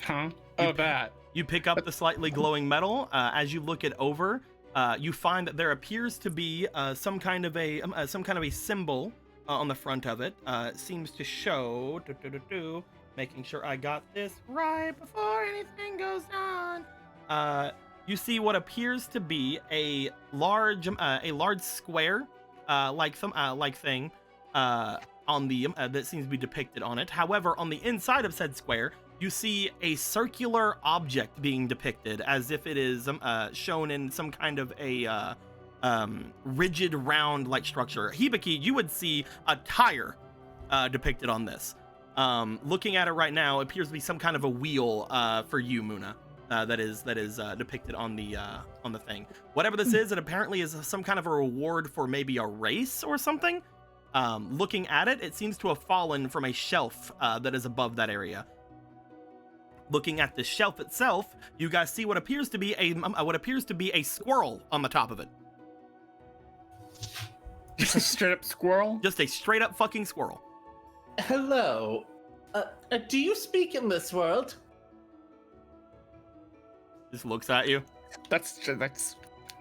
Huh? Oh, that. You pick up the slightly glowing metal. As you look it over, you find that there appears to be some kind of a symbol on the front of it. It seems to show. Making sure I got this right before anything goes on. You see what appears to be a large square, thing, on the that seems to be depicted on it. However, on the inside of said square, you see a circular object being depicted, as if it is shown in some kind of a rigid round like structure. Hibiki, you would see a tire depicted on this. Looking at it right now, it appears to be some kind of a wheel for you, Muna. That is depicted on the thing. Whatever this is, it apparently is some kind of a reward for maybe a race or something. Looking at it, it seems to have fallen from a shelf that is above that area. Looking at the shelf itself, you guys see what appears to be a squirrel on the top of it. Just a straight up squirrel? Just a straight up fucking squirrel. Hello. Do you speak in this world? Just looks at you. That's just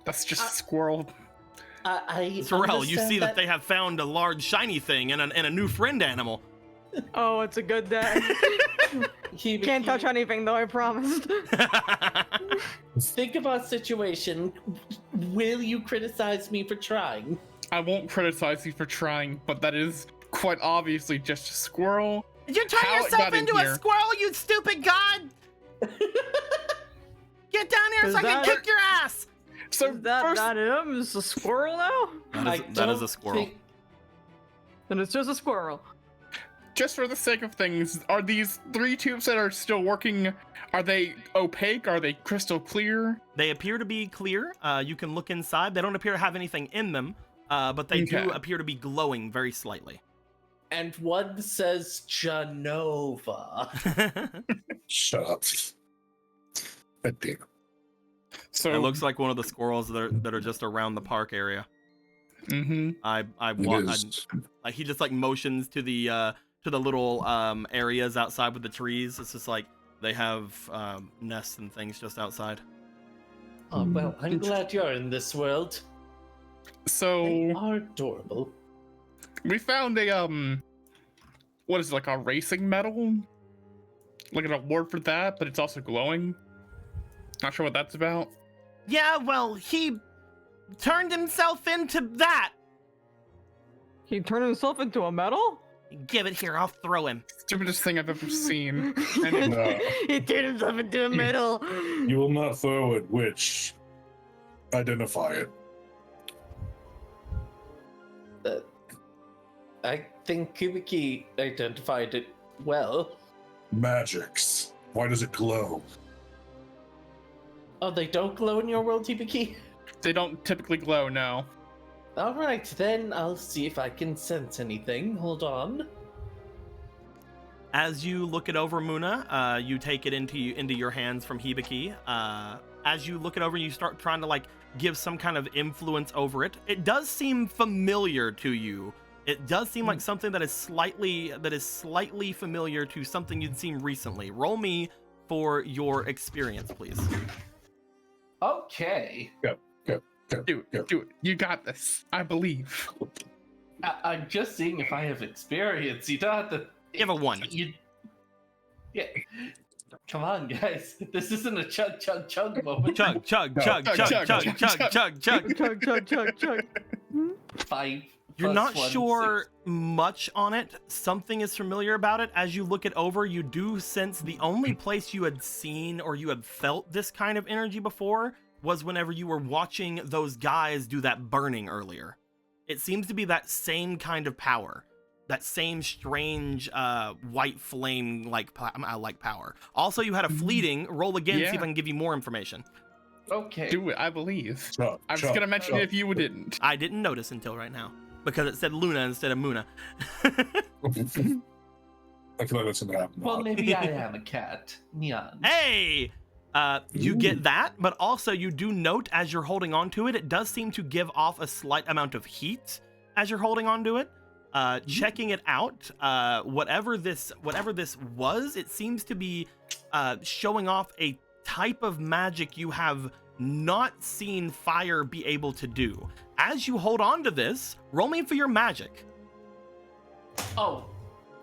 a squirrel. Sorrel, you see that they have found a large shiny thing and a new friend animal. Oh, it's a good day. Can't touch anything though, I promised. Think of our situation. Will you criticize me for trying? I won't criticize you for trying, but that is quite obviously just a squirrel. Did you turn How it yourself got in into a here. squirrel, you stupid god? Get down here Is so I can that- kick your ass! So Is that first, not him? Is a squirrel now? That is a don't squirrel. think- Then it's just a squirrel. just for the sake of things, are these 3 tubes that are still working, are they opaque? Are they crystal clear? They appear to be clear. You can look inside. They don't appear to have anything in them, but they do Okay. appear to be glowing very slightly. And one says Genova. Shut up. God damn. So It looks like one of the squirrels that are just around the park area. Mm-hmm. Like he just like motions to the little areas outside with the trees. It's just like they have nests and things just outside. Oh, well, I'm glad you're in this world. They So are adorable. we found a what is it, like a racing metal? Like an award for that, but it's also glowing. Not sure what that's about. Yeah, well, he turned himself into that. He turned himself into a medal? Give it here, I'll throw him. Stupidest thing I've ever seen. No. He turned himself into a medal. You will not throw it, which identify it. I think Kubiki identified it well. Magics. Why does it glow? Oh, they don't glow in your world, Kubiki? They don't typically glow, no. Alright, then I'll see if I can sense anything. Hold on. As you look it over, Muna, you take it into your hands from Hibiki. As you look it over, you start trying to like give some kind of influence over it. It does seem familiar to you. It does seem like something that is slightly familiar to something you'd seen recently. Roll me for your experience, please. Okay. Do it. You got this. I believe. I'm just seeing if I have experience. You don't have to. You have a 1. Yeah. Come on, guys. This isn't a chug moment. Chug, chug, chug, chug, chug, chug, chug, chug. Chug, chug, chug, chug. 5. You're not +1, sure 6. much on it. Something is familiar about it. As you look it over, you do sense the only place you had seen or you had felt this kind of energy before was whenever you were watching those guys do that burning earlier. It seems to be that same kind of power. That same strange white flame like power. Also, you had a fleeting. Roll again, see if I can give you more information. Okay. Do it, I believe. Chug, I was chug, gonna mention chug. it if you didn't. I didn't notice until right now because it said Luna instead of Muna. I feel like that's gonna happen. Well, maybe I am a cat. Neon. Hey! You Ooh. get that, but also you do note as you're holding on to it, it does seem to give off a slight amount of heat as you're holding on to it. Checking it out, whatever this was, it seems to be showing off a type of magic you have not seen fire be able to do. As you hold on to this, roll me for your magic. Oh.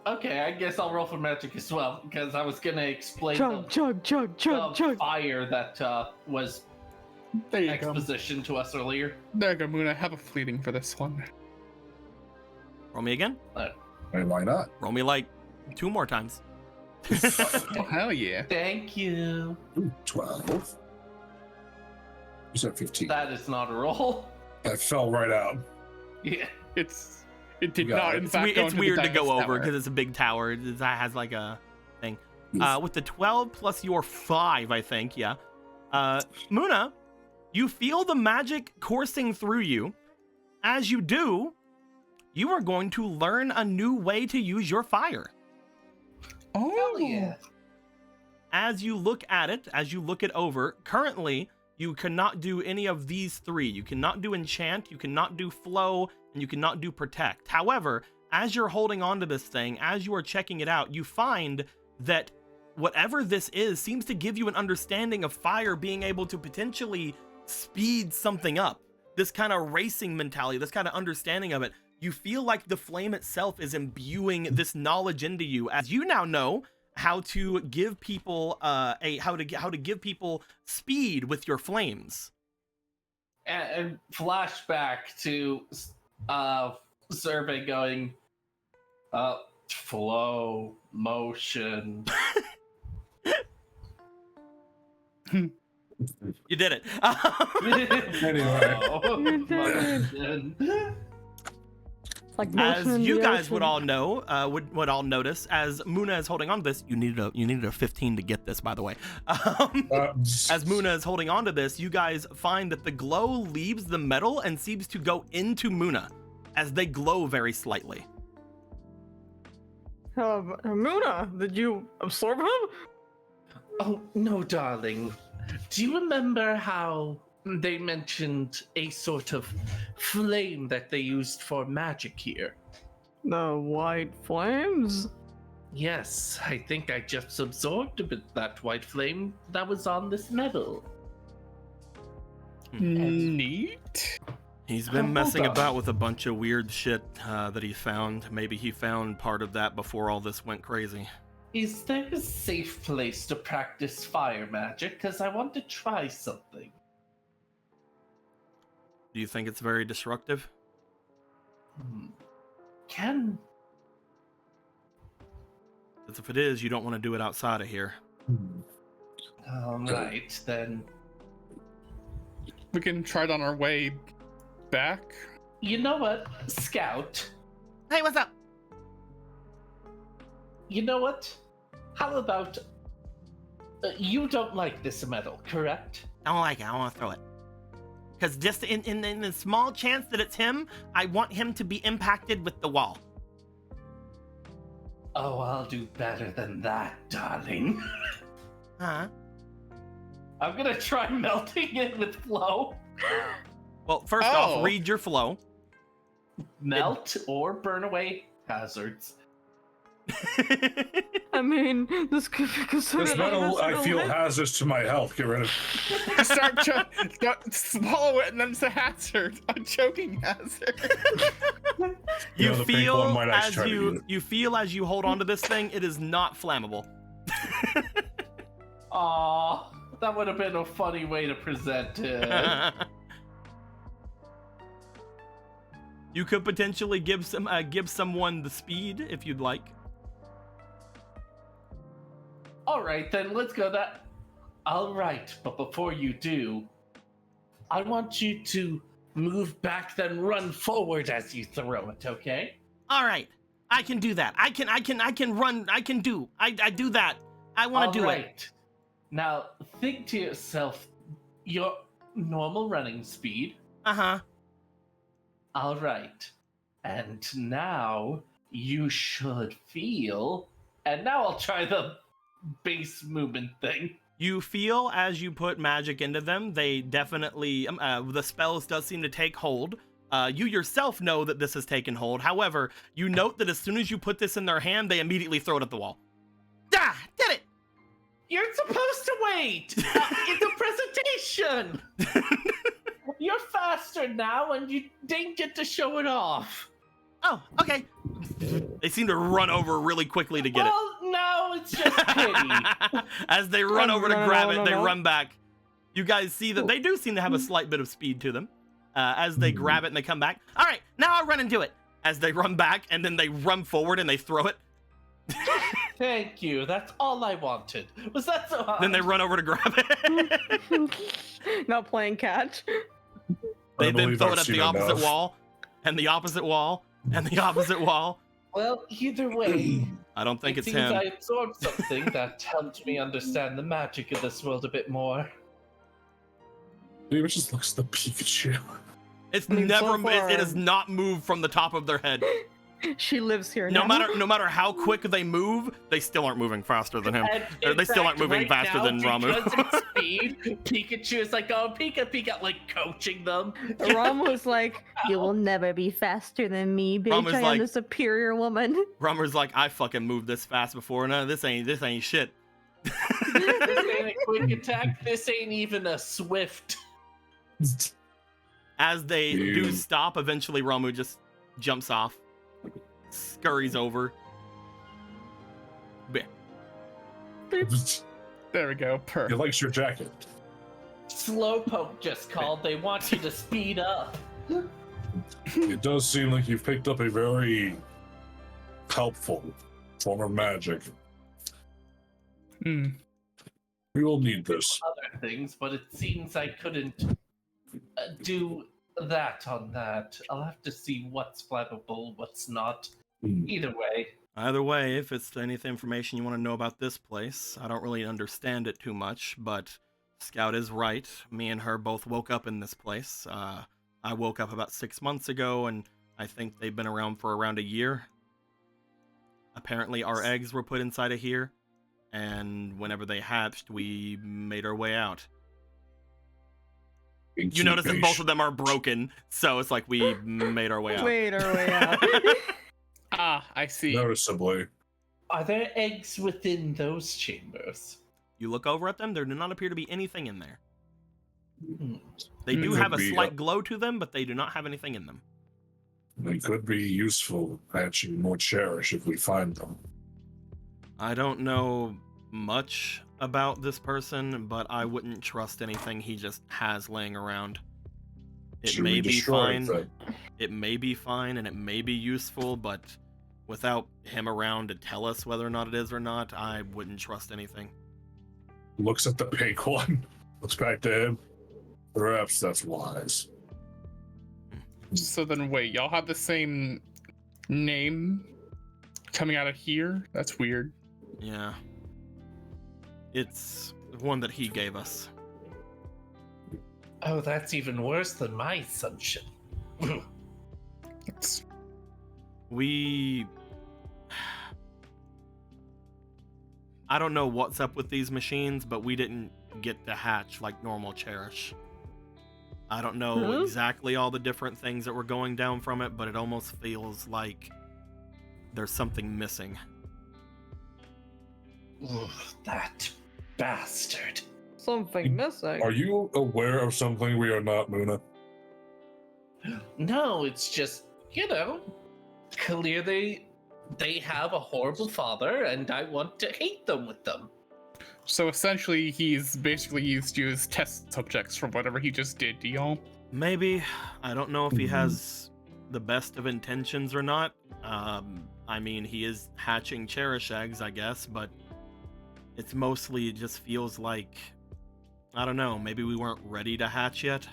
Okay, I guess I'll roll for magic as well, because I was gonna explain Chug, chug, chug, chug, the chug. fire that was There you go. exposition to us earlier. There you go, Moon. I have a fleeting for this one. Roll me again. And why not? Roll me like 2 more times. Oh, hell yeah. Thank you. Ooh, 12. You said 15. That is not a roll. That fell right out. Yeah. It did Got not, it. in It's, fact, go it's into weird the to go Dias over Tower. because it's a big tower. It has like a thing. With the 12 plus your 5, I think, yeah. Muna, you feel the magic coursing through you. As you do, you are going to learn a new way to use your fire. Oh, Hell yeah. As you look at it, as you look it over, currently, you cannot do any of these 3. You cannot do enchant, you cannot do flow, and you cannot do protect. However, as you're holding on to this thing, as you are checking it out, you find that whatever this is seems to give you an understanding of fire being able to potentially speed something up. This kind of racing mentality, this kind of understanding of it. You feel like the flame itself is imbuing this knowledge into you, as you now know how to give people how to give people speed with your flames. And flashback to Survey going flow motion. You did it. Anyway. Motion. Like As motion in you the guys would ocean. all know, would all notice, as Muna is holding on to this, you needed a 15 to get this, by the way. As Muna is holding on to this, you guys find that the glow leaves the metal and seems to go into Muna, as they glow very slightly. Muna, did you absorb him? Oh, no, darling. Do you remember how they mentioned a sort of flame that they used for magic here? The white flames? Yes, I think I just absorbed a bit that white flame that was on this metal. Neat. He's been Hold messing on. about with a bunch of weird shit that he found. Maybe he found part of that before all this went crazy. Is there a safe place to practice fire magic? Because I want to try something. Do you think it's very destructive? Can... Because if it is, you don't want to do it outside of here. Alright, then. We can try it on our way back. You know what, Scout? Hey, what's up? You know what? How about... you don't like this metal, correct? I don't like it. I want to throw it. Because just in the small chance that it's him, I want him to be impacted with the wall. Oh, I'll do better than that, darling. Huh? I'm gonna try melting it with flow. Well, first Oh. off, read your flow. Melt or burn away hazards. I mean, this could be considered. This metal, I feel hazard. hazardous to my health. Get rid of Don't swallow it, and then it's a hazard, a choking hazard. You the pink feel one might actually as try to eat it. you feel as you hold onto this thing, it is not flammable. Aw, that would have been a funny way to present it. You could potentially give someone the speed if you'd like. Alright, then let's go that. Alright, but before you do, I want you to move back, then run forward as you throw it, okay? All right, I can do that. I can run. I do that. I want to do it. Alright. Now, think to yourself, your normal running speed. Uh-huh. Alright. And now you should feel. And now I'll try the base movement thing. You feel as you put magic into them, they definitely, the spells does seem to take hold. You yourself know that this has taken hold. However, you note that as soon as you put this in their hand, they immediately throw it at the wall. Ah, did it. You're supposed to wait! It's a presentation! You're faster now, and you didn't get to show it off. Oh, okay. They seem to run over really quickly to get it. Well, no, it's just pity. As they run over to No, grab no, it, they no. run back. You guys see that they do seem to have a slight bit of speed to them. As they grab it and they come back. All right, now I'll run and do it. As they run back and then they run forward and they throw it. Thank you. That's all I wanted. Was that so hard? Then they run over to grab it. Not playing catch. They then believe throw I've it at seen the opposite enough. wall, and the opposite wall, and the opposite wall. Well, either way, I don't think it it's seems him. I absorbed something that helped me understand the magic of this world a bit more. Maybe it just looks at the Pikachu. It's I mean, never. so far- It has not moved from the top of their head. She lives here No now. matter how quick they move, they still aren't moving faster than him. And Or in they still aren't fact, moving right faster now, than Ramu. Because it's speed, Pikachu is like, oh, Pika, Pika, like coaching them. Ramu's like, you will never be faster than me, bitch. Ramu's I am like- the superior woman. Rummer's like, I fucking moved this fast before. No, this ain't shit. This ain't a quick attack. This ain't even a swift. As they do Dude. stop, eventually Ramu just jumps off, scurries over. Bleh. There we go. He Perfect. likes your jacket. Slowpoke just called. They want you to speed up. It does seem like you've picked up a very helpful form of magic. Hmm. We will need this. Other things, but it seems I couldn't do that on that. I'll have to see what's flammable, what's not. Either way. Either way, if it's any information you want to know about this place, I don't really understand it too much, but Scout is right. Me and her both woke up in this place. I woke up about 6 months ago, and I think they've been around for around a year. Apparently, our eggs were put inside of here, and whenever they hatched, we made our way out. You notice that both of them are broken, so it's like we made our way out. Wait our way out. Ah, I see. Noticeably. Are there eggs within those chambers? You look over at them, there do not appear to be anything in there. They do Could have a be, slight glow to them, but they do not have anything in them. They could be useful, actually more cherished if we find them. I don't know much about this person, but I wouldn't trust anything he just has laying around. It Should may we be destroy fine. them? It may be fine and it may be useful, but without him around to tell us whether or not it is or not, I wouldn't trust anything. Looks at the pink one. Looks back to him. Perhaps that's wise. So then wait, y'all have the same name coming out of here? That's weird. Yeah. It's one that he gave us. Oh, that's even worse than my assumption. It's, We... I don't know what's up with these machines, but we didn't get to hatch like normal Cherish. I don't know exactly all the different things that were going down from it, but it almost feels like there's something missing. Ugh, that bastard. Something missing. Are you aware of something we are not, Muna? No, it's just, clearly they have a horrible father, and I want to hate them with them. so essentially, he's basically used you as test subjects for whatever he just did to y'all. Maybe. I don't know if he has the best of intentions or not. I mean, he is hatching Cherish eggs, I guess, but it's mostly, it just feels like, I don't know, maybe we weren't ready to hatch yet.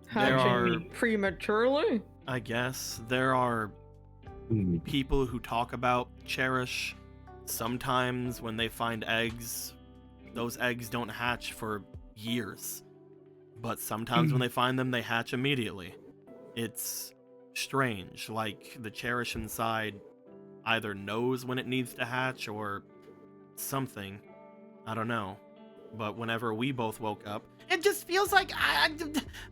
Hatching me prematurely? I guess. There are people who talk about Cherish. Sometimes when they find eggs, those eggs don't hatch for years. But sometimes when they find them, they hatch immediately. It's strange. Like, the Cherish inside either knows when it needs to hatch or something. I don't know. But whenever we both woke up, it just feels like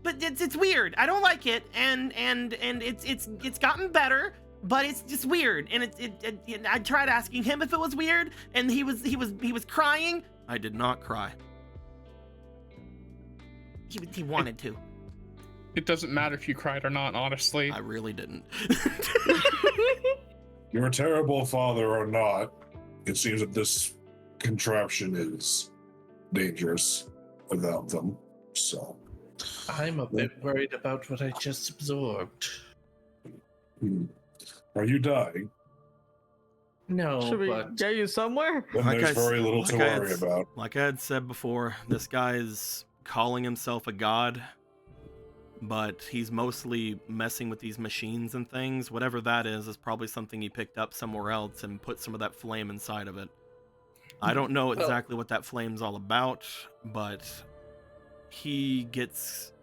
but it's weird. I don't like it, and it's gotten better, but it's just weird. And I tried asking him if it was weird, and he was crying. I did not cry. He wanted to. It doesn't matter if you cried or not, honestly. I really didn't. You're a terrible father or not. It seems that this contraption is dangerous without them. So I'm a bit worried about what I just absorbed. Are you dying? No, Should we but get you somewhere? Then Like there's I s- very little to like I worry had- about. Like I had said before, this guy is calling himself a god, but he's mostly messing with these machines and things. Whatever that is probably something he picked up somewhere else and put some of that flame inside of it. I don't know exactly what that flame's all about, but he gets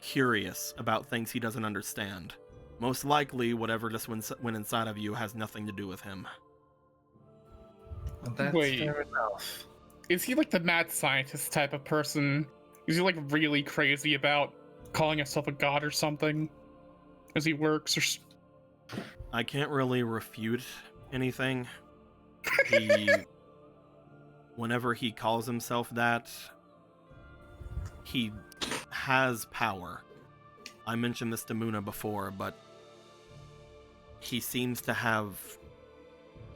curious about things he doesn't understand. Most likely, whatever just went inside of you has nothing to do with him. that's Wait. fair enough. Is he like the mad scientist type of person? Is he like really crazy about calling himself a god or something as he works? Or I can't really refute anything. He, whenever he calls himself that, he has power. I mentioned this to Muna before, but he seems to have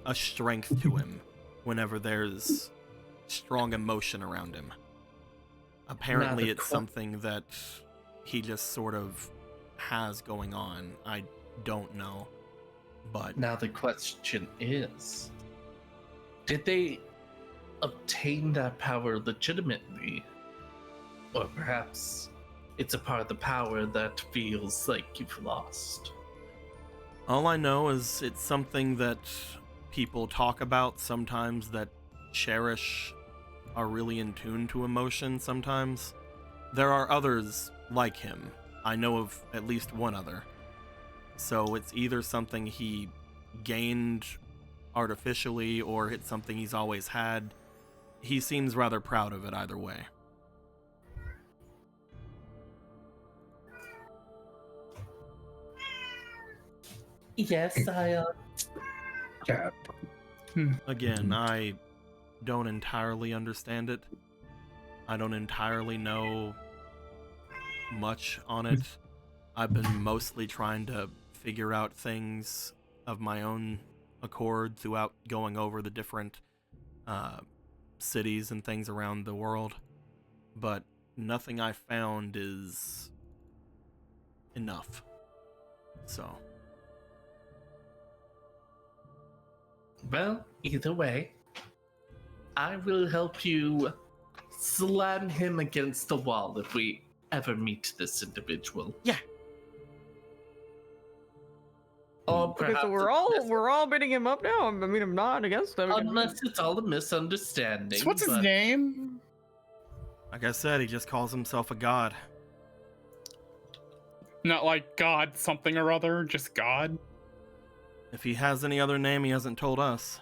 a strength to him whenever there's strong emotion around him. Apparently the it's something that he just sort of has going on. I don't know. But Now the question is, did they obtain that power legitimately? Or perhaps it's a part of the power that feels like you've lost. all I know is it's something that people talk about sometimes, that Cherish are really in tune to emotion sometimes. There are others like him. I know of at least one other. So it's either something he gained artificially or it's something he's always had. He seems rather proud of it either way. Yes, Again, I don't entirely understand it. I don't entirely know much on it. I've been mostly trying to figure out things of my own accord throughout going over the different cities and things around the world. But nothing I found is enough. So. Well, either way, I will help you slam him against the wall if we ever meet this individual. Yeah. Or Okay, perhaps so we're all beating him up now. I mean, I'm not against him. unless it's all a misunderstanding. So what's his but- name? Like I said, he just calls himself a god. Not like God something or other, just God. If he has any other name, he hasn't told us.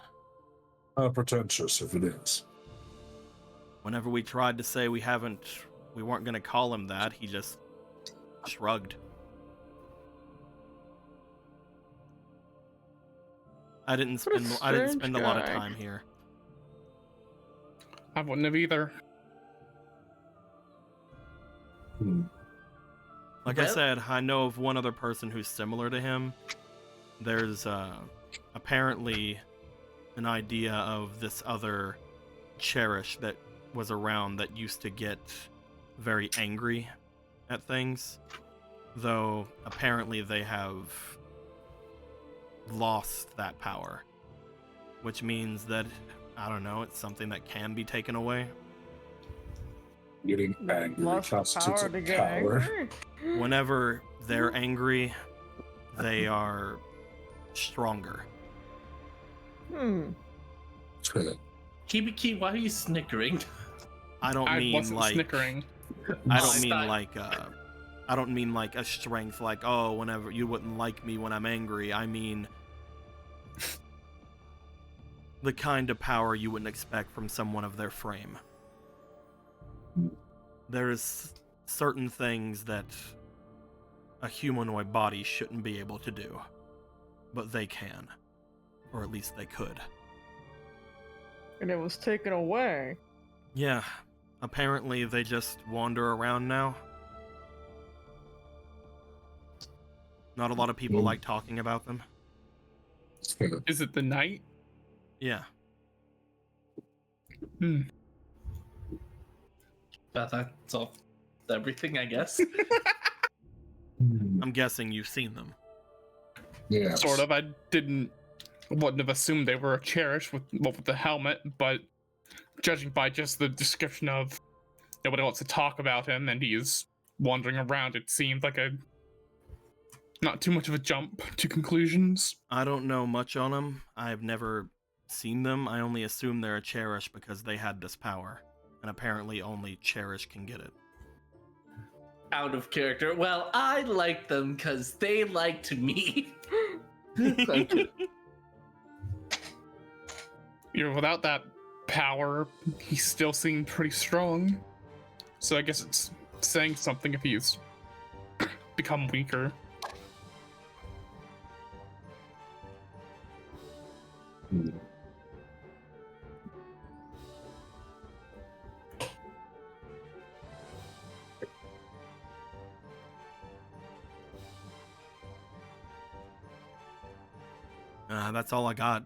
Pretentious if it is. Whenever we tried to say we weren't going to call him that, he just shrugged. I didn't What a spend a lot of strange guy. time here. I wouldn't have either. Like I Well- said, I know of one other person who's similar to him. There's apparently an idea of this other Cherished that was around that used to get very angry at things. Though apparently they have lost that power. Which means that, I don't know, it's something that can be taken away. Getting angry Lost the constitutes power a to get power. angry. Whenever they're angry, they are stronger. Hibiki, why are you snickering? I don't I mean wasn't like snickering. I don't mean Stop. like I don't mean like a strength like, oh, whenever you wouldn't like me when I'm angry. I mean the kind of power you wouldn't expect from someone of their frame. There's certain things that a humanoid body shouldn't be able to do, but they can, or at least they could. And it was taken away. Yeah, apparently they just wander around now. Not a lot of people like talking about them. Is it the night? Yeah. Hmm. But that's all. Everything, I guess. I'm guessing you've seen them. Yeah. Sort of. I wouldn't have assumed they were cherished with the helmet, but judging by just the description of nobody wants to talk about him and he is wandering around, it seemed like a not too much of a jump to conclusions. I don't know much on them. I've never seen them. I only assume they're a Cherish because they had this power. And apparently only Cherish can get it. Out of character. Well, I like them because they liked me. Thank you. Without that power, he still seemed pretty strong. So I guess it's saying something if he's become weaker. That's all I got.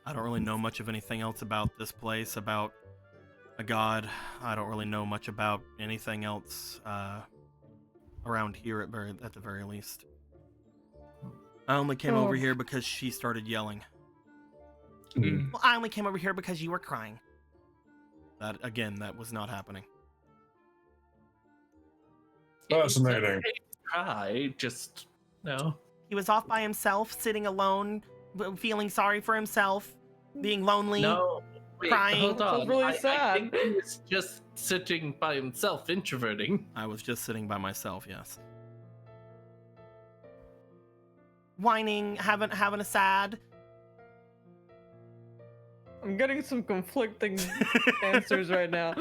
I don't really know much of anything else about this place, about a god. I don't really know much about anything else around here at the very least. I only came over here because she started yelling. Mm. Well, I only came over here because you were crying. That was not happening. Fascinating. Try, just no. He was off by himself, sitting alone, feeling sorry for himself, being lonely. No, wait, crying. hold on. That's really I sad. think he was just sitting by himself, introverting. I was just sitting by myself, yes. Whining, having a sad. I'm getting some conflicting answers right now.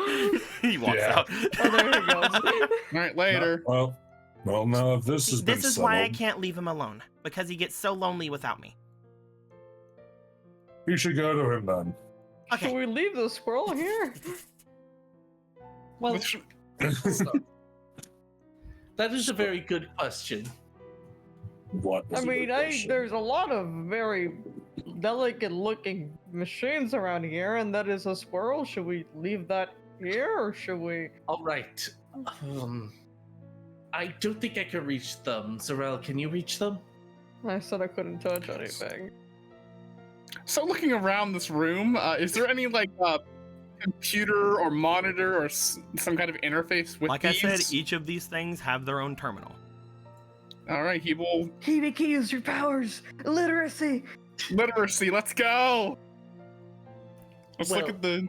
He walks Yeah. out. Oh, there he goes. All right, later. Well, no, if this has been This is why I settled, can't leave him alone, because he gets so lonely without me. you should go to him then. Should Okay, we leave the squirrel here? Well, Which- that is a very good question. What? I is a mean, good question? there's a lot of very delicate looking machines around here, and that is a squirrel. Should we leave that here, or should we? All right. I don't think I can reach them. Zarel, can you reach them? I said I couldn't touch anything. So looking around this room, is there any like computer or monitor or some kind of interface with Like these? I said, each of these things have their own terminal. All right, he will Hibiki, use your powers. Literacy. literacy. Let's go. Let's look Well, at the.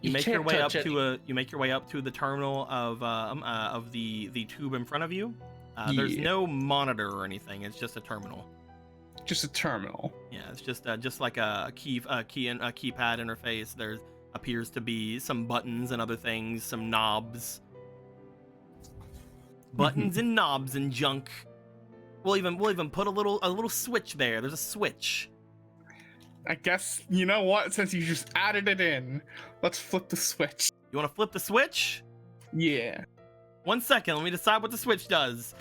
You make your can't way up touch to the terminal of the tube in front of you. There's Yeah. no monitor or anything. It's just a terminal. Just a terminal. Yeah, it's just like a keypad interface. There appears to be some buttons and other things, some knobs, buttons and knobs and junk. We'll even put a little switch there. There's a switch. I guess you know what? Since you just added it in, let's flip the switch. You want to flip the switch? Yeah. 1 second. Let me decide what the switch does.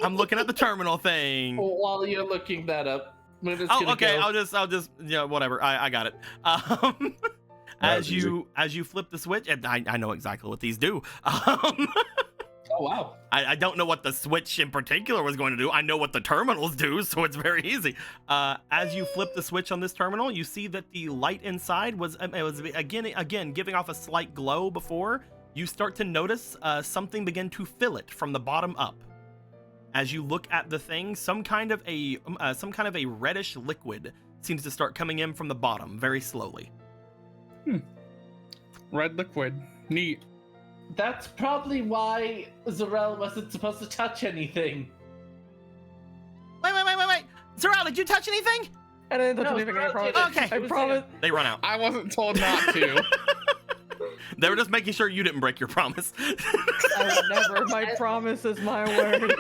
I'm looking at the terminal thing. While you're looking that up, we're just Oh, gonna okay. go. I'll just yeah, whatever. I got it. That's As you flip the switch, and I know exactly what these do. Oh wow. I don't know what the switch in particular was going to do. I know what the terminals do, so it's very easy. As you flip the switch on this terminal, you see that the light inside was again giving off a slight glow before. You start to notice something begin to fill it from the bottom up. As you look at the thing, some kind of a reddish liquid seems to start coming in from the bottom very slowly. Red liquid. Neat. That's probably why Zarel wasn't supposed to touch anything. Wait. Zarel, did you touch anything? I didn't touch No, anything. I Zarel promise. did it. Okay. I promise. They run out. I wasn't told not to. They were just making sure you didn't break your promise. I would never. My promise is my word.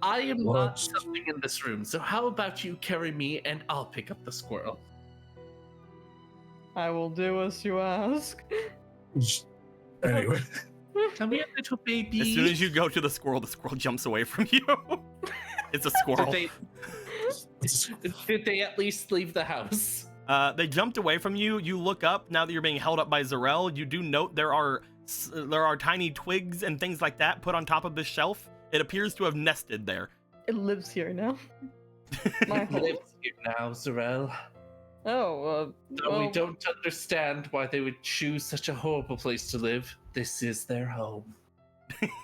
I am What? not something in this room, so how about you carry me and I'll pick up the squirrel? I will do as you ask. Anyway, Come here, little baby. As soon as you go to the squirrel jumps away from you. It's a squirrel. Did they at least leave the house? They jumped away from you. You look up now that you're being held up by Zarel. You do note there are tiny twigs and things like that put on top of this shelf. It appears to have nested there. It lives here now. My home. Lives here now, Zarel. Oh, Though we well, don't understand why they would choose such a horrible place to live, this is their home.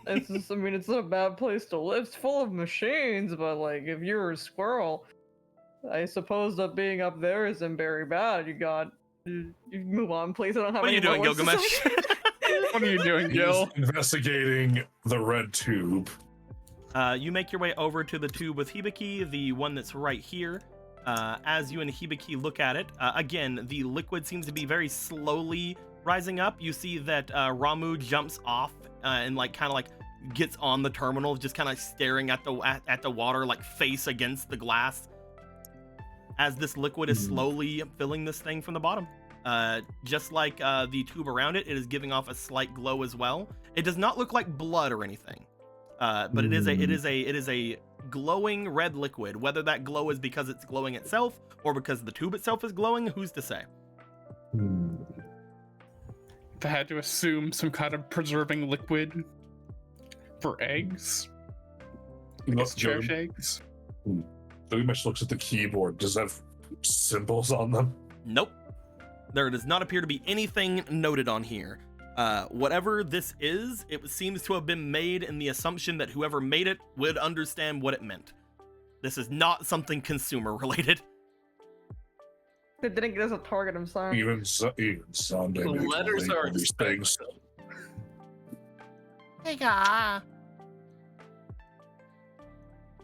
I mean, it's not a bad place to live. It's full of machines, but like, if you're a squirrel, I suppose that being up there isn't very bad. You move on, please. I don't have What are you any doing, more words to Gilgamesh? say. What are you doing, Gil? he's investigating the red tube. You make your way over to the tube with Hibiki, the one that's right here. As you and Hibiki look at it, again, the liquid seems to be very slowly rising up. You see that Ramu jumps off and kind of gets on the terminal, just kind of staring at the water, like face against the glass. As this liquid is slowly filling this thing from the bottom. Just like the tube around it, it is giving off a slight glow as well. It does not look like blood or anything, but it is a glowing red liquid. Whether that glow is because it's glowing itself or because the tube itself is glowing, who's to say? If I had to assume some kind of preserving liquid for eggs. I guess Cherished eggs. Gilgamesh looks at the keyboard. Does that have symbols on them? Nope. There does not appear to be anything noted on here. Whatever this is, it seems to have been made in the assumption that whoever made it would understand what it meant. This is not something consumer related. They didn't get us a target. I'm sorry. Even Sunday. The letters are these things. Hey, guy.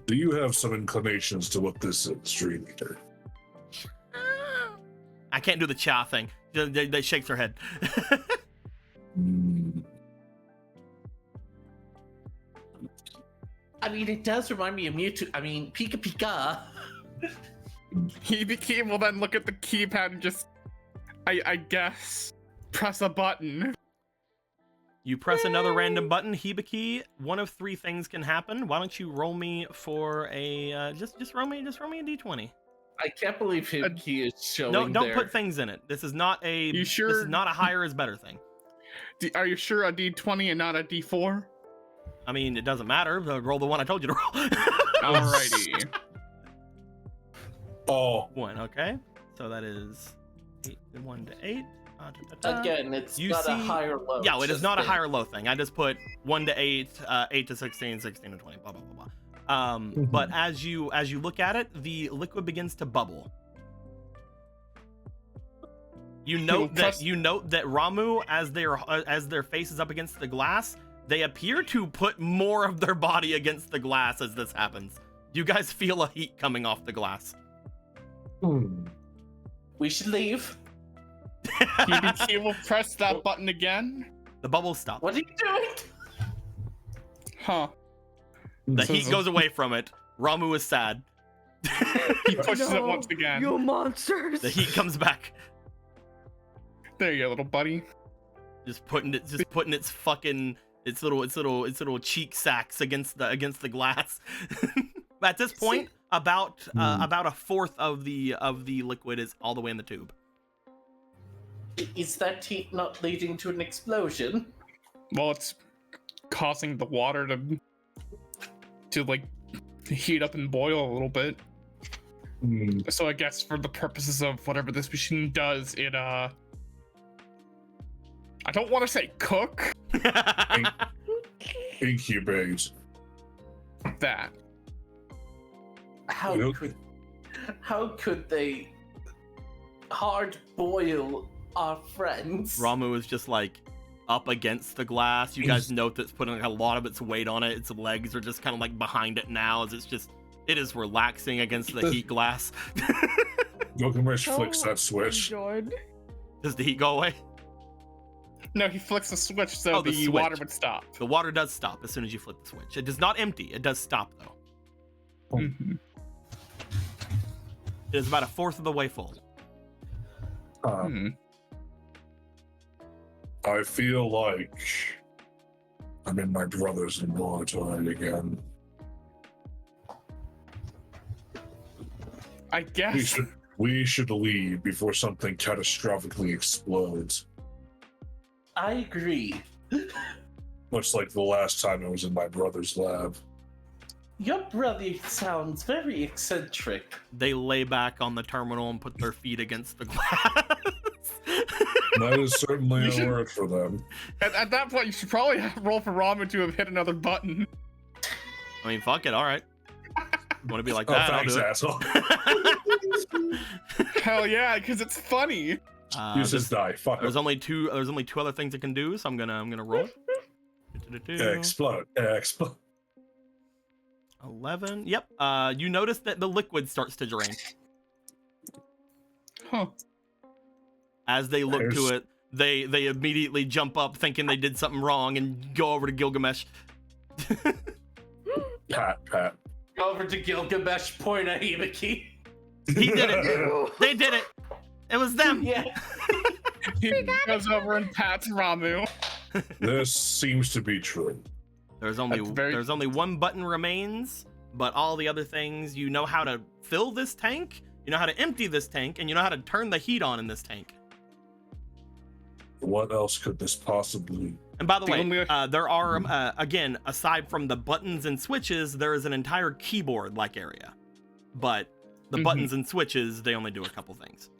Do you have some inclinations to what this is, Dream Eater? I can't do the cha thing. They shakes her head. I mean, it does remind me of Mewtwo. I mean, Pika Pika. He will then look at the keypad and just, I guess, press a button. You press another random button, Hibiki. One of three things can happen. Why don't you roll me for a just roll me a d20. I can't believe he is showing. No, don't there. put things in it. This is not a. You sure? This is not a higher is better thing. Are you sure a D20 and not a D4? I mean, it doesn't matter. Roll the one I told you to roll. Alrighty. Oh, 1. Okay, so that is 1 to 8. Again, it's You not a see- high or low. Yeah, it is not a just high or low thing. I just put 1 to 8, 8 to 16, 16 to 20, blah blah blah blah. But as you look at it, the liquid begins to bubble. You note that Ramu, as their face is up against the glass, they appear to put more of their body against the glass as this happens. You guys feel a heat coming off the glass. We should leave. Hibiki will press that button again. The bubbles stop. What are you doing? Huh. The So heat goes away from it. Ramu is sad. He pushes it No, once again. You monsters! The heat comes back. There you go, little buddy. Just putting its fucking its little cheek sacks against the glass. At this point, about a fourth of the liquid is all the way in the tube. Is that heat not leading to an explosion? Well, it's causing the water to like heat up and boil a little bit. So I guess for the purposes of whatever this machine does, it I don't want to say cook. incubate. That. How Nope. could they hard boil our friends? Ramu is just like up against the glass. You guys note that it's putting like a lot of its weight on it. Its legs are just kind of like behind it now, as it is relaxing against the heat glass. Gilgamesh flicks that switch. Enjoyed. Does the heat go away? No, he flicks the switch so Oh, the the switch. water would stop. The water does stop as soon as you flip the switch. It does not empty. It does stop though. Mhm. It is about a fourth of the way full. Hmm. I feel like I'm in my brother's laboratory again. I guess. We should leave before something catastrophically explodes. I agree. Much like the last time I was in my brother's lab. Your brother sounds very eccentric. They lay back on the terminal and put their feet against the glass. That is certainly You a should- word for them. At that point, you should probably roll for Ramen to have hit another button. I mean, fuck it. All right. Want to be like Oh, that? thanks, I'll do asshole. Hell yeah, because it's funny. it. Use his die. Fuck There's him. only two other things it can do, so I'm gonna roll. Explode. Explode. 11. Yep. You notice that the liquid starts to drain. Huh. As they look to There's- it, they immediately jump up thinking they did something wrong and go over to Gilgamesh. Pat. Over to Gilgamesh, point at Hibiki. He did it. They did it. It was them. Yeah. He goes over and pats Ramu. This seems to be true. There's That's only one button remains, but all the other things, you know how to fill this tank, you know how to empty this tank, and you know how to turn the heat on in this tank. What else could this possibly? And by the The way, only- there are, again, aside from the buttons and switches, there is an entire keyboard-like area. But the buttons and switches, they only do a couple things.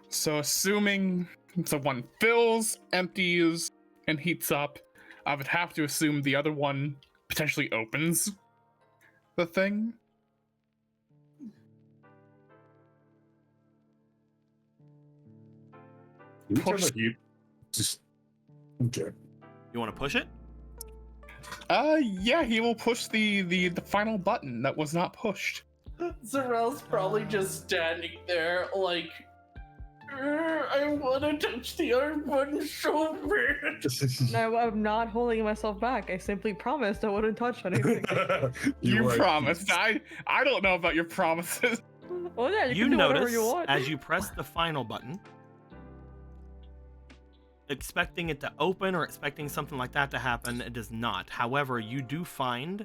So assuming the one fills, empties, and heats up, I would have to assume the other one potentially opens the thing. Push- Just okay. You want to push it? Yeah, he will push the final button that was not pushed. Zarel's probably just standing there like, I want to touch the other button so bad. No, I'm not holding myself back. I simply promised I wouldn't touch anything. You are- promised. I don't know about your promises. Oh yeah, you You can do whatever notice you want. as you press the final button, expecting it to open or expecting something like that to happen. It does not. However, you do find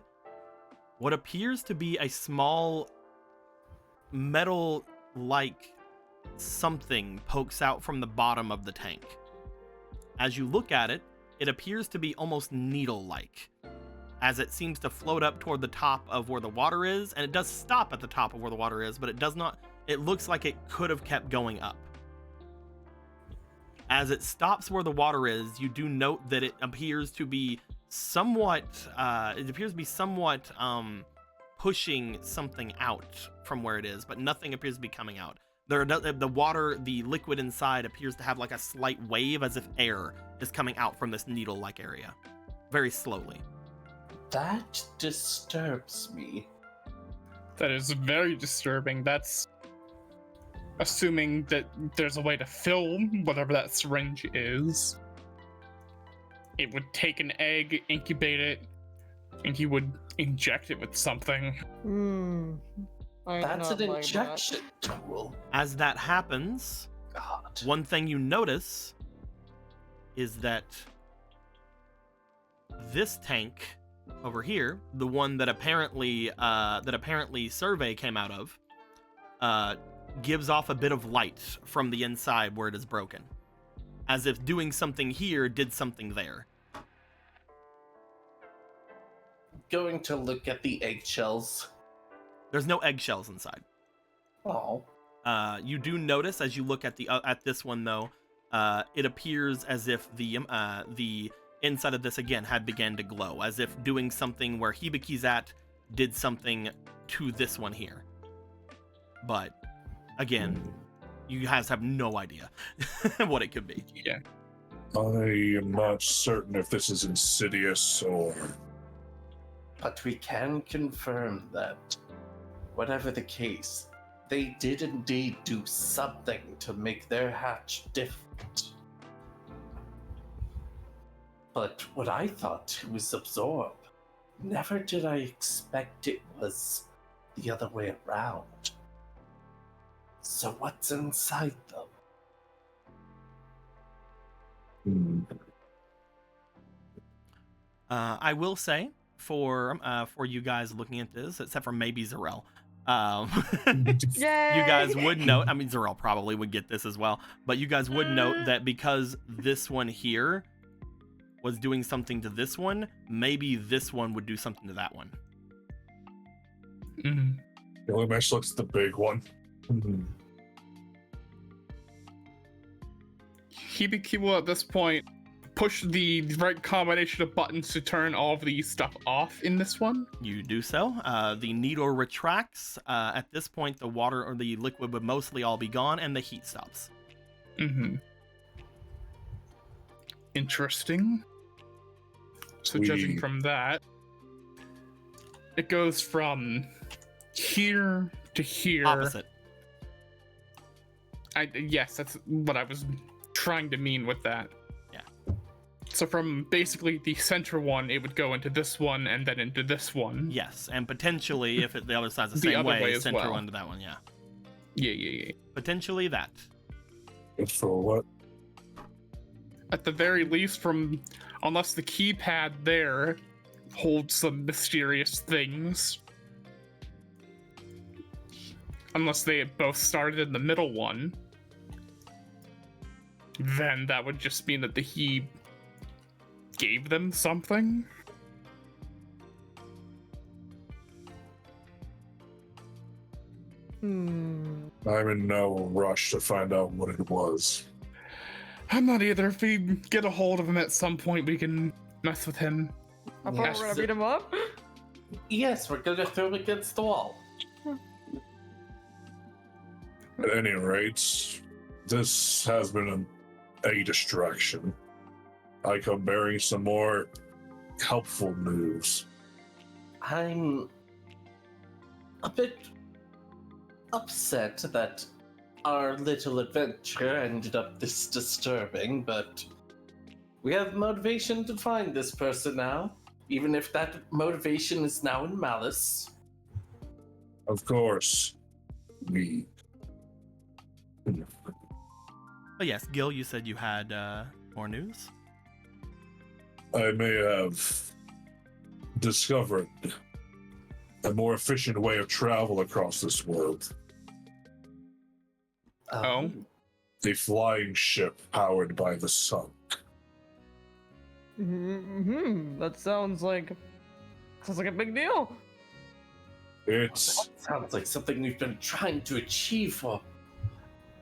what appears to be a small metal-like something pokes out from the bottom of the tank. As you look at it, it appears to be almost needle-like, as it seems to float up toward the top of where the water is, and it does stop at the top of where the water is, but it does not. It looks like it could have kept going up. As it stops where the water is, you do note that it appears to be somewhat. Pushing something out from where it is, but nothing appears to be coming out. The water, the liquid inside appears to have like a slight wave, as if air is coming out from this needle-like area, very slowly. That disturbs me. That is very disturbing. That's assuming that there's a way to fill whatever that syringe is. It would take an egg, incubate it, and he would inject it with something. That's an injection tool. As that happens, God. one thing you notice is that this tank over here, the one that apparently Survey came out of, gives off a bit of light from the inside where it is broken, as if doing something here did something there. Going to look at the eggshells. There's no eggshells inside. Oh. You do notice as you look at this one though, it appears as if the inside of this again had began to glow, as if doing something where Hibiki's at did something to this one here. But again, you guys have no idea what it could be. Yeah. I am not certain if this is insidious or... But we can confirm that, whatever the case, they did indeed do something to make their hatch different. But what I thought was absorb, never did I expect it was the other way around. So what's inside them? I will say, for you guys looking at this, except for maybe Zarel, Yay! you guys would note, I mean, Zarel probably would get this as well, but you guys would note that because this one here was doing something to this one, maybe this one would do something to that one. Mm-hmm. Illumesh looks at the big one. Hibiki will at this point push the right combination of buttons to turn all of the stuff off in this one. You do so. The needle retracts. At this point, the water or the liquid would mostly all be gone, and the heat stops. Mm-hmm. Interesting. So judging from that, it goes from here to here. Opposite. Yes, that's what I was trying to mean with that. Yeah. So from basically the center one, it would go into this one and then into this one. Yes, and potentially, if the other side's the The same other way as center well. one to that one, yeah. Yeah. Potentially that. Good for what? At the very least, unless the keypad there holds some mysterious things. Unless they both started in the middle one. Then that would just mean that he gave them something. Hmm. I'm in no rush to find out what it was. I'm not either. If we get a hold of him at some point, we can mess with him. I thought Yes. we were gonna beat him up. Yes, we're gonna throw him against the wall. At any rate, this has been a distraction. I come bearing some more helpful news. I'm a bit upset that our little adventure ended up this disturbing, but we have motivation to find this person now, even if that motivation is now in malice. Of course, we... But yes, Gil, you said you had More news? I may have discovered a more efficient way of travel across this world. Oh. A flying ship powered by the sun. That sounds like a big deal. It's That sounds like something we've been trying to achieve for.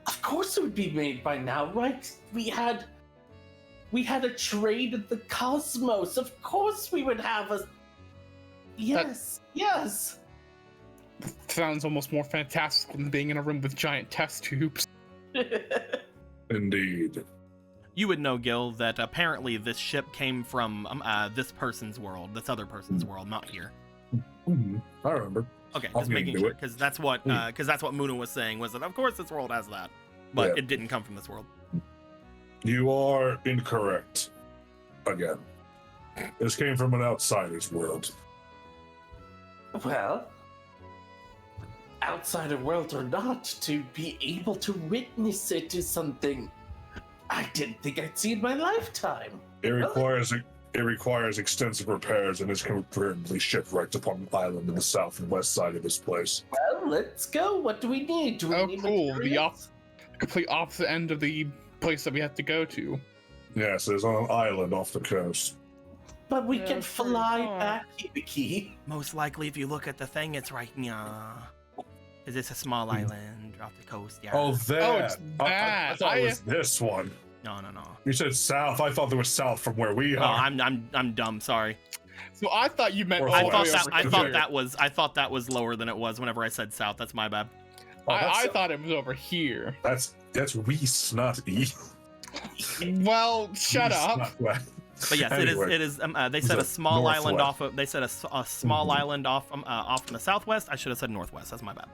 Of course it would be made by now, right? We had a trade in the cosmos. Of course we would have a... Yes. Sounds almost more fantastic than being in a room with giant test tubes. indeed. You would know, Gil, that apparently this ship came from this person's world, this other person's world, not here. I remember. Okay, I'll just get making into sure, it. because that's what Muna was saying, was that of course this world has that, but Yeah. it didn't come from this world. You are incorrect. Again. This came from an outsider's world. Well, outsider world or not, to be able to witness it is something I didn't think I'd see in my lifetime. It requires extensive repairs and is currently shipwrecked upon an island in the south and west side of this place. Well, let's go. What do we need? Do we Oh, need cool. The materials? complete opposite end of the place that we have to go to. Yes, it's on an island off the coast. But we Yeah, can it's pretty fly far. back, Hibiki. Most likely, if you look at the thing, it's right here. Because it's a small island off the coast, yeah. Oh, there. Oh, it's I that. thought it was this one. No. You said south. I thought there was south from where we Oh, are. I'm dumb, sorry. So I thought you meant Or all I the thought way that over I here. thought that was lower than it was whenever I said south. That's my bad. I thought it was over here. That's Reese, not E. Well, shut Reese, up. not West. But yes, Anyway, it is. They it's said a a small island northwest. off of. They said a small Mhm. island off in the southwest. I should have said northwest. That's my bad.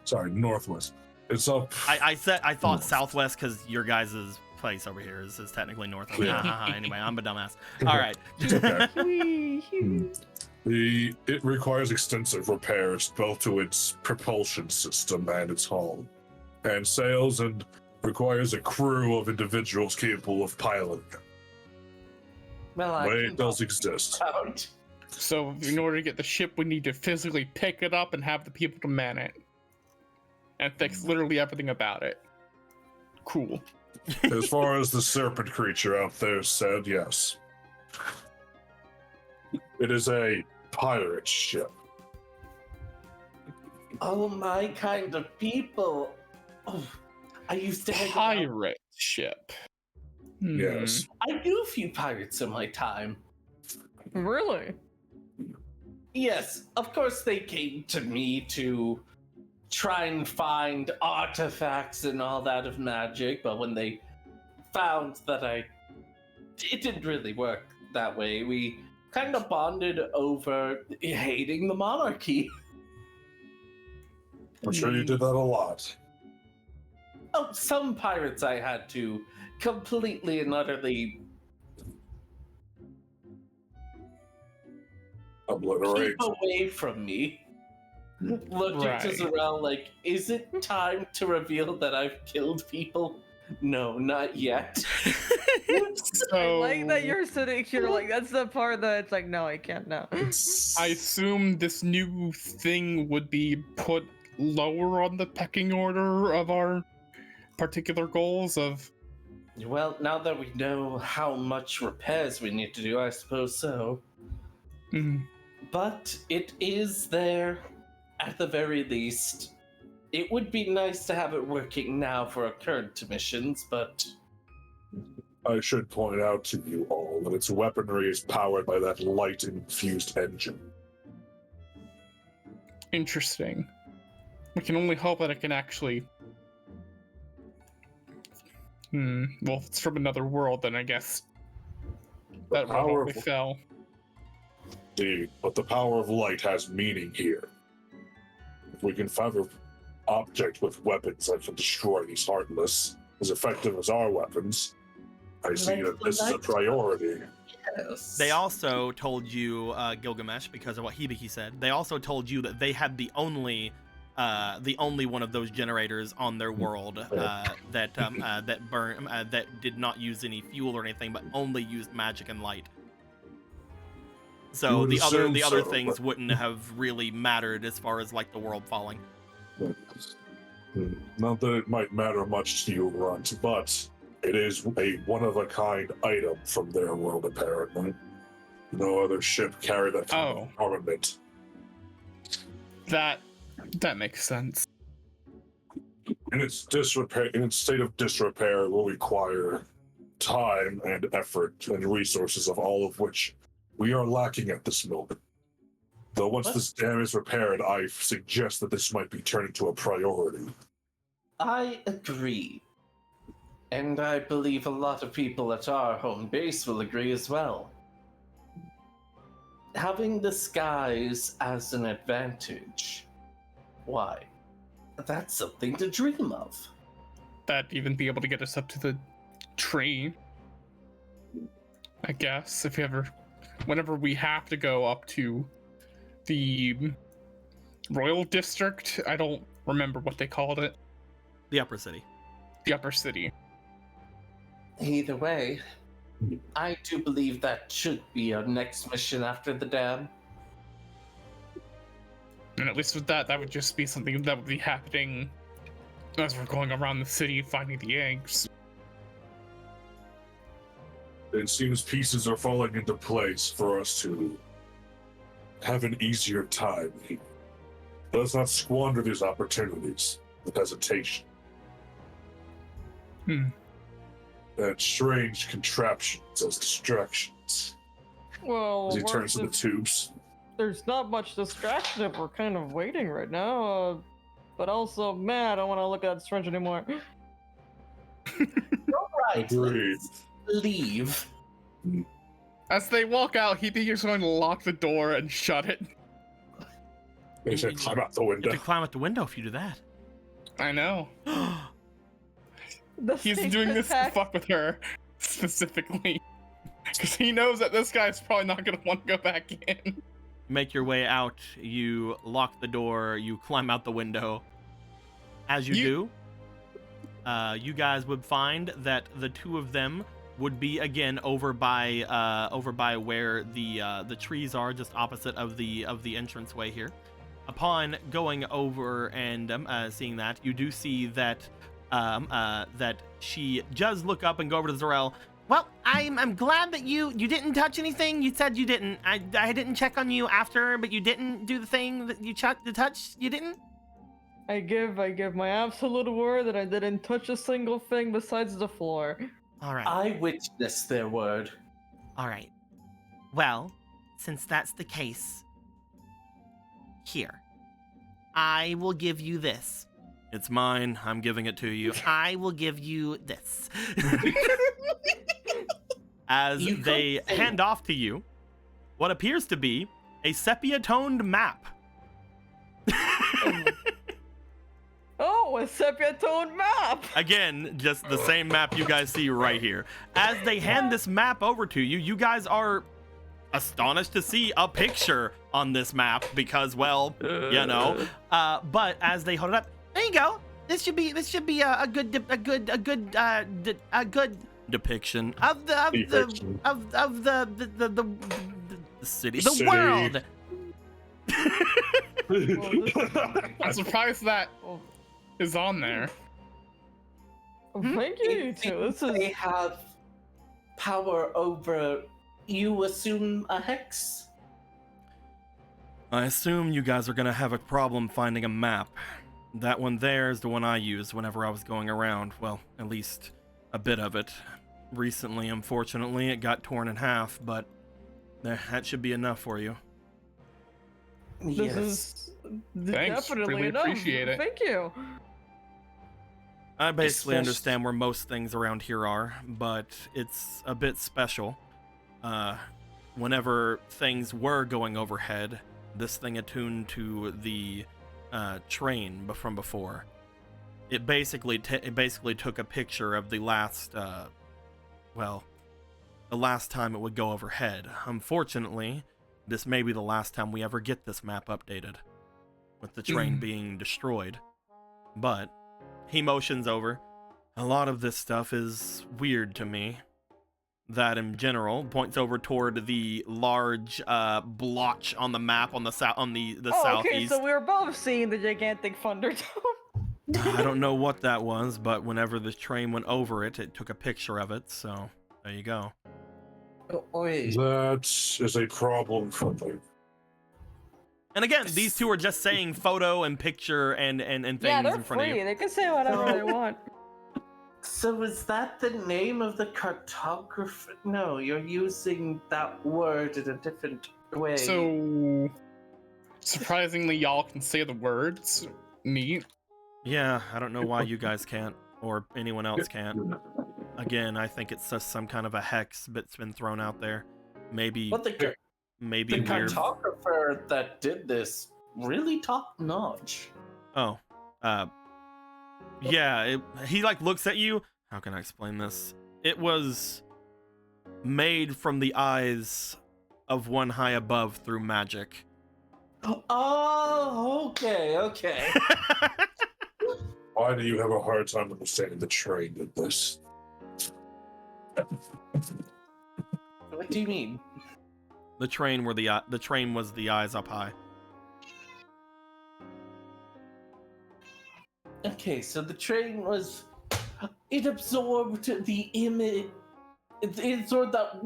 Sorry, northwest. It's up. I thought North. southwest because your guys' place over here is technically northwest. Yeah. Anyway, I'm a dumbass. All right. Okay. It requires extensive repairs both to its propulsion system and its hull, and sails, and requires a crew of individuals capable of piloting it. Well, I But can it does exist. out. So in order to get the ship, we need to physically pick it up and have the people to man it. And fix literally everything about it. Cool. As far as the serpent creature out there said, yes. It is a pirate ship. Oh, my kind of people. Oh, I used to hang out. Pirate ship. Yes. I knew a few pirates in my time. Really? Yes, of course they came to me to try and find artifacts and all that of magic, but when they found that it didn't really work that way, we kind of bonded over hating the monarchy. I'm sure you did that a lot. Oh, some pirates I had to completely and utterly Obliterate. keep away from me. Looked at Right. Zarel like, is it time to reveal that I've killed people? No, not yet. So I like that you're sitting here like that's the part that it's like no, I can't no. I assume this new thing would be put lower on the pecking order of our particular goals of Well, now that we know how much repairs we need to do, I suppose so. But it is there at the very least. It would be nice to have it working now for our current missions, but I should point out to you all that its weaponry is powered by that light-infused engine. interesting. We can only hope that it can actually. Well, if it's from another world, then I guess that power probably of- fell. Indeed, but the power of light has meaning here. If we can find an object with weapons that can destroy these heartless, as effective as our weapons, I see Like that the this is a light. priority. yes. They also told you, Gilgamesh, because of what Hibiki said, they also told you that they had the only the only one of those generators on their world that did not use any fuel or anything, but only used magic and light. You So would the other assume so, things but- wouldn't have really mattered as far as like the world falling. Not that it might matter much to you, Runt, but it is a one-of-a-kind item from their world, apparently. No other ship carried that kind of armament. That makes sense. In its state of disrepair, it will require time and effort and resources, of all of which we are lacking at this moment. Though once What? this dam is repaired, I suggest that this might be turned into a priority. I agree. And I believe a lot of people at our home base will agree as well. Having the skies as an advantage. Why? That's something to dream of. That'd even be able to get us up to the tree. I guess, whenever we have to go up to the Royal District, I don't remember what they called it. The upper city. The Upper City. Either way, I do believe that should be our next mission after the dam. And at least with that would just be something that would be happening as we're going around the city finding the eggs. It seems pieces are falling into place for us to have an easier time. Let's not squander these opportunities with hesitation. And strange contraptions as distractions. Well, As he turns to the tubes. there's not much distraction if we're kind of waiting right now. But also, man, I don't want to look at that syringe anymore. Right, Agreed. let's leave. As they walk out, he thinks he's going to lock the door and shut it. They said climb out the You window. have to climb out the window if you do that. I know. The He's sneak doing this to attack- fuck with her, specifically. Because he knows that this guy's probably not going to want to go back in. Make your way out. You lock the door. You climb out the window. As you do, you guys would find that the two of them would be again over by where the trees are, just opposite of the entranceway here. Upon going over and seeing that, you do see that that she does look up and go over to Zarel. Well, I'm glad that you didn't touch anything. You said you didn't. I didn't check on you after, but you didn't do the thing that you touch. You didn't. I give my absolute word that I didn't touch a single thing besides the floor. All right. I witnessed their word. All right. Well, since that's the case, here, I will give you this. It's mine. I'm giving it to you. I will give you this. As You they could say- hand off to you what appears to be a sepia-toned map. Oh, a sepia-toned map! Again, just the same map you guys see right here. As they hand this map over to you, you guys are astonished to see a picture on this map because, well, you know. But as they hold it up, there you go. This should be a good depiction of the city, the City. world. I'm surprised that Oh, is on there. thank you, you If two. This they is have power over, you assume, a hex? I assume you guys are gonna have a problem finding a map. That one there is the one I used whenever I was going around. Well, at least a bit of it. Recently, unfortunately, it got torn in half, but that should be enough for you. this is Thanks, definitely really enough. appreciate it. Thank you. I basically Especially- understand where most things around here are, but it's a bit special. Whenever things were going overhead, this thing attuned to the train from before. It basically took a picture of the last, the last time it would go overhead. Unfortunately, this may be the last time we ever get this map updated. with the train being destroyed. But he motions over. A lot of this stuff is weird to me. That in general points over toward the large blotch on the map on the Okay, southeast. so we were both seeing the gigantic Thunderdome. I don't know what that was, but whenever the train went over it, it took a picture of it. So there you go. Oh, wait. That is a problem for me. And again, these two are just saying photo and picture and things Yeah, they're in front of free. you. They can say whatever they want. So is that the name of the cartographer? No, you're using that word in a different way. So, surprisingly, y'all can say the words. Neat. Yeah, I don't know why you guys can't, or anyone else can't. Again, I think it's just some kind of a hex that's been thrown out there. Maybe, But the maybe weird. cartographer that did this really top notch. Oh, yeah. He like looks at you. How can I explain this? It was made from the eyes of one high above through magic. Oh, okay. Why do you have a hard time understanding the train did this? What do you mean? The train was the eyes up high. Okay, so the train was. It absorbed the image. It absorbed that.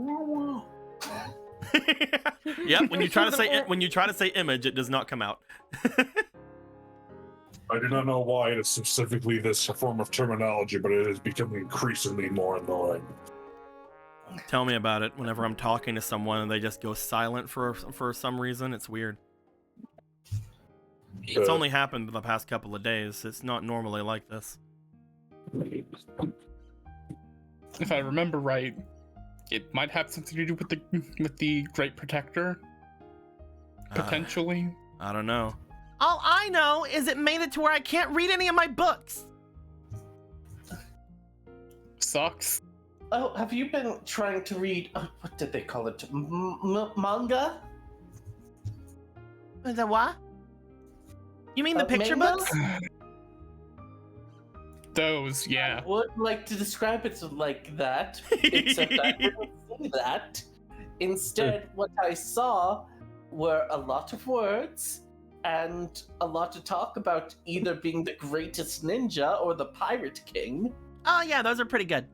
Yep. When you try to say image, it does not come out. I do not know why it is specifically this form of terminology, but it is becoming increasingly more annoying. Tell me about it. Whenever I'm talking to someone and they just go silent for some reason, it's weird. It's only happened the past couple of days. It's not normally like this. If I remember right, it might have something to do with the Great Protector. Potentially. I don't know. All I know is it made it to where I can't read any of my books. Sucks. Oh, have you been trying to read? What did they call it? Manga? Is that what? You mean the picture manga? books? Those, yeah. I would like to describe it like that, except I didn't say that. Instead, what I saw were a lot of words and a lot of talk about either being the greatest ninja or the pirate king. Oh yeah, those are pretty good.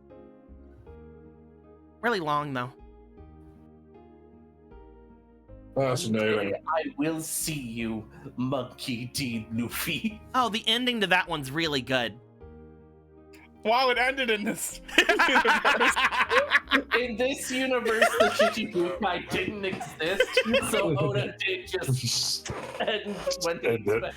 Really long though. Fascinating. I will see you, Monkey D. Luffy. Oh, the ending to that one's really good. Wow, it ended in this universe. In this universe, the Chichibukai didn't exist, so Oda did just end when he End it.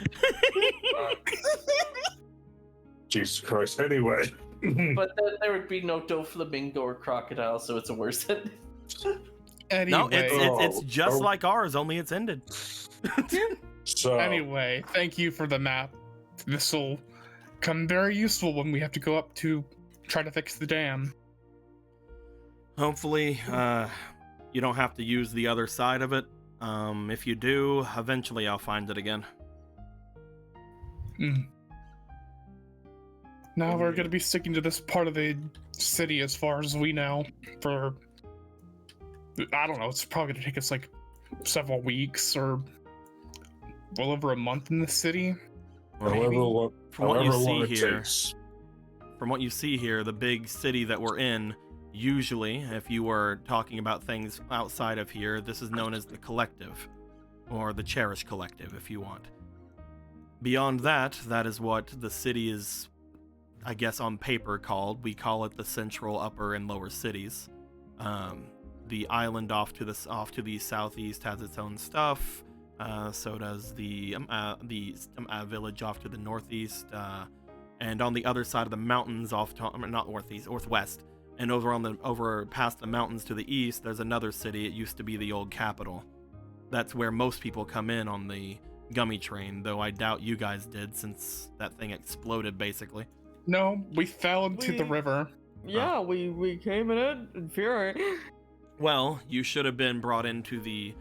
Jesus Christ. Anyway. But then there would be no Doflamingo or Crocodile, so it's a worse ending. Anyway, No, it's just like ours, only it's ended. So anyway, thank you for the map. This will come very useful when we have to go up to try to fix the dam. Hopefully, you don't have to use the other side of it. If you do, eventually I'll find it again. Now we're gonna be sticking to this part of the city as far as we know for, I don't know, it's probably gonna take us like several weeks or well over a month in the city. Well, from what you however long see it here, takes. from what you see here, the big city that we're in, usually, if you were talking about things outside of here, this is known as the Collective, or the Cherished Collective, if you want. Beyond that, that is what the city is, I guess, on paper called. We call it the Central, Upper, and Lower Cities. The island off to the southeast has its own stuff. So does the village off to the northeast, and on the other side of the mountains, not northeast, northwest, and over past the mountains to the east, there's another city. It used to be the old capital. That's where most people come in on the gummy train, though I doubt you guys did, since that thing exploded basically. No, we fell into the river. Yeah, we came in it in fury. Well, you should have been brought into the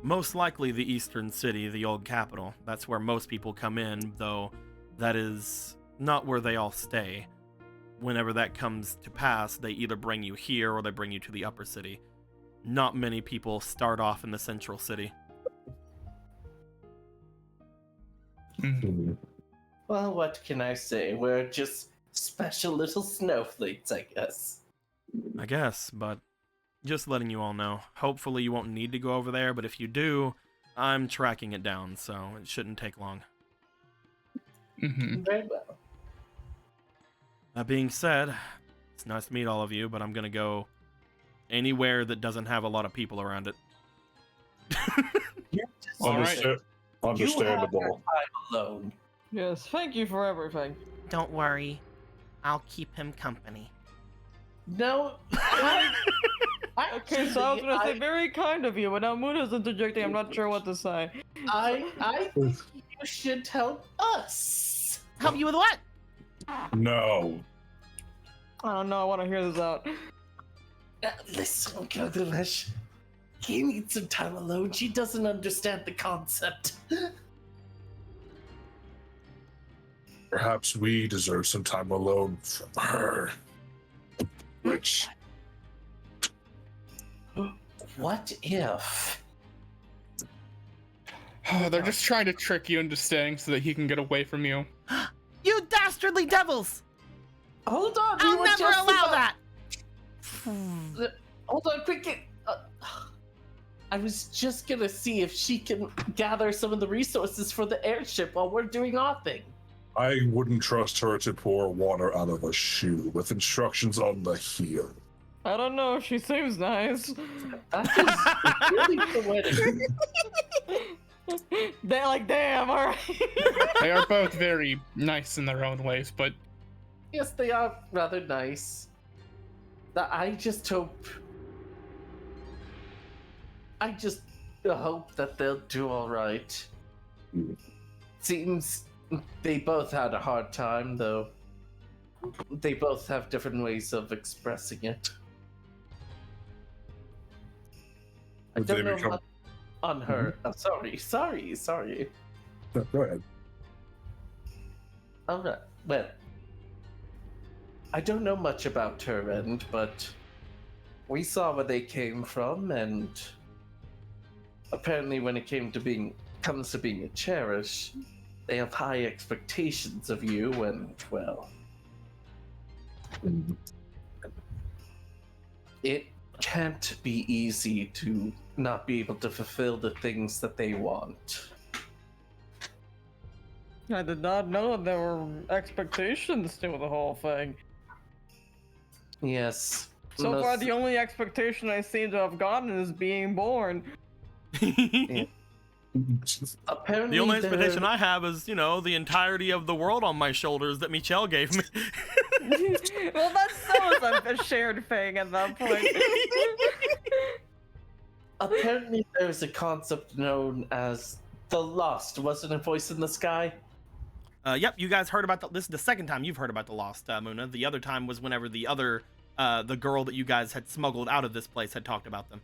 Most likely the Eastern City, the old capital. That's where most people come in, though that is not where they all stay. Whenever that comes to pass, they either bring you here or they bring you to the upper city. Not many people start off in the central city. Well, what can I say? We're just special little snowflakes, I guess. I guess, but just letting you all know. Hopefully you won't need to go over there, but if you do, I'm tracking it down, so it shouldn't take long. Very well. That being said, it's nice to meet all of you, but I'm gonna go anywhere that doesn't have a lot of people around it. All right. You have your Understandable. time alone. Yes, thank you for everything. Don't worry. I'll keep him company. No. Okay, so I was gonna say very kind of you, but now Muna's interjecting. I'm not sure what to say. I think you should help us. Help you with what? No. I don't know. I want to hear this out. Listen, Gilgamesh. He needs some time alone. She doesn't understand the concept. Perhaps we deserve some time alone from her. Which, What if? They're just trying to trick you into staying so that he can get away from you. You dastardly devils! Hold on. we I'll were never just allow about- that! Hold on, quick. I was just gonna see if she can gather some of the resources for the airship while we're doing our thing. I wouldn't trust her to pour water out of a shoe with instructions on the heel. I don't know. She seems nice. That is really poetic. They're like, damn. All right. They are both very nice in their own ways, but Yes, they are rather nice. I just hope that they'll do all right. Seems they both had a hard time, though. They both have different ways of expressing it. I Would don't they know become- much on her. Sorry. No, go ahead. Alright, well. I don't know much about her end, but we saw where they came from, and apparently when it comes to being a cherish, they have high expectations of you, and well, it can't be easy to not be able to fulfill the things that they want. I did not know there were expectations to the whole thing. Yes. So far, most- the only expectation I seem to have gotten is being born. apparently The only there- expectation I have is, the entirety of the world on my shoulders that Michelle gave me. Well, that was a shared thing at that point. Apparently, there's a concept known as the Lost. Wasn't a voice in the sky? Yep, you guys heard about this is the second time you've heard about the Lost, Muna. The other time was whenever the other, the girl that you guys had smuggled out of this place had talked about them.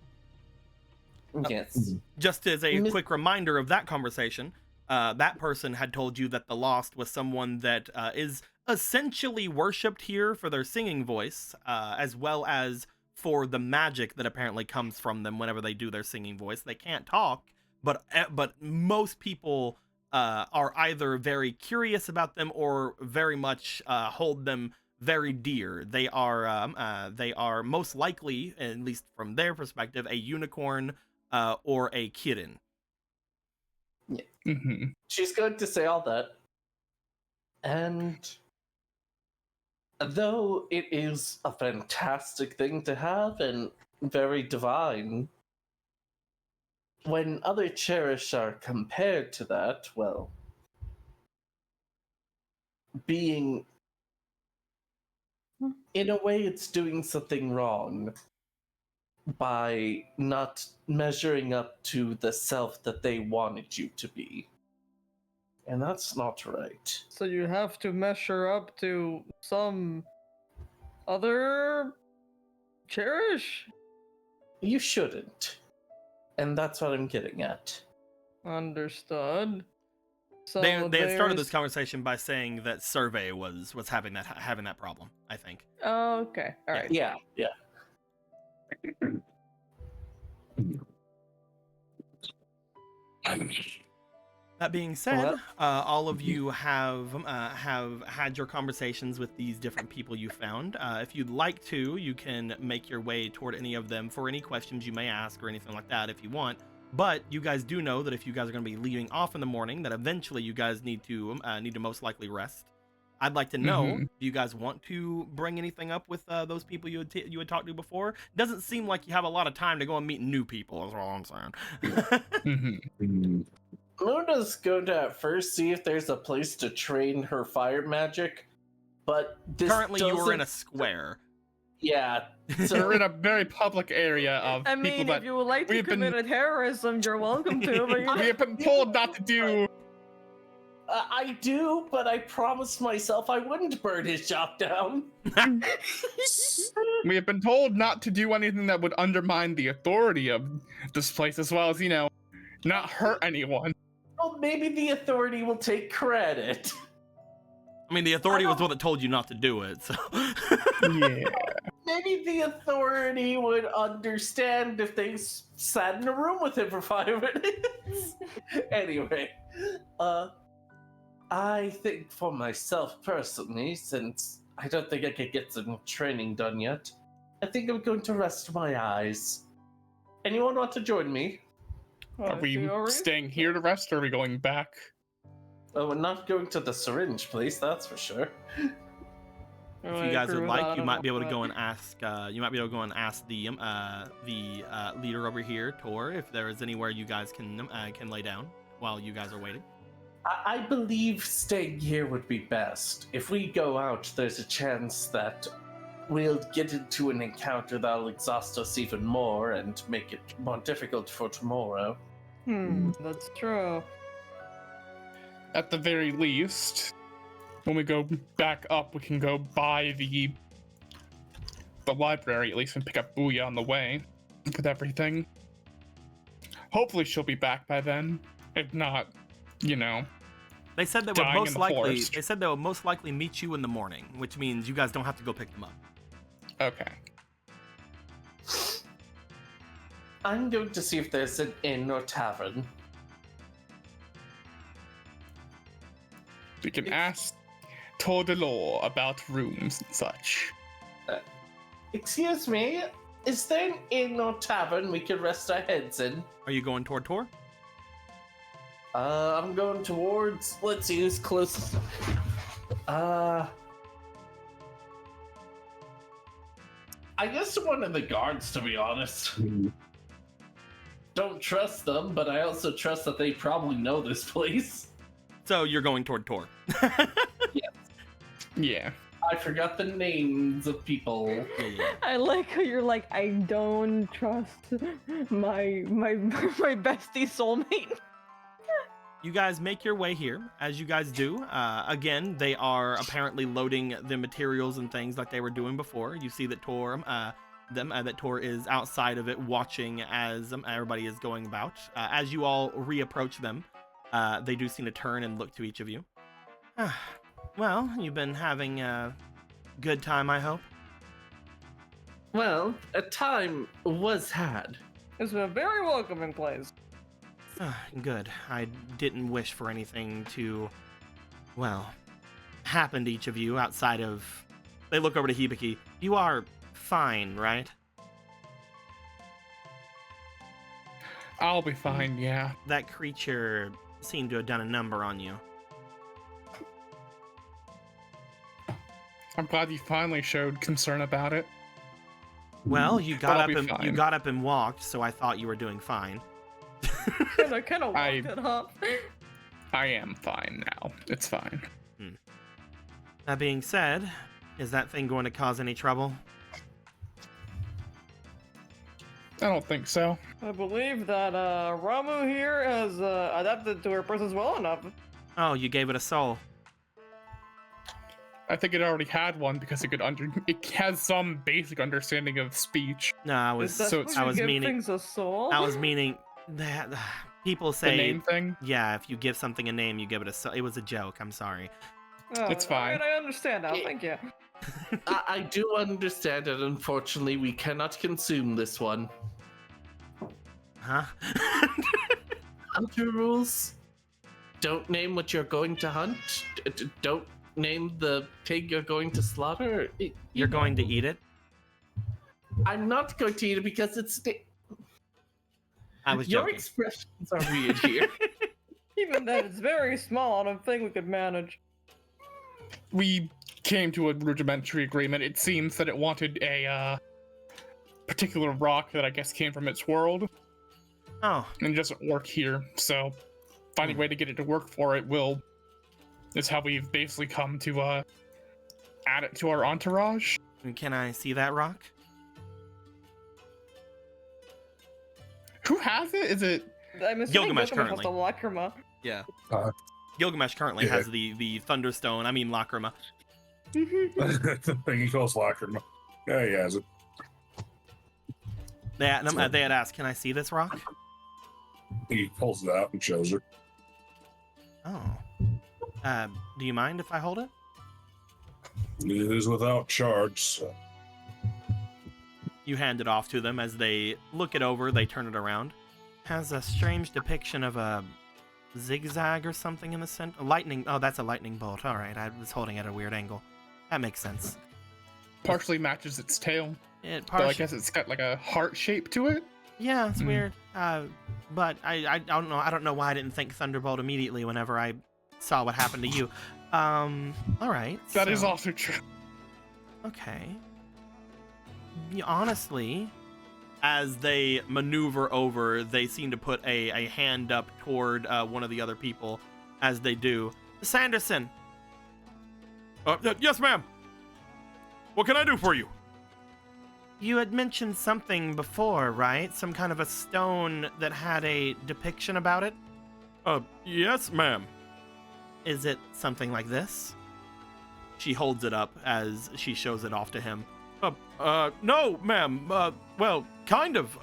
Yes. Just as a Miss- quick reminder of that conversation, that person had told you that the Lost was someone that is essentially worshipped here for their singing voice, as well as for the magic that apparently comes from them whenever they do their singing voice. They can't talk, but most people are either very curious about them or very much hold them very dear. They are most likely, at least from their perspective, a unicorn or a kitten. She's going to say all that. And though it is a fantastic thing to have and very divine, when other cherish are compared to that, well, being in a way it's doing something wrong by not measuring up to the self that they wanted you to be. And that's not right. So you have to measure up to some other cherish? You shouldn't. And that's what I'm getting at. Understood. So They had started this there's- conversation by saying that Survey was having that problem, I think. Oh, okay. All right. Yeah. That being said, Well- all of you have had your conversations with these different people you found. If you'd like to, you can make your way toward any of them for any questions you may ask or anything like that if you want. But you guys do know that if you guys are going to be leaving off in the morning, that eventually you guys need to most likely rest. I'd like to know, do you guys want to bring anything up with those people you had talked to before? Doesn't seem like you have a lot of time to go and meet new people, is all I'm saying. Luna's going to at first see if there's a place to train her fire magic, but this Currently, you are in a doesn't- square. Yeah. We're So in a very public area of I people mean, that if you would like to we've been- commit a terrorism, you're welcome to. But we have been told not to do. I do, but I promised myself I wouldn't burn his shop down. We have been told not to do anything that would undermine the authority of this place, as well as, not hurt anyone. Well, maybe the authority will take credit. I mean, the authority was the one that told you not to do it, so. Yeah. Maybe the authority would understand if they sat in a room with him for 5 minutes. Anyway, I think for myself personally, since I don't think I could get some training done yet, I think I'm going to rest my eyes. Anyone want to join me? Are we staying here to rest, or are we going back? Oh, we're not going to the syringe place, that's for sure. If you guys would like, you might be able to go and ask. You might be able to go and ask the leader over here, Tor, if there is anywhere you guys can lay down while you guys are waiting. I believe staying here would be best. If we go out, there's a chance that we'll get into an encounter that'll exhaust us even more and make it more difficult for tomorrow. That's true. At the very least, when we go back up, we can go by the library at least and pick up Booyah on the way with everything. Hopefully she'll be back by then. If not, They said they would dying in most the likely. forest. They said they would most likely meet you in the morning, which means you guys don't have to go pick them up. Okay. I'm going to see if there's an inn or tavern. We can ask Tor de Law about rooms and such. Excuse me, is there an inn or tavern we can rest our heads in? Are you going toward Tor? I'm going towards, let's see who's closest. I guess one of the guards, to be honest. Don't trust them, but I also trust that they probably know this place. So you're going toward Tor. Yeah. I forgot the names of people. Yeah. I like how you're like, I don't trust my bestie soulmate. You guys make your way here, as you guys do. Again, they are apparently loading the materials and things like they were doing before. You see that Tor, that Tor is outside of it, watching as everybody is going about. As you all reapproach them, they do seem to turn and look to each of you. Well, you've been having a good time, I hope. Well, a time was had. It's a very welcoming place. Good. I didn't wish for anything to, well, happen to each of you outside of... They look over to Hibiki. You are fine, right? I'll be fine, yeah. That creature seemed to have done a number on you. I'm glad you finally showed concern about it. Well, you But got I'll up be and you fine. got up and walked, so I thought you were doing fine. I kind of I- walked it up. I am fine now. It's fine. That being said, is that thing going to cause any trouble? I don't think so. I believe that Ramu here has adapted to her presence well enough. Oh, you gave it a soul. I think it already had one because it has some basic understanding of speech. No, I Is was that so supposed it's- to I was give meaning- things a soul? I was meaning That people The say, name thing. yeah, if you give something a name, you give it a. It was a joke. I'm sorry. Oh, It's fine. Alright, I understand now. Thank you. I do understand it. Unfortunately, we cannot consume this one. Huh? Hunter rules. Don't name what you're going to hunt. Don't name the pig you're going to slaughter. You're going to eat it? I'm not going to eat it because it's. I was Your joking. expressions are weird here. Even then, it's very small. I don't think we could manage. We came to a rudimentary agreement. It seems that it wanted a particular rock that I guess came from its world, Oh, and it doesn't work here. So finding a way to get it to work for it will. Is how we've basically come to add it to our entourage. can I see that rock? Who has it? Is it? I'm assuming Gilgamesh Gilgamesh has currently. the lacrima. Yeah. Uh, Gilgamesh currently yeah. has the Thunderstone. I mean, Lacrima. the thing he calls Lacrima. Yeah, he has it. They had asked, can I see this rock? He pulls it out and shows her. Oh. Do you mind if I hold it? It is without charge. So. You hand it off to them as they look it over. They turn it around. Has a strange depiction of a zigzag or something in the center. Lightning. Oh, that's a lightning bolt. All right, I was holding it at a weird angle. That makes sense. Partially matches its tail, It but I guess it's got like a heart shape to it. Yeah, it's weird. But I don't know. I don't know why I didn't think Thunderbolt immediately whenever I saw what happened to you. All right. That is so- also true. Okay. Honestly, as they maneuver over, they seem to put a hand up toward one of the other people. As they do, Sanderson. Yes, ma'am. What can I do for you? You had mentioned something before, right? Some kind of a stone that had a depiction about it. Yes, ma'am. Is it something like this? She holds it up as she shows it off to him. No, ma'am. Well, kind of.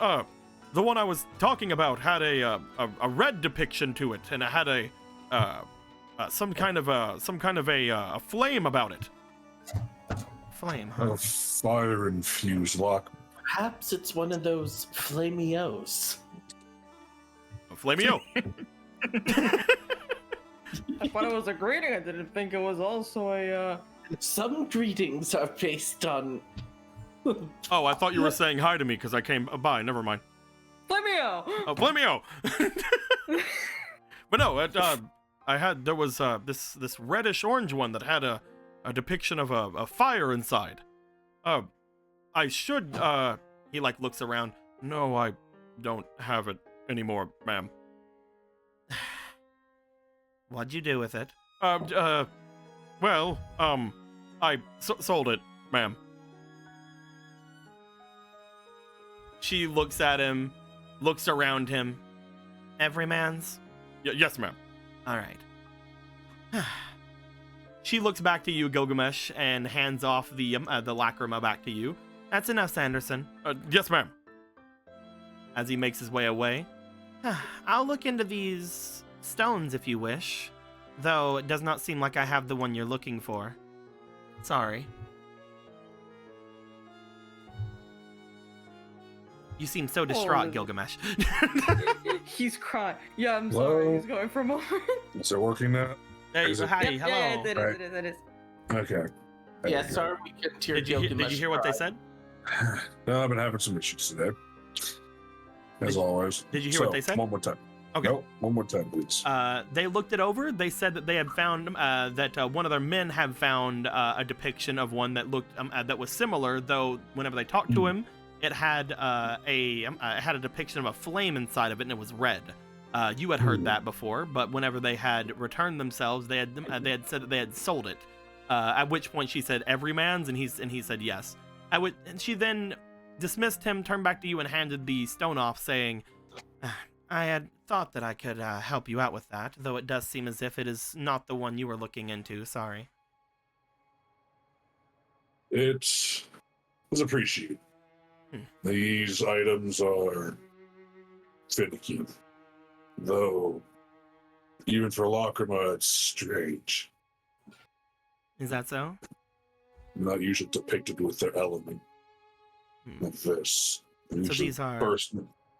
The one I was talking about had a red depiction to it, and it had some kind of a flame about it. Flame, huh? A fire-infused lock. Perhaps it's one of those flamios. A flameo. I thought it was a greeting. I didn't think it was also a. Some greetings are based on. Oh, I thought you were saying hi to me because I came by. Never mind. Flamio! Oh, flameo. But no, there was this reddish orange one that had a depiction of a fire inside. I should. He like looks around. No, I don't have it anymore, ma'am. What'd you do with it? Well, I sold it, ma'am. She looks at him, looks around him. Everyman's? Yes, ma'am. All right. She looks back to you, Gilgamesh, and hands off the lacrima back to you. That's enough, Sanderson. Yes, ma'am. As he makes his way away. I'll look into these stones if you wish, though it does not seem like I have the one you're looking for. Sorry. You seem so distraught, Oh. Gilgamesh. He's crying. Yeah, I'm sorry. Hello? He's going for a moment. Is it working now? Hey, Is it- hi, Yep, hello. yeah, it is, Right. it is. Okay. There Yes, we go. sir. We can hear Did you hear what they said? No, I've been having some issues today. As always. did you hear what they said? One more time. Okay. Nope, one more time, please. They looked it over. They said that they had found that one of their men had found a depiction of one that looked that was similar. Though whenever they talked to him, it had a depiction of a flame inside of it, and it was red. You had heard that before, but whenever they had returned themselves, they had said that they had sold it. At which point she said, "Everyman's," and he said yes. And she then dismissed him, turned back to you, and handed the stone off, saying, "I had thought that I could help you out with that, though it does seem as if it is not the one you were looking into. Sorry." It was appreciated. These items are finicky. Though, even for Lacrima, it's strange. Is that so? Not usually depicted with their element like this. So Usually these are burst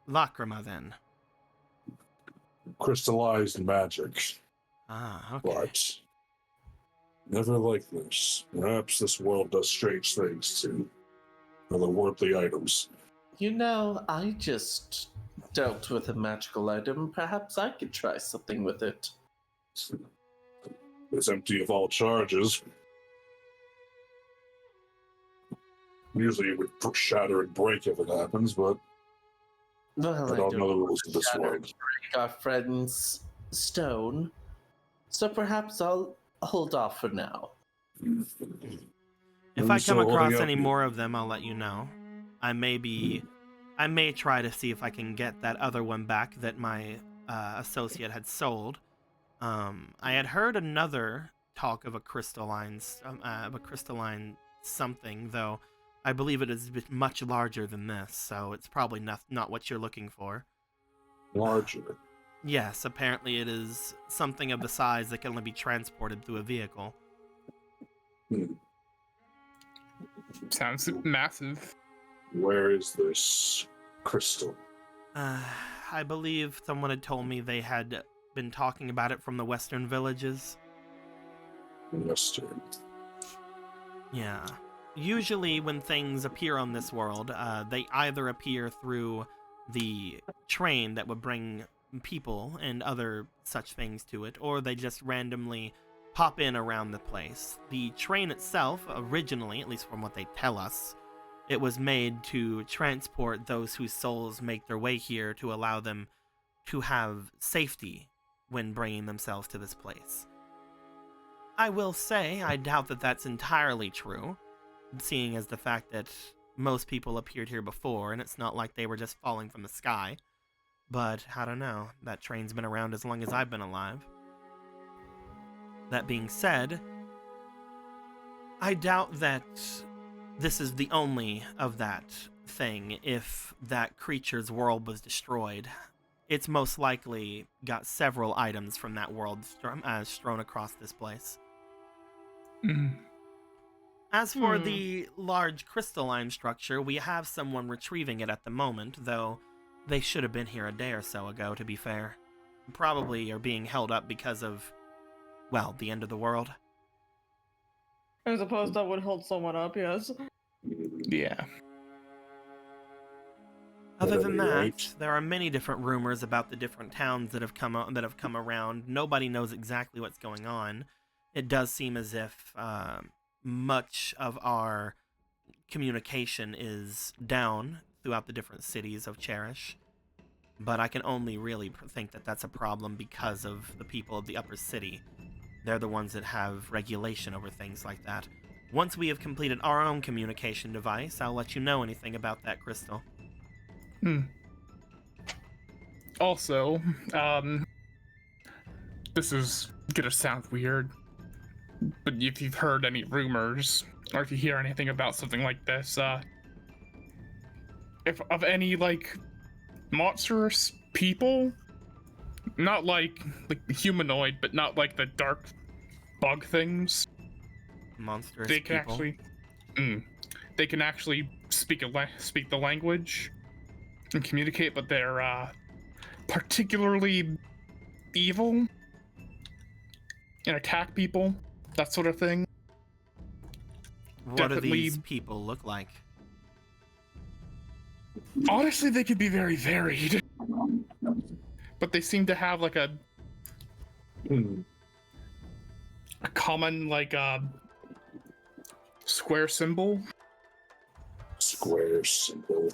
Lacrima then. crystallized magic, Ah, okay. but never like this. Perhaps this world does strange things to otherworldly items. You know, I just dealt with a magical item. Perhaps I could try something with it. It's empty of all charges. Usually it would shatter and break if it happens, but Well, I don't know the rules of this shatter world. and break our friend's stone, so perhaps I'll hold off for now. If I come across any more of them, I'll let you know. I may try to see if I can get that other one back that my associate had sold. I had heard another talk of a crystalline something, though I believe it is much larger than this, so it's probably not what you're looking for. Larger. Yes, apparently it is something of the size that can only be transported through a vehicle. Sounds massive. Where is this crystal? I believe someone had told me they had been talking about it from the western villages. Western. Yeah. Usually when things appear on this world, they either appear through the train that would bring people and other such things to it, or they just randomly pop in around the place. The train itself, originally, at least from what they tell us, it was made to transport those whose souls make their way here to allow them to have safety when bringing themselves to this place. I will say, I doubt that that's entirely true, seeing as the fact that most people appeared here before, and it's not like they were just falling from the sky. But, I don't know, that train's been around as long as I've been alive. That being said, I doubt that this is the only of that thing. If that creature's world was destroyed, it's most likely got several items from that world strewn across this place. As for the large crystalline structure, we have someone retrieving it at the moment, though they should have been here a day or so ago, to be fair. Probably are being held up because of, well, the end of the world. I suppose that would hold someone up, yes. Yeah. Other than that, Right. there are many different rumors about the different towns that have come around. Nobody knows exactly what's going on. It does seem as if much of our communication is down throughout the different cities of Cherish, but I can only really think that that's a problem because of the people of the upper city. They're the ones that have regulation over things like that. Once we have completed our own communication device, I'll let you know anything about that crystal. Also, this is gonna sound weird, but if you've heard any rumors, or if you hear anything about something like this, if of any, like, monstrous people, not like humanoid, but not like the dark bug things, Monstrous they can people. actually, they can actually speak the language and communicate, but they're particularly evil and attack people, that sort of thing. What do definitely- these people look like? Honestly, they could be very varied, but they seem to have like a common, like, square symbol. Square symbol.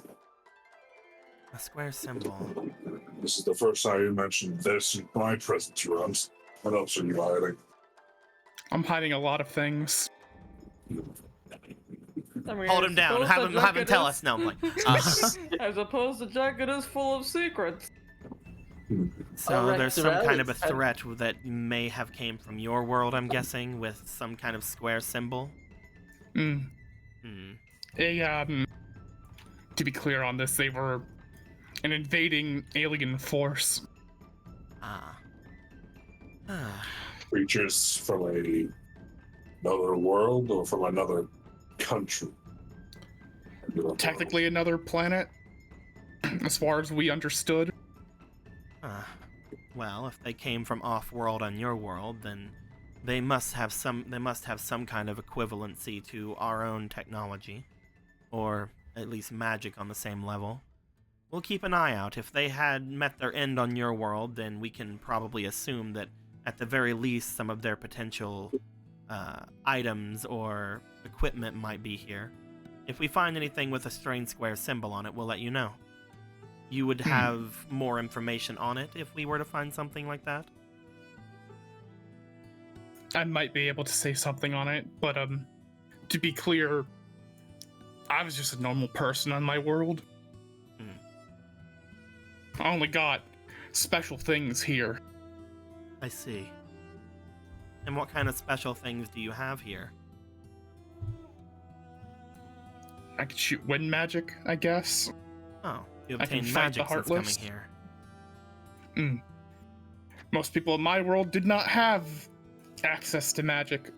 A square symbol. This is the first time you mentioned this in my presence runs. What else are you hiding? I'm hiding a lot of things. I mean, Hold I him down. suppose Have the him jacket tell is- us. No, I'm like, I suppose the jacket is full of secrets. So Alright, there's some kind of a Sorrel, threat that may have came from your world, I'm guessing, with some kind of square symbol. To be clear on this, they were an invading alien force. Ah. Creatures from another world or from another country? Technically another planet, as far as we understood. Well, if they came from off-world on your world, then they must have some kind of equivalency to our own technology, or at least magic on the same level. We'll keep an eye out. If they had met their end on your world, then we can probably assume that at the very least some of their potential items or equipment might be here. If we find anything with a strange square symbol on it, we'll let you know. You would have more information on it if we were to find something like that? I might be able to say something on it, but to be clear, I was just a normal person on my world. I only got special things here. I see. And what kind of special things do you have here? I could shoot wind magic, I guess. Oh, you I can obtained fight the magic since coming Heartless. here. Most people in my world did not have access to magic.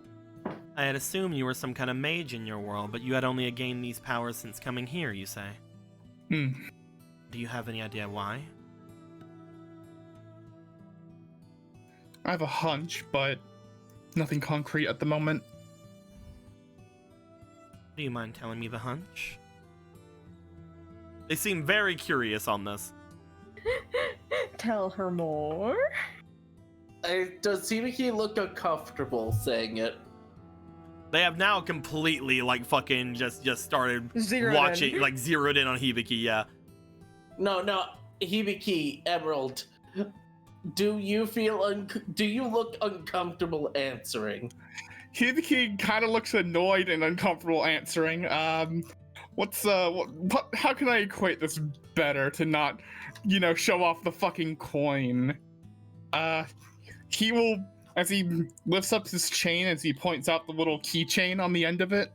I had assumed you were some kind of mage in your world, but you had only gained these powers since coming here, you say? Do you have any idea why? I have a hunch, but nothing concrete at the moment. Do you mind telling me the hunch? They seem very curious on this. Tell her more. Does Hibiki look uncomfortable saying it? They have now completely fucking just started Zeroed watching, in. Zeroed in on Hibiki, yeah. No, Hibiki, Emerald. Do you look uncomfortable answering? Hibiki kind of looks annoyed and uncomfortable answering. How can I equate this better to not, show off the fucking coin? He will, as he lifts up his chain, as he points out the little keychain on the end of it.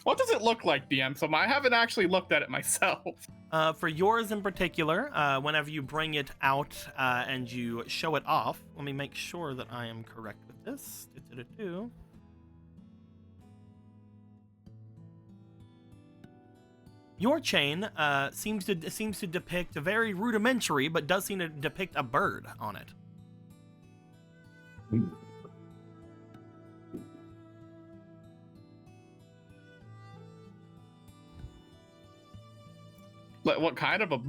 What does it look like, DM? So I haven't actually looked at it myself. For yours in particular, whenever you bring it out and you show it off, let me make sure that I am correct with this. Your chain seems to depict a very rudimentary, but does seem to depict a bird on it. What kind of a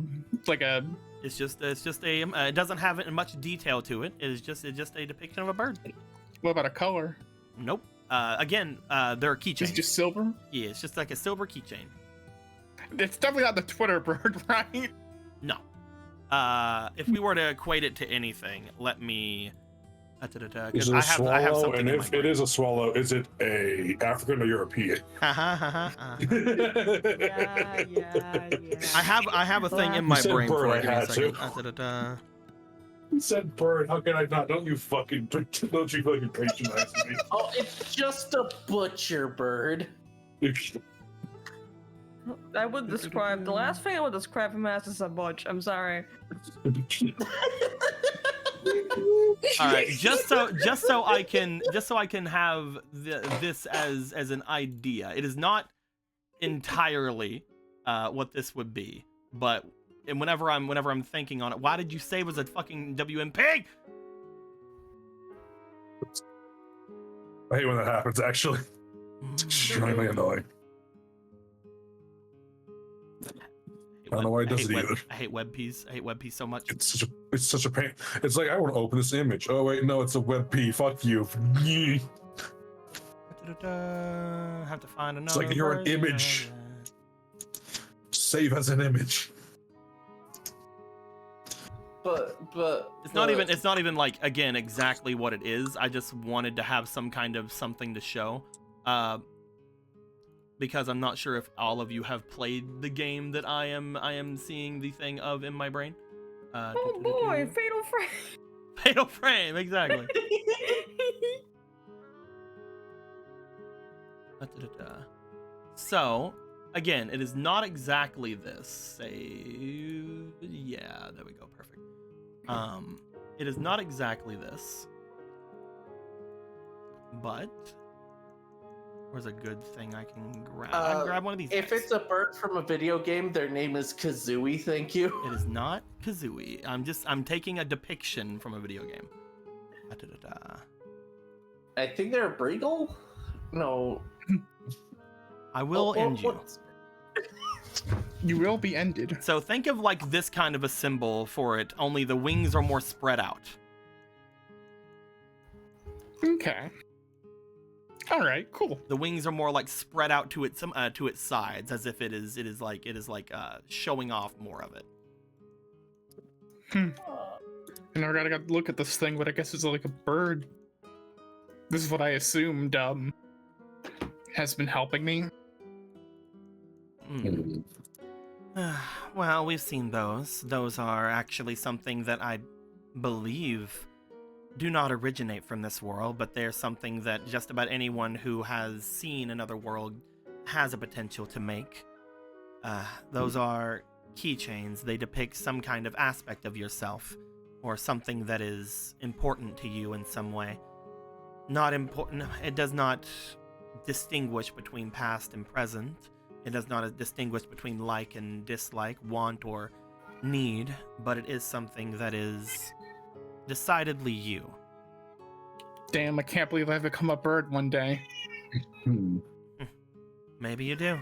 It's just a it doesn't have much detail to it. It's just a depiction of a bird. What about a color? Nope. Again, they're keychains. It's just silver? Yeah, it's just like a silver keychain. It's definitely not the Twitter bird, right? No. If we were to equate it to anything, let me. Is it a I swallow? have something And in my if it is a swallow, is it a African or European? Yeah. I have a thing in my said brain bird, for it. Give me I a had second. You said bird. How can I not? Don't you fucking patronize me? Oh, it's just a butcher bird. I would describe the last thing I would describe him as is a butch. I'm sorry. All right, just so I can have this as an idea. It is not entirely what this would be, but whenever I'm thinking on it, why did you say it was a fucking WMP? I hate when that happens. Actually, it's extremely annoying. I don't know why it does it either. I hate WebPs. I hate WebPs so much. It's such a pain. It's like I want to open this image. Oh wait, no, it's a WebP. Fuck you. Have to find another. It's like you're an image. Save as an image. But It's not even like, again, exactly what it is. I just wanted to have some kind of something to show. Because I'm not sure if all of you have played the game that I am seeing the thing of in my brain. Oh boy, Fatal Frame. Fatal Frame, exactly. So, again, it is not exactly this. Yeah, there we go, perfect. It is not exactly this, but where's a good thing I can grab? I can grab one of these. If guys. it's a bird from a video game, their name is Kazooie. Thank you. It is not Kazooie. I'm taking a depiction from a video game. I think they're a Briggle? No. I will end you. You will be ended. So think of like this kind of a symbol for it, only the wings are more spread out. Okay. All right, cool. The wings are more like spread out to its sides, as if it is showing off more of it. I never got to look at this thing, but I guess it's like a bird. This is what I assumed has been helping me. Hmm. Well, we've seen those. Those are actually something that I believe do not originate from this world, but they're something that just about anyone who has seen another world has a potential to make. Those are keychains. They depict some kind of aspect of yourself, or something that is important to you in some way. Not important. It does not distinguish between past and present. It does not distinguish between like and dislike, want or need, but it is something that is decidedly you. Damn, I can't believe I've become a bird one day. Maybe you do.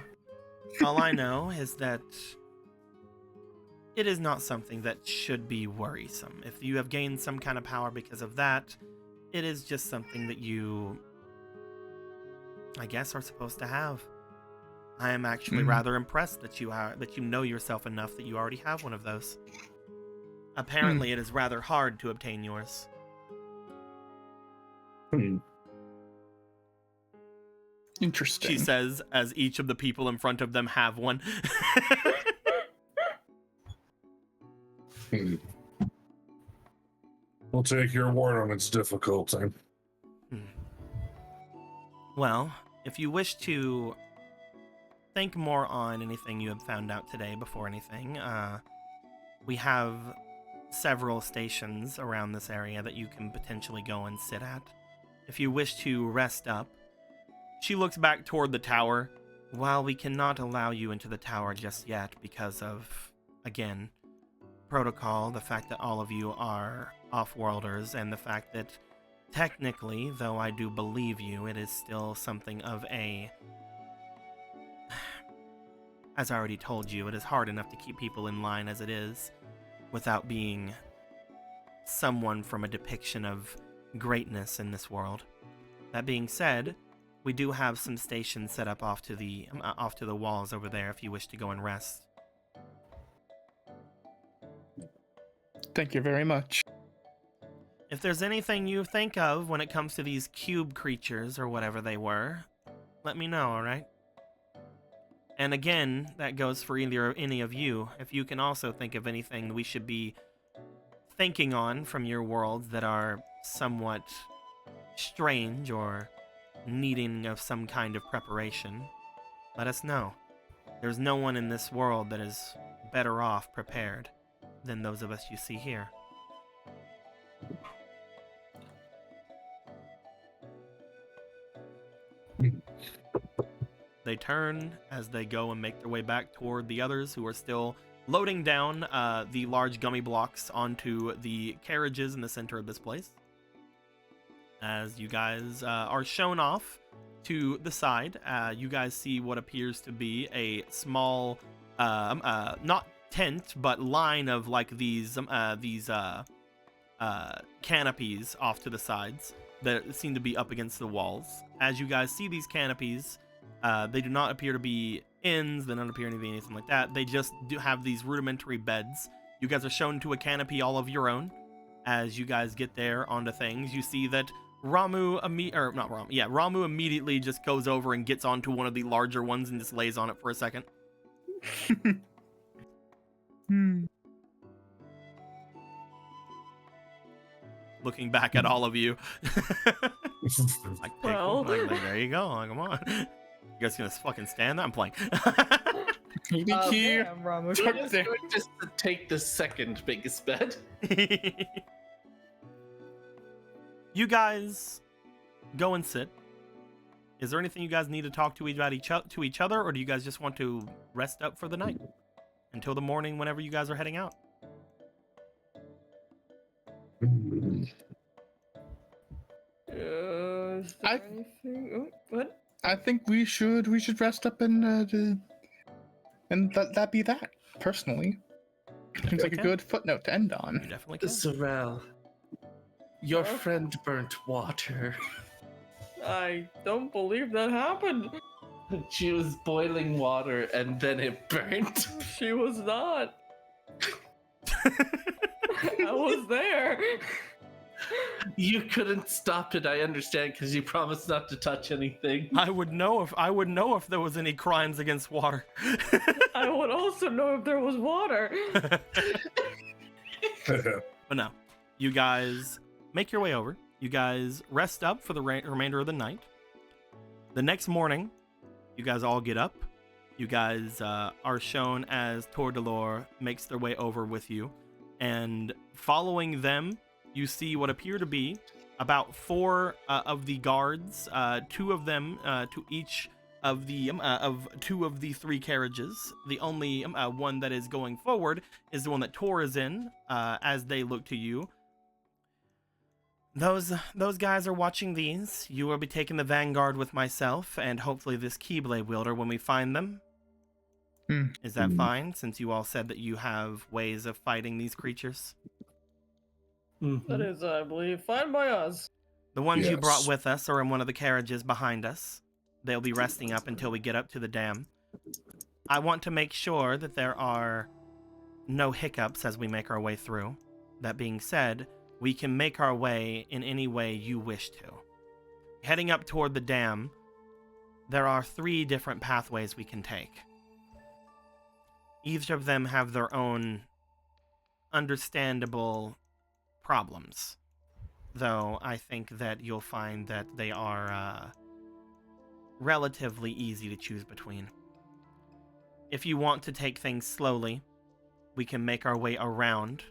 All I know is that it is not something that should be worrisome. If you have gained some kind of power because of that, it is just something that you, I guess, are supposed to have. I am actually rather impressed that you know yourself enough that you already have one of those. Apparently, it is rather hard to obtain yours. Interesting. She says, as each of the people in front of them have one. We'll take your word on its difficulty. Well, if you wish to think more on anything you have found out today before anything, we have several stations around this area that you can potentially go and sit at. If you wish to rest up, she looks back toward the tower. While we cannot allow you into the tower just yet because of, again, protocol, the fact that all of you are off-worlders, and the fact that technically, though I do believe you, it is still something of a... As I already told you, it is hard enough to keep people in line as it is, without being someone from a depiction of greatness in this world. That being said, we do have some stations set up off to the walls over there if you wish to go and rest. Thank you very much. If there's anything you think of when it comes to these cube creatures or whatever they were, let me know, alright? And again, that goes for any of you. If you can also think of anything we should be thinking on from your worlds that are somewhat strange or needing of some kind of preparation, let us know. There's no one in this world that is better off prepared than those of us you see here. They turn as they go and make their way back toward the others who are still loading down the large gummy blocks onto the carriages in the center of this place. As you guys are shown off to the side, you guys see what appears to be a small, not tent, but line of like these canopies off to the sides that seem to be up against the walls. As you guys see these canopies, they do not appear to be inns, they don't appear to be anything like that. They just do have these rudimentary beds. You guys are shown to a canopy all of your own. As you guys get there onto things, you see that Ramu immediately just goes over and gets onto one of the larger ones and just lays on it for a second. Looking back at all of you. Like, Well. like, there you go. Like, come on. You guys gonna fucking stand there? I'm playing. Here. Damn, Ramu. Tuck We're just there. going to take the second biggest bed. You guys go and sit. Is there anything you guys need to talk to about to each other, or do you guys just want to rest up for the night until the morning whenever you guys are heading out? Is there anything? Oh, what? I think we should rest up and that be that. Personally, seems like a Okay. good footnote to end You on. definitely can. Sorrel, your friend burnt water. I don't believe that happened. She was boiling water and then it burnt. She was not. I was there. You couldn't stop it, I understand, because you promised not to touch anything. I would know if there was any crimes against water. I would also know if there was water. But no, you guys make your way over. You guys rest up for the remainder of the night. The next morning, you guys all get up. You guys are shown as Tordelor makes their way over with you. And following them, you see what appear to be about 4 of the guards, 2 of them to each of the 2 of the 3 carriages. The only one that is going forward is the one that Tor is in, as they look to you. Those guys are watching these. You will be taking the vanguard with myself and hopefully this Keyblade wielder when we find them. Is that fine, since you all said that you have ways of fighting these creatures? That is, I believe, fine by us. The ones you brought Yes. with us are in one of the carriages behind us. They'll be resting up until we get up to the dam. I want to make sure that there are no hiccups as we make our way through. That being said, we can make our way in any way you wish to. Heading up toward the dam, there are 3 different pathways we can take. Each of them have their own understandable problems, though I think that you'll find that they are relatively easy to choose between. If you want to take things slowly, we can make our way around.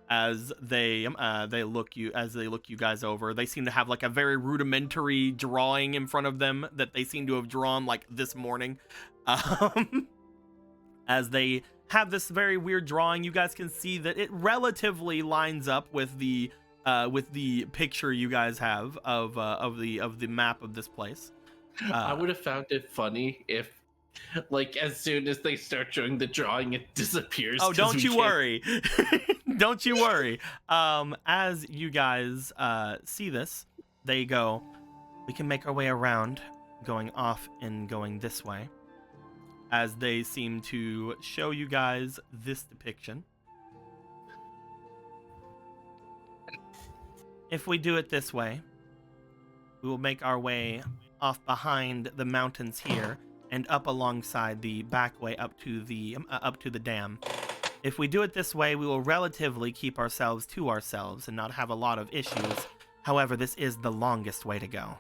As they look you guys over. They seem to have like a very rudimentary drawing in front of them that they seem to have drawn like this morning. As they have this very weird drawing, you guys can see that it relatively lines up with the picture you guys have of the map of this place. I would have found it funny if, like, as soon as they start showing the drawing, it disappears. Oh, 'cause don't we you can't- worry. Don't you worry. As you guys see this, they go, we can make our way around, going off and going this way. As they seem to show you guys this depiction. If we do it this way, we will make our way off behind the mountains here and up alongside the back way up to the dam. If we do it this way, we will relatively keep ourselves to ourselves and not have a lot of issues. However, this is the longest way to go.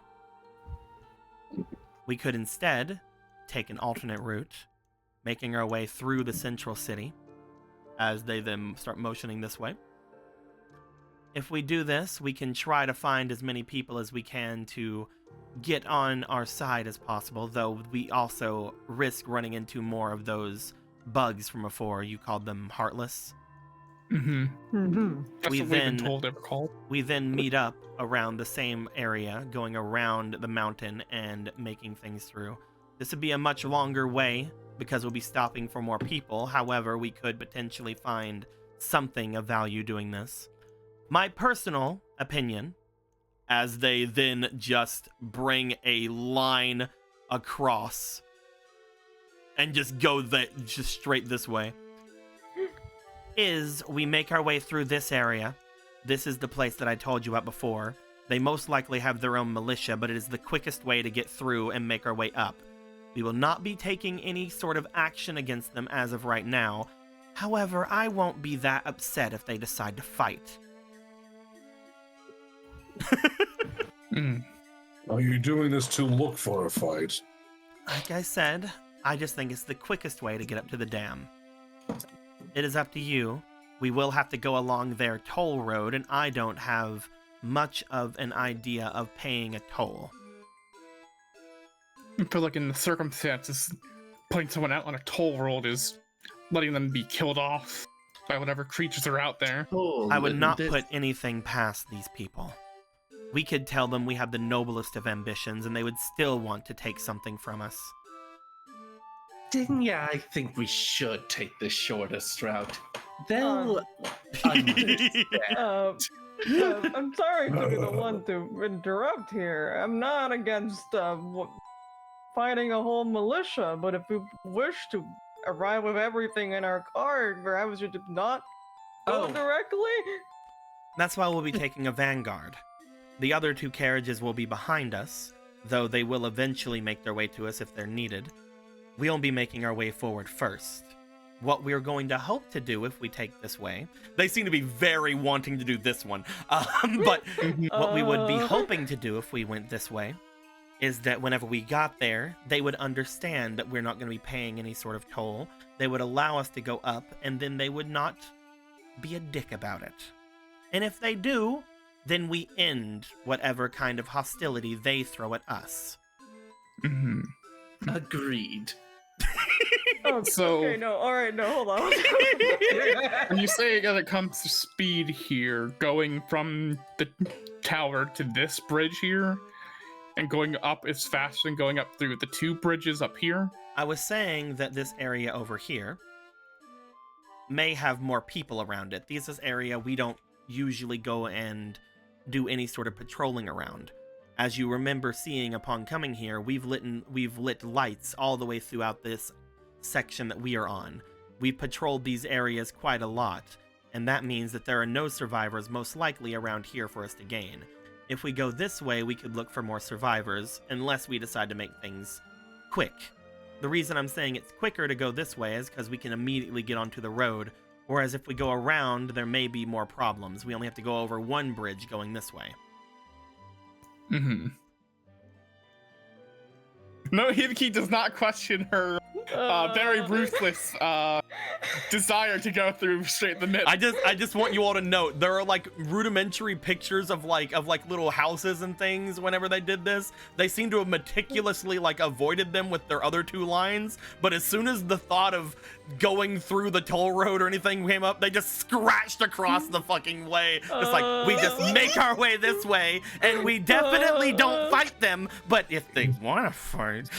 We could instead take an alternate route, making our way through the central city as they then start motioning this way. If we do this, we can try to find as many people as we can to get on our side as possible, though we also risk running into more of those bugs from before. You called them Heartless. That's We what we've then- been told they were called. We then meet up around the same area, going around the mountain and making things through. This would be a much longer way because we'll be stopping for more people. However, we could potentially find something of value doing this. My personal opinion, as they then just bring a line across and just go just straight this way, is we make our way through this area. This is the place that I told you about before. They most likely have their own militia, but it is the quickest way to get through and make our way up. We will not be taking any sort of action against them as of right now. However, I won't be that upset if they decide to fight. Are you doing this to look for a fight? Like I said, I just think it's the quickest way to get up to the dam. It is up to you. We will have to go along their toll road, and I don't have much of an idea of paying a toll. I feel like in the circumstances, putting someone out on a toll road is letting them be killed off by whatever creatures are out there. Oh, I would not this- put anything past these people. We could tell them we have the noblest of ambitions, and they would still want to take something from us. Then yeah, I think we should take the shortest route. They'll understand. I'm sorry to be the one to interrupt here. I'm not against fighting a whole militia, but if we wish to arrive with everything in our car, perhaps you should not go directly? That's why we'll be taking a vanguard. The other 2 carriages will be behind us, though they will eventually make their way to us if they're needed. We'll be making our way forward first. What we're going to hope to do if we take this way, they seem to be very wanting to do this one, but what we would be hoping to do if we went this way is that whenever we got there, they would understand that we're not going to be paying any sort of toll. They would allow us to go up, and then they would not be a dick about it. And if they do, then we end whatever kind of hostility they throw at us. Mhm. Agreed. Oh, So- okay, no, alright, no, hold on. When you say that it comes to speed here, going from the tower to this bridge here, and going up is faster than going up through the 2 bridges up here? I was saying that this area over here may have more people around it. This is area we don't usually go and do any sort of patrolling around. As you remember seeing upon coming here, we've lit lights all the way throughout this section that we are on. We've patrolled these areas quite a lot, and that means that there are no survivors most likely around here for us to gain. If we go this way, we could look for more survivors, unless we decide to make things quick. The reason I'm saying it's quicker to go this way is because we can immediately get onto the road, whereas if we go around, there may be more problems. We only have to go over one bridge going this way. Mm-hmm. No, Hibiki does not question her very ruthless desire to go through straight the middle. I just want you all to note there are like rudimentary pictures of like little houses and things whenever they did this. They seem to have meticulously like avoided them with their other 2 lines, but as soon as the thought of going through the toll road or anything came up, they just scratched across the fucking way. It's like, we just make our way this way, and we definitely don't fight them, but if they want to fight...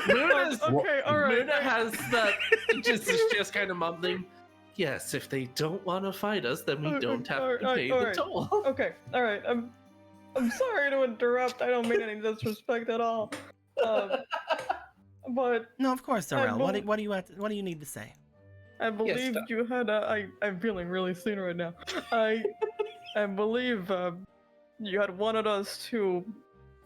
Luna's, Okay, alright. Luna has that just kind of mumbling. Yes, if they don't want to fight us, then we don't have to pay the alright. toll. Okay, alright, I'm sorry to interrupt, I don't mean any disrespect at all. But No, of course, Darrell. I What do you need to say? I believe Doc. you had I'm feeling really seen right now. I believe you had wanted us to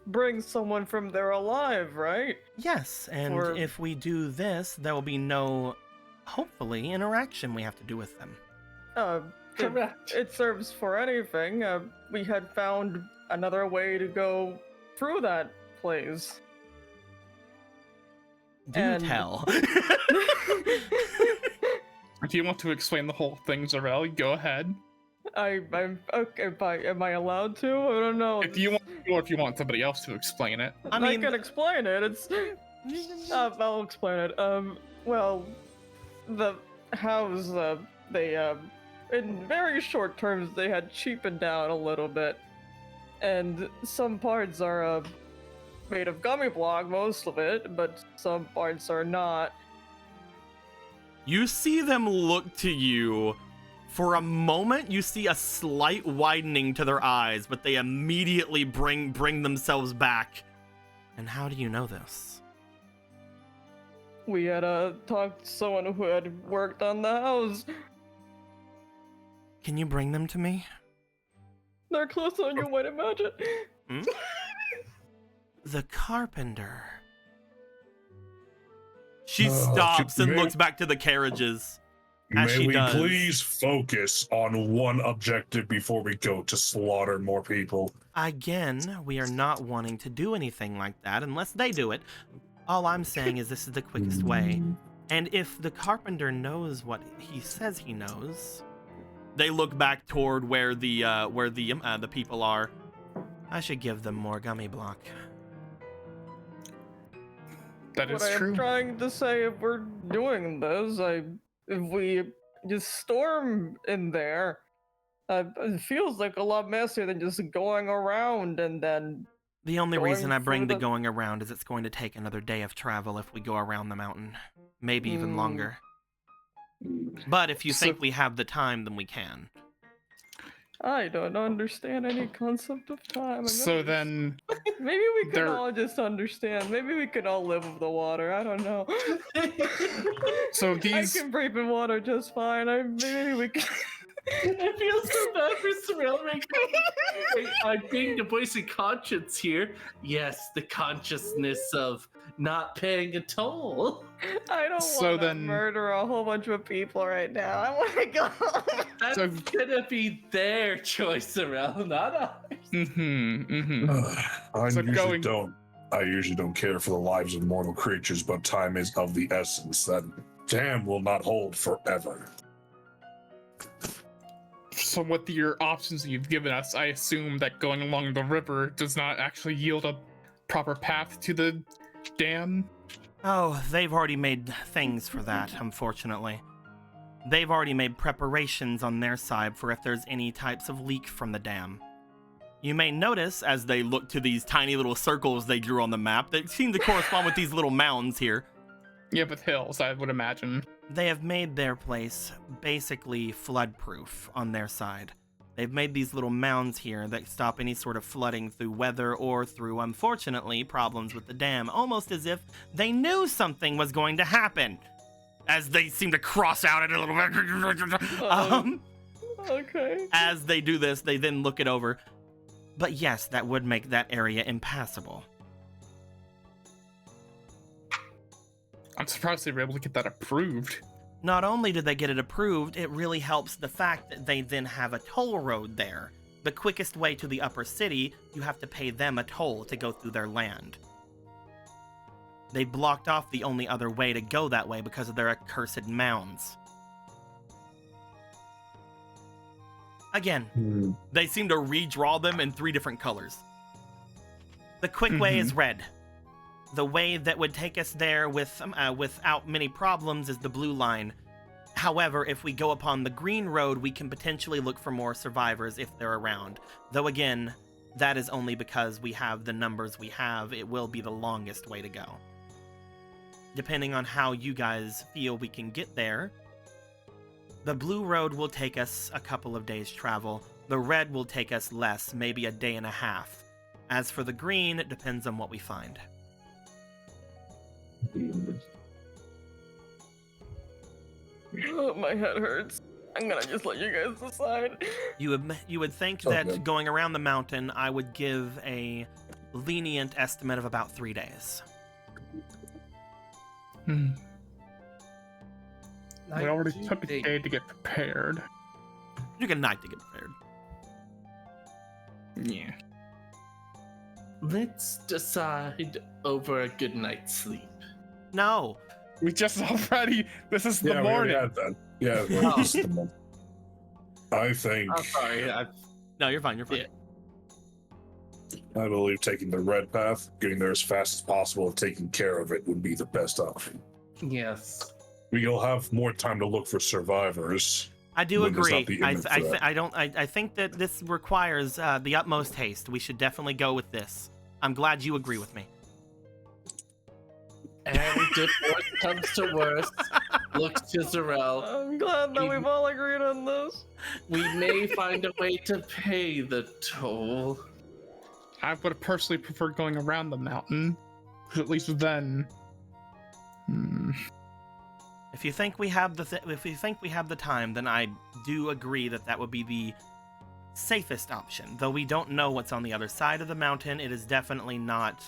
bring someone from there alive, right? Yes, and Or- if we do this, there will be no, hopefully, interaction we have to do with them. If Correct. it serves for anything. We had found another way to go through that place. Do And- tell. If you want to explain the whole thing, Zarel, go ahead. I'm okay. Am I allowed to? I don't know. If you want, or if you want somebody else to explain it. I mean- can explain it. It's. I'll explain it. Well, the house. They. In very short terms, they had cheapened down a little bit, and some parts are made of gummy block, most of it, but some parts are not. You see them look to you. For a moment, you see a slight widening to their eyes, but they immediately bring themselves back. And how do you know this? We had talked to someone who had worked on the house. Can you bring them to me? They're closer than you might imagine. The carpenter. She stops and may- looks back to the carriages. As May she we does. please focus on one objective before we go to slaughter more people? Again, we are not wanting to do anything like that unless they do it. All I'm saying is this is the quickest way. And if the carpenter knows what he says he knows, they look back toward where the people are. I should give them more gummy block. That is what true. I'm trying to say, if we're doing this, if we just storm in there, it feels like a lot messier than just going around and then. The only reason I bring through the the- going around is it's going to take another day of travel if we go around the mountain. Maybe even longer. But if you think we have the time, then we can. I don't understand any concept of time. So then, Maybe we could there- all just understand. Maybe we could all live with the water. I don't know. so I these. can breathe in water just fine. Maybe we can. I feel so bad for Sorrel. I'm being the voice of conscience here. Yes, the consciousness of not paying a toll. I don't So want to then- murder a whole bunch of people right now. I want to go. That's So- gonna be their choice, Sorrel, not ours. I So usually going- don't care for the lives of mortal creatures, but time is of the essence. That dam will not hold forever. So with your options that you've given us, I assume that going along the river does not actually yield a proper path to the dam. Oh, they've already made things for that, unfortunately. They've already made preparations on their side for if there's any types of leak from the dam. You may notice, as they look to these tiny little circles they drew on the map, that seem to correspond with these little mounds here. Yeah, with hills, I would imagine. They have made their place basically flood-proof on their side. They've made these little mounds here that stop any sort of flooding through weather or through, unfortunately, problems with the dam, almost as if they knew something was going to happen, as they seem to cross out it a little bit. Okay. As they do this, they then look it over. But yes, that would make that area impassable. I'm surprised they were able to get that approved. Not only did they get it approved, it really helps the fact that they then have a toll road there. The quickest way to the upper city, you have to pay them a toll to go through their land. They blocked off the only other way to go that way because of their accursed mounds. Again, they seem to redraw them in 3 different colors. The quick way is red. The way that would take us there without many problems is the blue line. However, if we go upon the green road, we can potentially look for more survivors if they're around. Though again, that is only because we have the numbers we have. It will be the longest way to go. Depending on how you guys feel we can get there, the blue road will take us a couple of days' travel. The red will take us less, maybe a day and a half. As for the green, it depends on what we find. Oh, my head hurts. I'm gonna just let you guys decide. You would think Okay. that going around the mountain, I would give a lenient estimate of about 3 days. We I already do took a think- day to get prepared. You get a night to get prepared. Yeah. Let's decide over a good night's sleep. No, We just already. This is the Yeah, we already morning. had that. Yeah, Oh. this is the moment. I think I'm sorry. no, you're fine. You're fine. Yeah. I believe taking the red path, getting there as fast as possible, and taking care of it would be the best option. Yes. We'll have more time to look for survivors. I do When there's agree. not the I, imminent I, threat. I think that this requires the utmost haste. We should definitely go with this. I'm glad you agree with me. And if worse comes to worse, look to Zarel. I'm glad that we've all agreed on this. We may find a way to pay the toll. I would have personally preferred going around the mountain, 'cause at least then. If you think we have the time, then I do agree that that would be the safest option. Though we don't know what's on the other side of the mountain, it is definitely not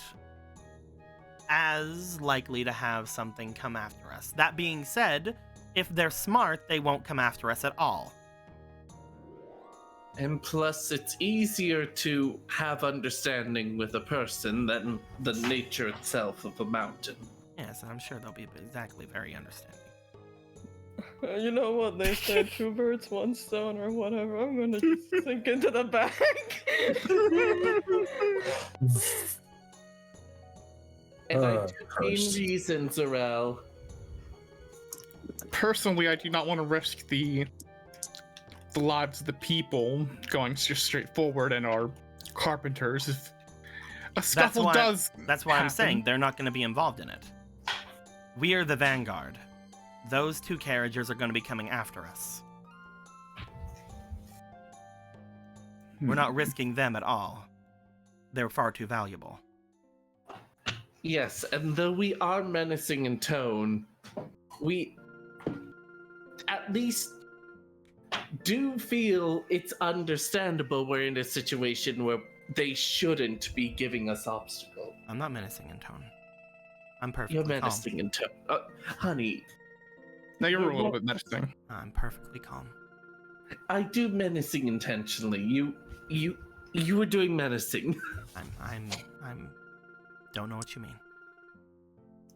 as likely to have something come after us. That being said, if they're smart, they won't come after us at all. And plus, it's easier to have understanding with a person than the nature itself of a mountain. Yes, I'm sure they'll be exactly very understanding. You know what they say, two birds, one stone, or whatever. I'm gonna just sink into the bag. And I Ah, do mean cursed. reason, Zarel. Personally, I do not want to risk the lives of the people going just straight forward and our carpenters. If a scuffle does That's why I'm saying happen- they're not going to be involved in it. We are the vanguard. Those two carriages are going to be coming after us. We're not risking them at all. They're far too valuable. Yes, and though we are menacing in tone, we at least do feel it's understandable we're in a situation where they shouldn't be giving us obstacles. I'm not menacing in tone. I'm perfectly You're calm. menacing in tone. Honey, Now you're a little bit menacing. I'm perfectly calm. I do menacing intentionally. You were doing menacing. I'm don't know what you mean.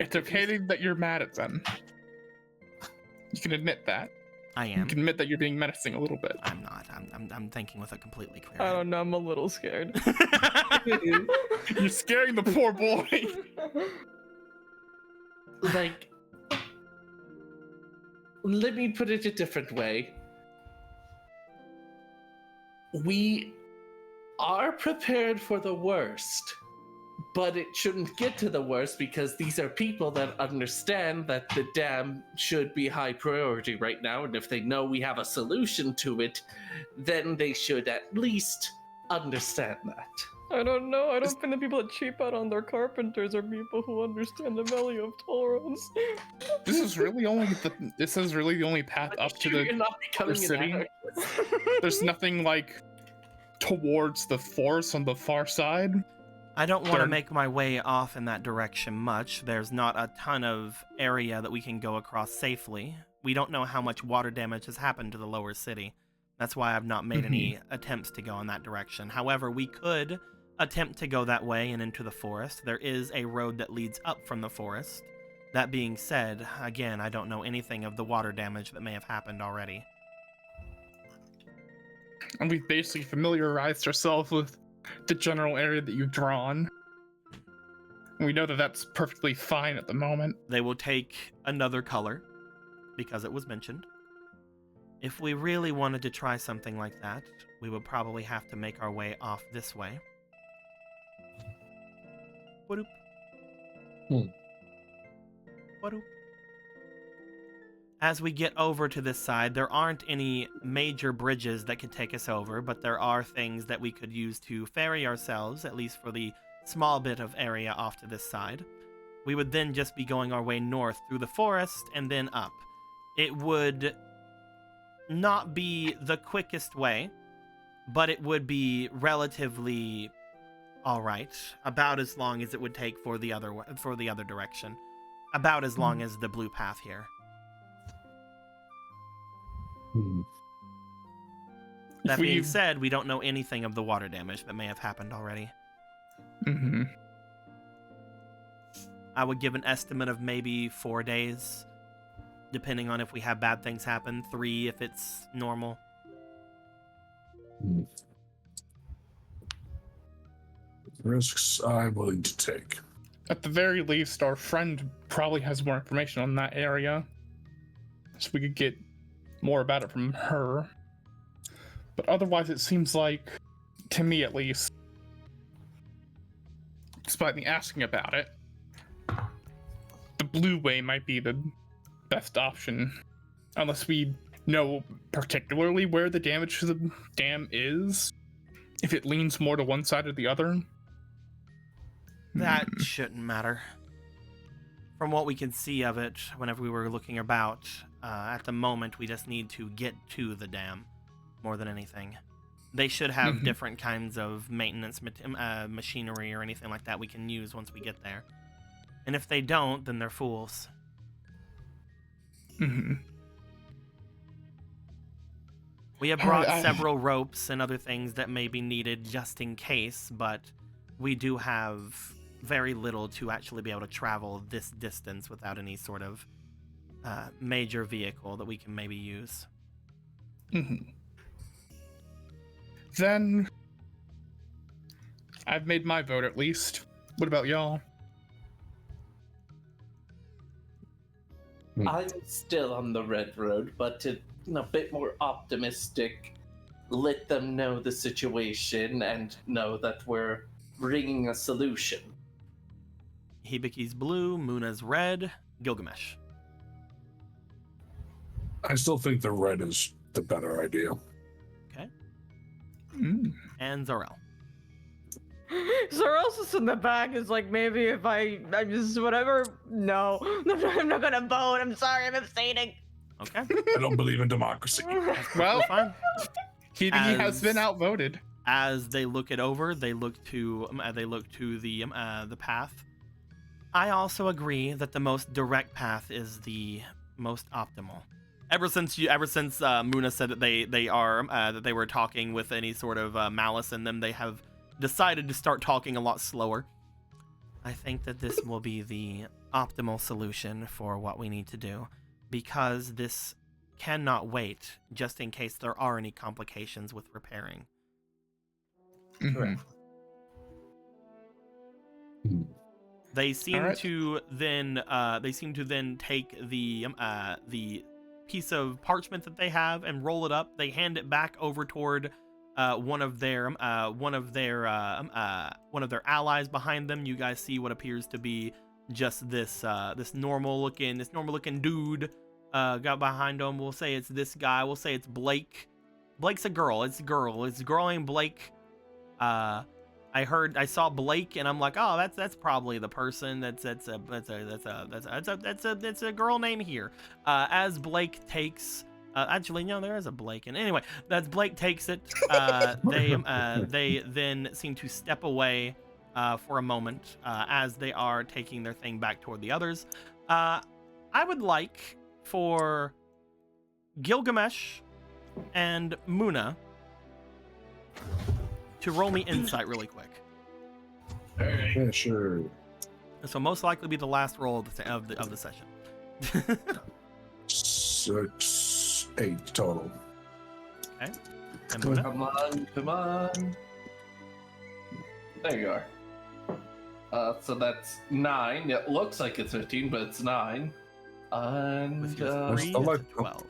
It's okay that you're mad at them. You can admit that. I You am. can admit that you're being menacing a little bit. I'm not. I'm thinking with a completely clear I head. don't know, I'm a little scared. You're scaring the poor boy. Like, let me put it a different way. We are prepared for the worst, but it shouldn't get to the worst because these are people that understand that the dam should be high priority right now, and if they know we have a solution to it, then they should at least understand that. I don't know. I don't think the people that cheap out on their carpenters are people who understand the value of tolerance. This is really the only path up to You're the not becoming an city. anarchist. There's nothing like towards the forest on the far side. I don't want to Third. make my way off in that direction much. There's not a ton of area that we can go across safely. We don't know how much water damage has happened to the lower city. That's why I've not made any attempts to go in that direction. However, we could attempt to go that way and into the forest. There is a road that leads up from the forest. That being said, again, I don't know anything of the water damage that may have happened already. And we've basically familiarized ourselves with the general area that you've drawn. We know that that's perfectly fine at the moment. They will take another color, because it was mentioned. If we really wanted to try something like that, we would probably have to make our way off this way. Wadoop. Wadoop. As we get over to this side, there aren't any major bridges that could take us over, but there are things that we could use to ferry ourselves, at least for the small bit of area off to this side. We would then just be going our way north through the forest and then up. It would not be the quickest way, but it would be relatively all right, about as long as it would take for the other direction, about as long as the blue path here. That being said, we don't know anything of the water damage that may have happened already. Mm-hmm. I would give an estimate of maybe 4 days, depending on if we have bad things happen, 3 if it's normal. Risks I'm willing to take. At the very least, our friend probably has more information on that area, so we could get more about it from her. But otherwise, it seems like, to me at least, despite me asking about it, the blue way might be the best option, unless we know particularly where the damage to the dam is, if it leans more to one side or the other. That shouldn't matter. From what we can see of it, whenever we were looking about, at the moment we just need to get to the dam, more than anything. They should have different kinds of maintenance machinery or anything like that we can use once we get there. And if they don't, then they're fools. We have brought several ropes and other things that may be needed just in case, but we do have very little to actually be able to travel this distance without any sort of major vehicle that we can maybe use. Then I've made my vote at least. What about y'all? I'm still on the red road, but to a bit more optimistic, let them know the situation and know that we're bringing a solution. Hibiki's blue, Muna's red, Gilgamesh. I still think the red is the better idea. Okay. Mm. And Zorel. Zorel's just in the back is like, maybe if I just whatever. No, I'm not gonna vote. I'm sorry, I'm abstaining. Okay. I don't believe in democracy. Well, fine. He has been outvoted. As they look it over, they look to the path. I also agree that the most direct path is the most optimal. Ever since Muna said that they were talking with any sort of malice in them, they have decided to start talking a lot slower. I think that this will be the optimal solution for what we need to do, because this cannot wait, just in case there are any complications with repairing. Mhm. They seem Alright. to then take the piece of parchment that they have and roll it up. They hand it back over toward one of their allies behind them. You guys see what appears to be just this normal looking dude got behind them. We'll say it's this guy. We'll say it's Blake. Blake's a girl. It's a girl named Blake. I saw Blake and I'm like, oh, that's probably the person. That's a girl name here. As Blake takes, actually no, there is a Blake. And anyway, as Blake takes it, they then seem to step away for a moment as they are taking their thing back toward the others. I would like for Gilgamesh and Muna to roll me insight really quick. Yeah, sure. This will most likely be the last roll of the session. 6, 8 total. Okay. And Muna? Come on. There you are. So that's 9. It looks like it's 15, but it's 9. And With your 3, I it's like- a 12.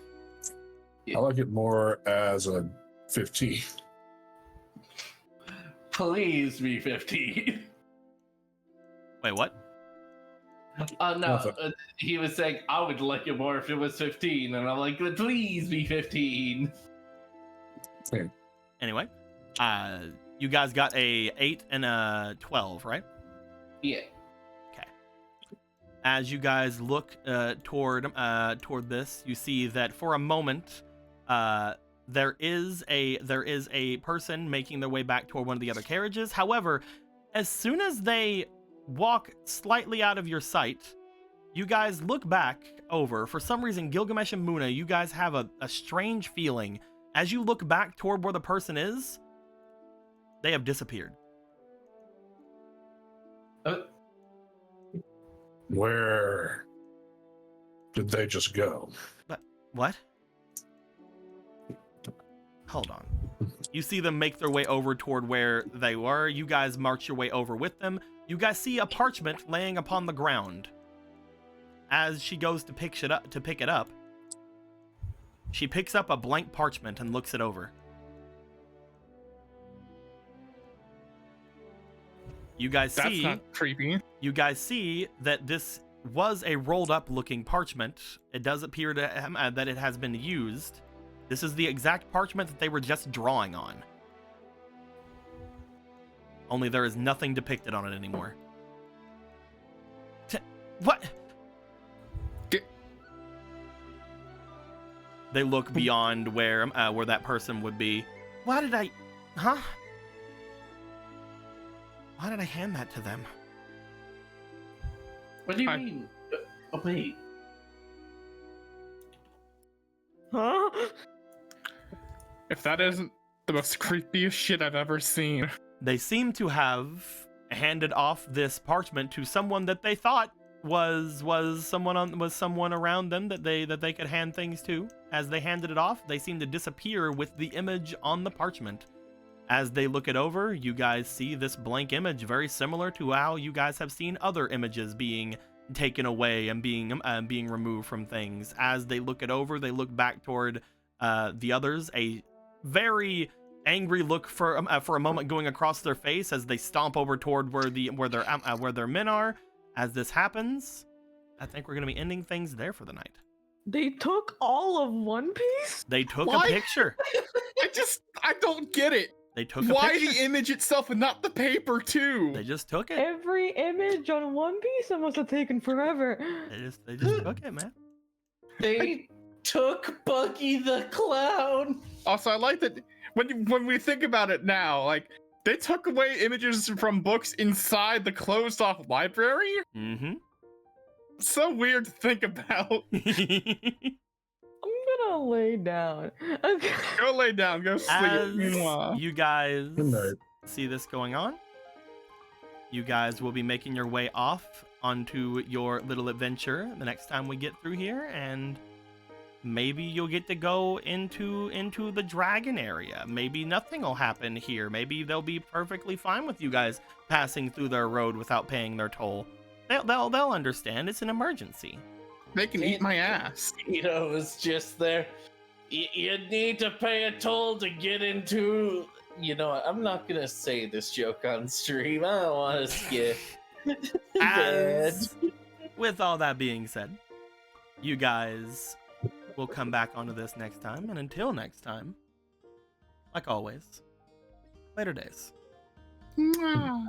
I like it more as a 15. please be 15. Wait, what? No, Nothing. he was saying I would like it more if it was 15, and I'm like, please be 15. Anyway, you guys got a 8 and a 12, right? Yeah. As you guys look toward this, you see that for a moment, there is a person making their way back toward one of the other carriages. However, as soon as they walk slightly out of your sight, you guys look back over. For some reason, Gilgamesh and Muna, you guys have a strange feeling. As you look back toward where the person is, they have disappeared. Where did they just go? But what? Hold on. You see them make their way over toward where they were. You guys march your way over with them. You guys see a parchment laying upon the ground. As she goes to pick it up, she picks up a blank parchment and looks it over. You guys That's see not creepy. you guys see that this was a rolled up looking parchment. It does appear to that it has been used. This is the exact parchment that they were just drawing on. Only there is nothing depicted on it anymore. What? They look beyond where that person would be. Why did I... Huh? Why did I hand that to them? What do you mean? Oh, wait. Huh? If that isn't the most creepiest shit I've ever seen. They seem to have handed off this parchment to someone that they thought was someone around them that they could hand things to. As they handed it off, they seemed to disappear with the image on the parchment. As they look it over, you guys see this blank image, very similar to how you guys have seen other images being taken away and being removed from things. As they look it over, they look back toward the others, a very angry look for a moment going across their face as they stomp over toward where their men are. As this happens, I think we're gonna be ending things there for the night. They took all of One Piece? They took What? a picture. I don't get it. They took a Why picture. the image itself and not the paper too? They just took it. Every image on One Piece? That must have taken forever. They just took it, man. They took Buggy the Clown. Also, I like that when we think about it now, like they took away images from books inside the closed-off library. Mm-hmm. So weird to think about. I'm gonna lay down. Okay. Go lay down. Go sleep. As Mwah. you guys Good night. see this going on, you guys will be making your way off onto your little adventure the next time we get through here, and maybe you'll get to go into the dragon area. Maybe nothing will happen here. Maybe they'll be perfectly fine with you guys passing through their road without paying their toll. They'll understand. It's an emergency. They can eat my ass. Tito was just there. You need to pay a toll to get into. You know, I'm not gonna say this joke on stream. I don't want to skip. As, with all that being said, you guys will come back onto this next time, and until next time, like always, later days. Mwah.